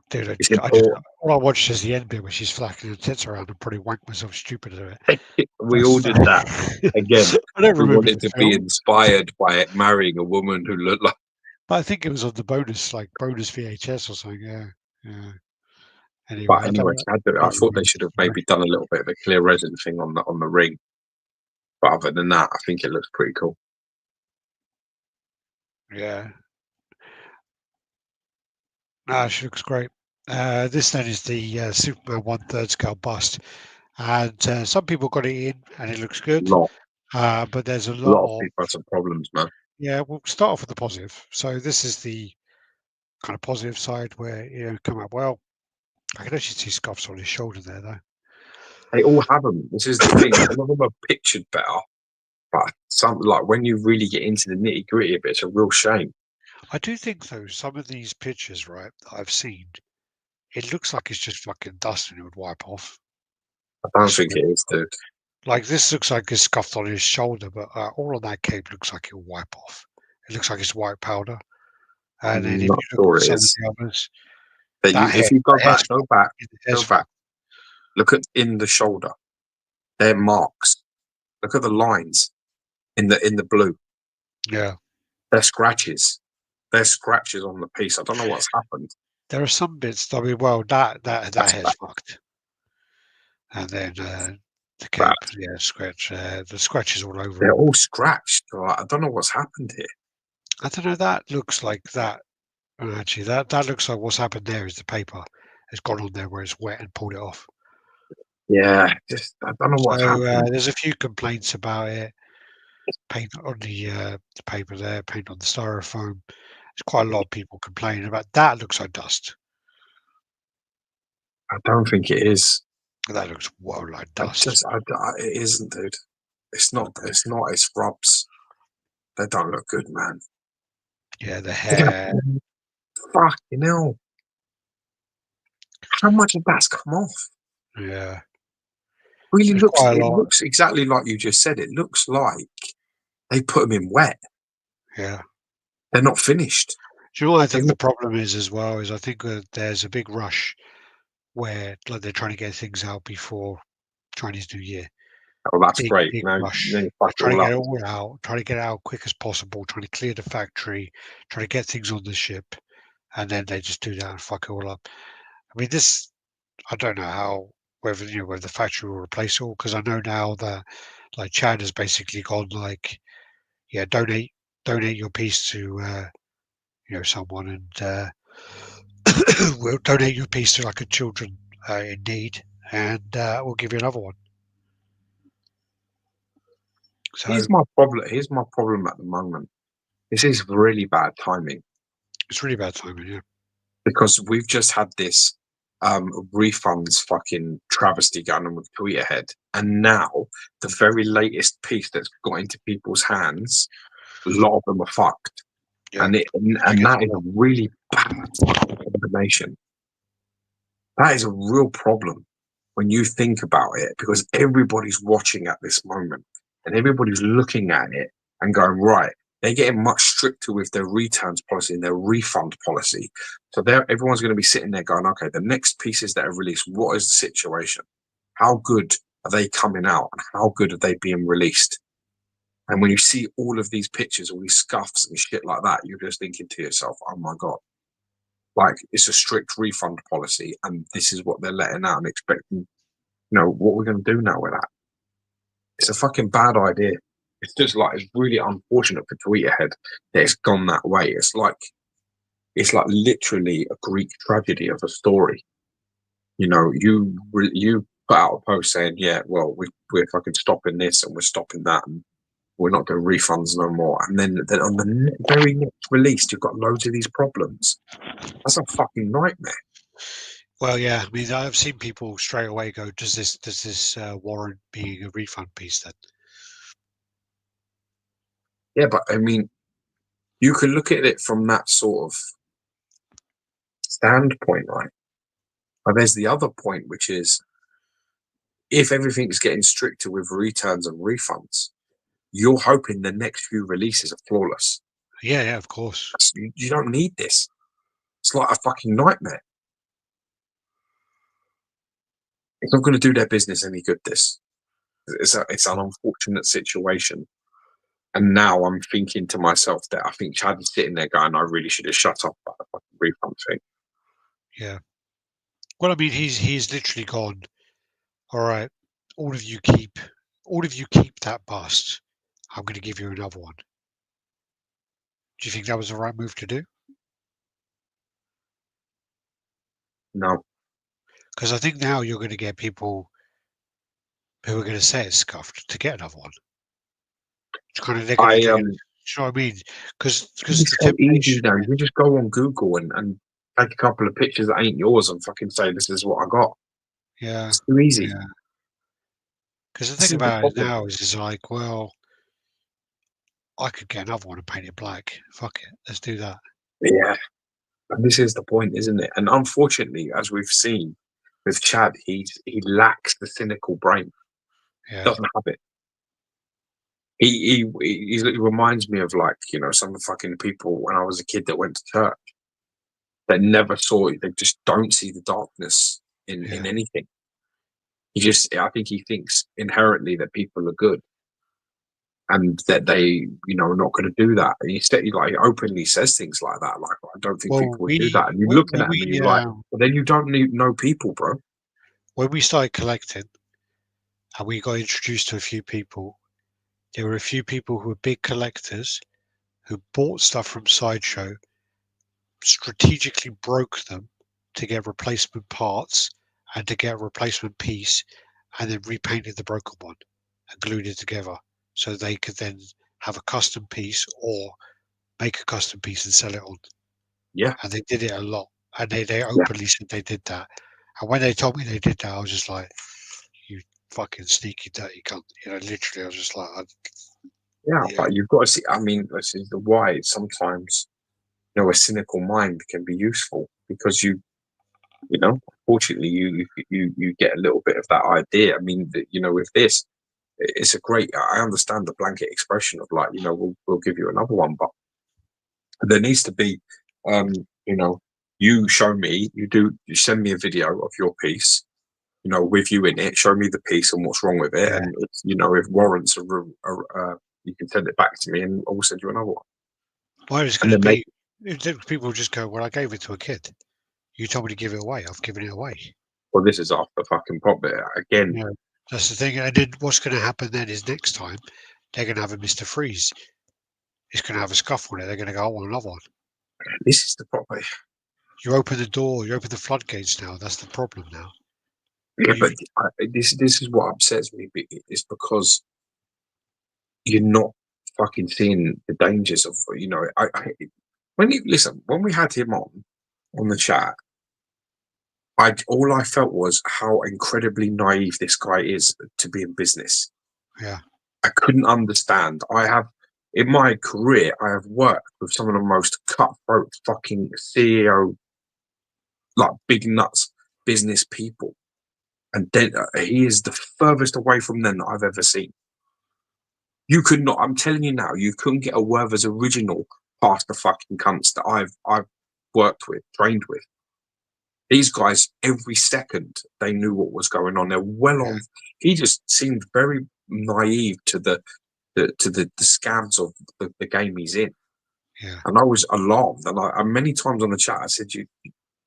Dude, It's I just important. all I watched is the end bit where she's flacking her tits around and probably wanked myself stupid at it. We all did that again. I don't We remember wanted the to be film, inspired by marrying a woman who looked like. but I think it was on the bonus, like bonus VHS or something. Yeah, yeah. Anyway, But anyway, I don't thought they remember should the have story. maybe done a little bit of a clear resin thing on the ring. But other than that, I think it looks pretty cool. Yeah, no, she looks great. This then is the Superman 1/3 scale bust, and some people got it in, and it looks A good. lot, But there's a a lot of lot of people had some problems, man. yeah. We'll start off with the positive. So this is the kind of positive side where come out well. I can actually see scuffs on his shoulder there, though. They all have them. This is the thing. Some of them are pictured better, but some like when you really get into the nitty gritty of it, it's a real shame. I do think though some of these pictures, right, that I've seen, it looks like it's just fucking dust and it would wipe off. I I don't think swear. it is, dude. Like this looks like it's scuffed on his shoulder, but all on that cape looks like it'll wipe off. It looks like it's white powder. And then I'm if not you look sure at it some of is. the others, That you, that hair, if you the hair's fucked. The hair's go back. fucked. Look at in the shoulder. They're marks. Look at the lines in the blue. Yeah. They're scratches. They're scratches on the piece. I don't know what's happened. There are some bits. I mean, well, that That's bad. hair's fucked. And then the Bad. cape, yeah, scratch. The scratches all over They're it. all scratched. Like, I don't know what's happened here. I don't know. That looks like that. Actually, that looks like what's happened there is the paper has gone on there where it's wet and pulled it off. Yeah, just I don't know what's So happened. there's a few complaints about it. Paint on the paper there, paint on the styrofoam. There's quite a lot of people complaining about that. Looks like dust. I don't think it is. That looks well like dust. It isn't, dude. It's not. It's not. It's rubs. They don't look good, man. Yeah, the Look at hair. that. Fucking hell. How much of that's come off? Yeah, Really there's looks. quite a It lot. looks exactly like you just said. It looks like they put them in wet. Yeah. They're not finished. Do you know what I They're think the not, problem is as well? Is I think that there's a big rush where like they're trying to get things out before Chinese New Year. oh, that's Big, great. big Now rush. you fuck They're it trying to all get up. it all out, trying to get it out quick as possible, trying to clear the factory, trying to get things on the ship, and then they just do that and fuck it all up. I mean, this I don't know how whether whether the factory will replace it all because I know now that like China's basically gone like yeah donate your piece to someone and we'll donate your piece to like a children in need and we'll give you another one. So Here's my problem at the moment. This is really bad timing it's really bad timing. Yeah, because we've just had this refunds fucking travesty going on with Tweeterhead, and now the very latest piece that's got into people's hands, a lot of them are fucked, yeah. and that is a really bad fucking combination. That is a real problem when you think about it because everybody's watching at this moment and everybody's looking at it and going, right, they're getting much stricter with their returns policy and their refund policy. So everyone's going to be sitting there going, okay, the next pieces that are released, what is the situation? How good are they coming out and how good are they being released? And when you see all of these pictures, all these scuffs and shit like that, you're just thinking to yourself, oh my God, like it's a strict refund policy, and this is what they're letting out and expecting. What we're going to do now with that? It's a fucking bad idea. It's just like it's really unfortunate for Tweeterhead that it's gone that way. It's like literally a Greek tragedy of a story. You put out a post saying, yeah, well, we're fucking stopping this and we're stopping that, and we're not doing refunds no more. And then on the very next release, you've got loads of these problems. That's a fucking nightmare. Well, yeah, I mean, I've seen people straight away go, "Does this warrant being a refund piece?" Then, Yeah, but I mean, you can look at it from that sort of standpoint, right? But there's the other point, which is if everything's getting stricter with returns and refunds, you're hoping the next few releases are flawless. yeah, of course. You don't need this. It's like a fucking nightmare. It's not going to do their business any good. This it's an unfortunate situation. And now I'm thinking to myself that I think Chad is sitting there going, I really should have shut up about the fucking refund thing. Yeah. Well, I mean, he's literally gone. All right, all of you keep that bust. I'm going to give you another one. Do you think that was the right move to do? No. Because I think now you're going to get people who are going to say it's scuffed to get another one. It's kind of they're going to get. You know what I mean? Because it's the so easy temptation. now. You just go on Google and take a couple of pictures that ain't yours and fucking say this is what I got. Yeah. It's too easy. Yeah. Because the This thing is the about it problem. now is like, well, I could get another one and paint it black. Fuck it, let's do that. Yeah. And this is the point, isn't it? And unfortunately, as we've seen with Chad, he lacks the cynical brain. Yeah. Doesn't have it. He reminds me of, like, you know, some fucking people when I was a kid that went to church that never saw it. They just don't see the darkness in Yeah. anything. I think he thinks inherently that people are good and that they, you know, are not going to do that. And he like openly says things like that. Like, I don't think Well, people would do that. And you're looking at him and you're like, well, then you don't need no people, bro. when we started collecting and we got introduced to a few people, there were a few people who were big collectors who bought stuff from Sideshow, strategically broke them to get replacement parts and to get a replacement piece, and then repainted the broken one and glued it together so they could then have a custom piece or make a custom piece and sell it on. Yeah. And they did it a lot. And they Yeah. openly said they did that. And when they told me they did that, I was just like, you fucking sneaky dirty cunt. You know, literally, I was just like, Yeah. yeah, But you've got to see, I mean, this is the why sometimes, you know, a cynical mind can be useful because you know, fortunately, you get a little bit of that idea. I mean, you know, with this, it's a great. I understand the blanket expression of, like, you know, we'll give you another one, but there needs to be, you know, you show me, you send me a video of your piece, you know, with you in it, show me the piece and what's wrong with it, yeah. and it's, you know, if warrants you can send it back to me, and I'll send you another one. Why is it And going to then be? People just go, well, I gave it to a kid. You told me to give it away. I've given it away. well, this is after fucking pop again. Yeah, that's the thing. And then what's going to happen then is next time they're going to have a Mr. Freeze. It's going to have a scuff on it. They're going to go, I want another one. This is the problem. You open the door, you open the floodgates now. That's the problem now. Yeah, but this is what upsets me. It's because you're not fucking seeing the dangers of, you know. When you listen, when we had him on the chat, all I felt was how incredibly naive this guy is to be in business. Yeah. I couldn't understand. In my career, I have worked with some of the most cutthroat fucking CEO, like big nuts business people, and then he is the furthest away from them that I've ever seen. You could not. I'm telling you now, you couldn't get a Werther's original past the fucking cunts that I've worked with, trained with. These guys, every second, they knew what was going on. They're well on. He just seemed very naive to the scams of the game he's in. Yeah. And I was alarmed. And I many times on the chat, I said, you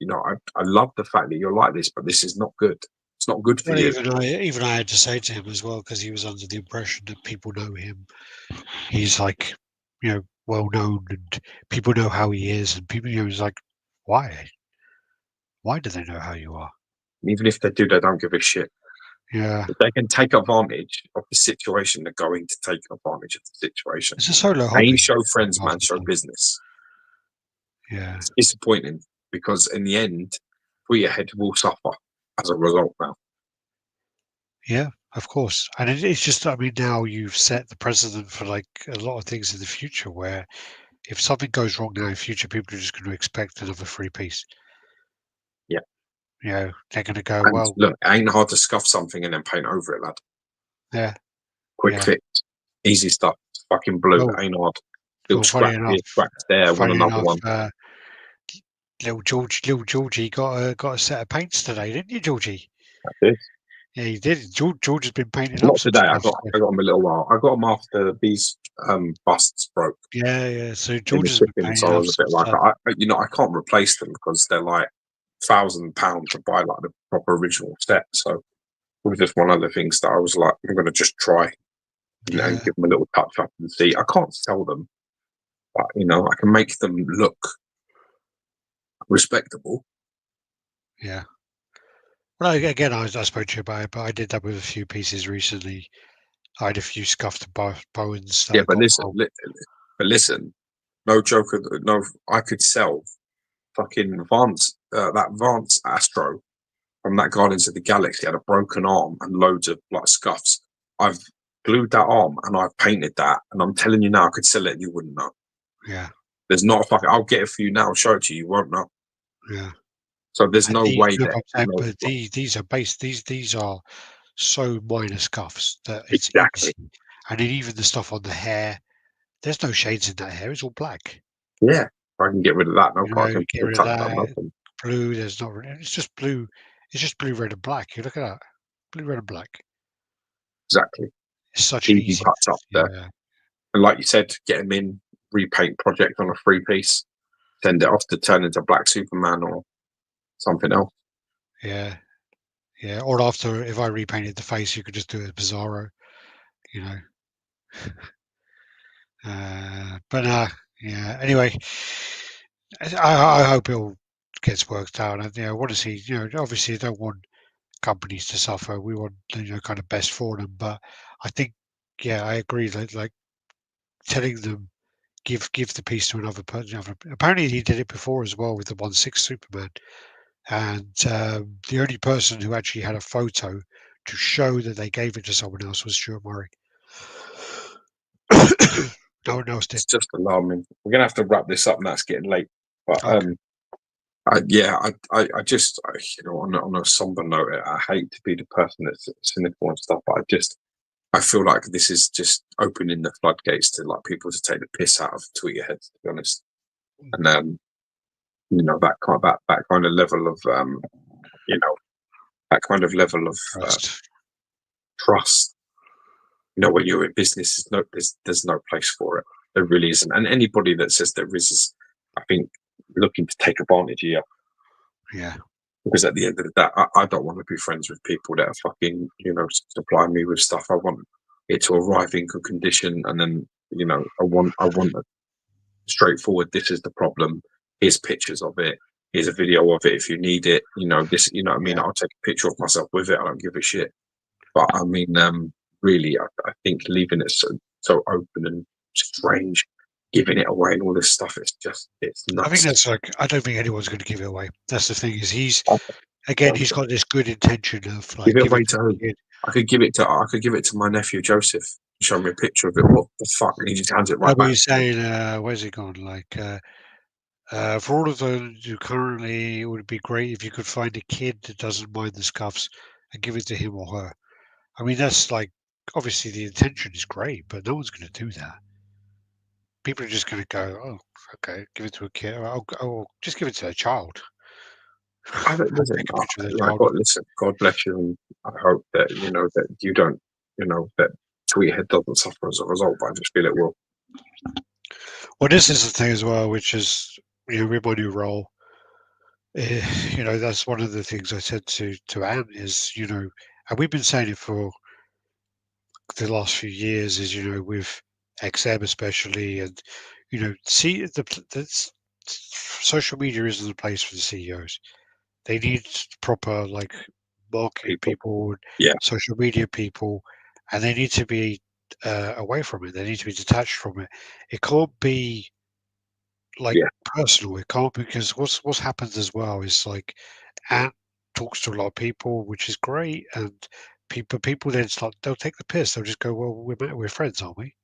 know, I love the fact that you're like this, but this is not good. It's not good for Well, you. even I had to say to him as well, because he was under the impression that people know him. He's like, you know, well known, and people know how he is, and people, you know, he's like, why? Why do they know how you are? Even if they do, they don't give a shit. Yeah. If they can take advantage of the situation, they're going to take advantage of the situation. It's a solo They ain't hobby. show friends, Half man, the show time. business. Yeah. It's disappointing because in the end, we ahead will suffer as a result now. Yeah, of course. And it's just, I mean, now you've set the precedent for like a lot of things in the future where if something goes wrong now in future, people are just going to expect another free piece. Yeah. You know, they're going to go, And well, look, it ain't hard to scuff something and then paint over it, lad. yeah, Quick yeah. fix, easy stuff. It's fucking blue, Well, ain't hard. Little well, funny scratch enough, here, scratch there, one another one. little Georgie got a set of paints today, didn't you, Georgie? That's it. Yeah, he did. George has been painting up Not some today. stuff. So, I got them a little while. I got them after these busts broke yeah, yeah. So in George the has been shipping, so painting I up was a some bit like, stuff. I can't replace them because they're like £1,000 to buy like the proper original set. So it was just one of the things that I was like, I'm going to just try and Yeah, give them a little touch up and see. I can't sell them, but I can make them look respectable. yeah. Well, again, I spoke to you about it, but I did that with a few pieces recently. I had a few scuffed Bowens that Yeah, I but got. listen, no joke. No, I could sell fucking that Vance Astro from that Guardians of the Galaxy had a broken arm and loads of like scuffs. I've glued that arm and I've painted that, and I'm telling you now, I could sell it and you wouldn't know. Yeah, There's not a fucking. I'll get it for you now. I'll show it to you. You won't know. yeah. So there's And no way no, that but I'm saying, but these are based. These are so minor scuffs that it's exactly. easy. And then even the stuff on the hair, there's no shades in that hair. It's all black. Yeah, I can get rid of that. No You problem. I know, can get rid of touch that. No that. problem. Blue, there's not. It's just blue. It's just blue, red, and black. You look at that. Blue, red, and black. Exactly. It's such an Easy easy. touch up there. Yeah, And like you said, get them in repaint project on a free piece. Send it off to turn into Black Superman or something else. yeah, yeah. Or after, if I repainted the face, you could just do it as Bizarro. You know. But yeah. Anyway, I hope it all gets worked out. And I want to see. Obviously, I don't want companies to suffer. We want kind of best for them. But I think, yeah, I agree. Like telling them give the piece to another person. Apparently, he did it before as well with the 1/6 Superman. And the only person who actually had a photo to show that they gave it to someone else was Stuart Murray. No one else did. It's just alarming. We're gonna have to wrap this up now. It's getting late. But Okay. I just on a somber note, I hate to be the person that's cynical and stuff, but I feel like this is just opening the floodgates to like people to take the piss out of Twitter heads, to be honest. And that kind of level of that kind of level of Trust. trust. When you're in business, there's no place for it. There really isn't. And anybody that says there is, I think, looking to take advantage of you. Yeah. Because at the end of the day, I don't want to be friends with people that are fucking, supplying me with stuff. I want it to arrive in good condition, and then, I want a straightforward. This is the problem. Here's pictures of it. Here's a video of it if you need it. This. You know what I mean? Yeah. I'll take a picture of myself with it. I don't give a shit. But I mean, really, I think leaving it so open and strange, giving it away and all this stuff, it's I think nuts. that's like, I don't think anyone's going to give it away. That's the thing is he's I- he's got this good intention of Give like it give away it to to the who? kid. I could give it to my nephew Joseph. Show me a picture of it. What the fuck? And he just hands it No, right but back. he's saying, where's it gone? Like, for all of those who currently, it would be great if you could find a kid that doesn't mind the scuffs and give it to him or her. I mean, that's like, obviously the intention is great, but no one's going to do that. People are just going to go, oh, okay, give it to a kid. Or just give it to a child. I don't listen. Take a picture of the Like, child. God, listen. God bless you, and I hope that that you don't, that Tweethead doesn't suffer as a result. But I just feel it will. Well, this is the thing as well, which is, with my new role, that's one of the things I said to Anne is, and we've been saying it for the last few years, is, with XM especially, and, see the social media isn't the place for the CEOs. They need proper, like, marketing People. people, Yeah. social media people, and they need to be away from it. They need to be detached from it. It can't be like Yeah. personal. It can't, because what's happened as well is like Ant talks to a lot of people, which is great, and people then start, they'll take the piss. They'll just go, well, we're friends, aren't we?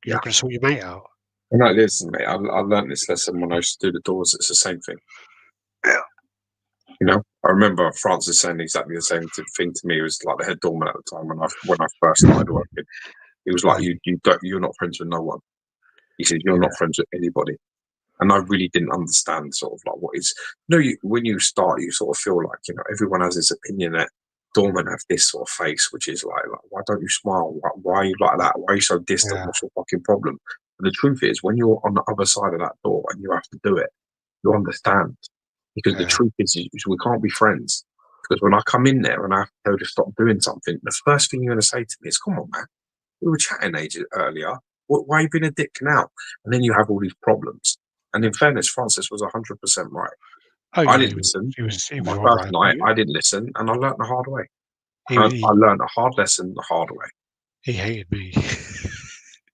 You're Yeah. not going to sort your mate out. No, listen, mate. I learned this lesson when I used to do the doors. It's the same thing. Yeah. You know, I remember Francis saying exactly the same thing to me. He was like the head doorman at the time when I first started working. He was like, you're not friends with no one. He said, you're Yeah. not friends with anybody. And I really didn't understand sort of like what is. When you start, you sort of feel like everyone has this opinion that doormen have this sort of face, which is like why don't you smile? Why are you like that? Why are you so distant? Yeah. What's your fucking problem? And the truth is, when you're on the other side of that door and you have to do it, you understand. Because the Yeah. truth is we can't be friends. Because when I come in there and I have to tell you to stop doing something, the first thing you're going to say to me is, "Come on, man, we were chatting ages earlier. Why you being a dick now?" And then you have all these problems. And in fairness, Francis was 100% right. Oh I yeah, didn't listen. he On my was all first right. night, I didn't listen, and I learnt the hard way. He, I he, learned a hard lesson the hard way. he hated me.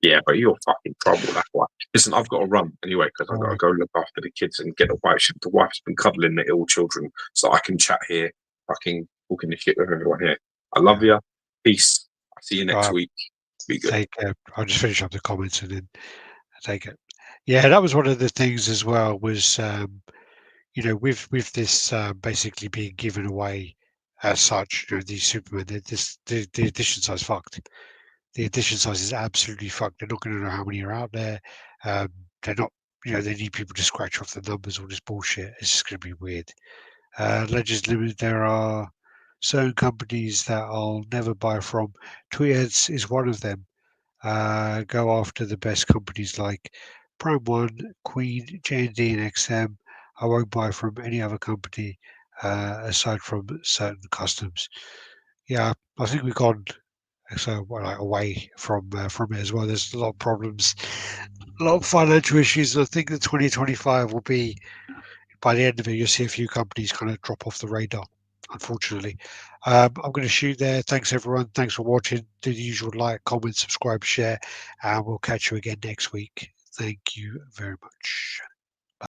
Yeah, but you're fucking trouble. That's why. Listen, I've got to run anyway because I've All got to right. go look after the kids and get the wife. The wife's been cuddling the ill children, so I can chat here, fucking talking the shit with everyone here. I love you. Peace. I'll see you next week. Be good. Take care. I'll just finish up the comments and then take it. Yeah, that was one of the things as well. Was with this basically being given away as such, these Superman, the edition size fucked. The edition size is absolutely fucked. They're not going to know how many are out there. Um, they're not. They need people to scratch off the numbers. All this bullshit. It's just going to be weird. Legends Limited. There are certain companies that I'll never buy from. Tweetheads is one of them. Go after the best companies like Prime One, Queen, J&D, and XM. I won't buy from any other company aside from certain customs. Yeah, I think we've gone away from it as well. There's a lot of problems, a lot of financial issues. And I think that 2025 will be, by the end of it, you'll see a few companies kind of drop off the radar, unfortunately. I'm going to shoot there. Thanks, everyone. Thanks for watching. Do the usual like, comment, subscribe, share, and we'll catch you again next week. Thank you very much.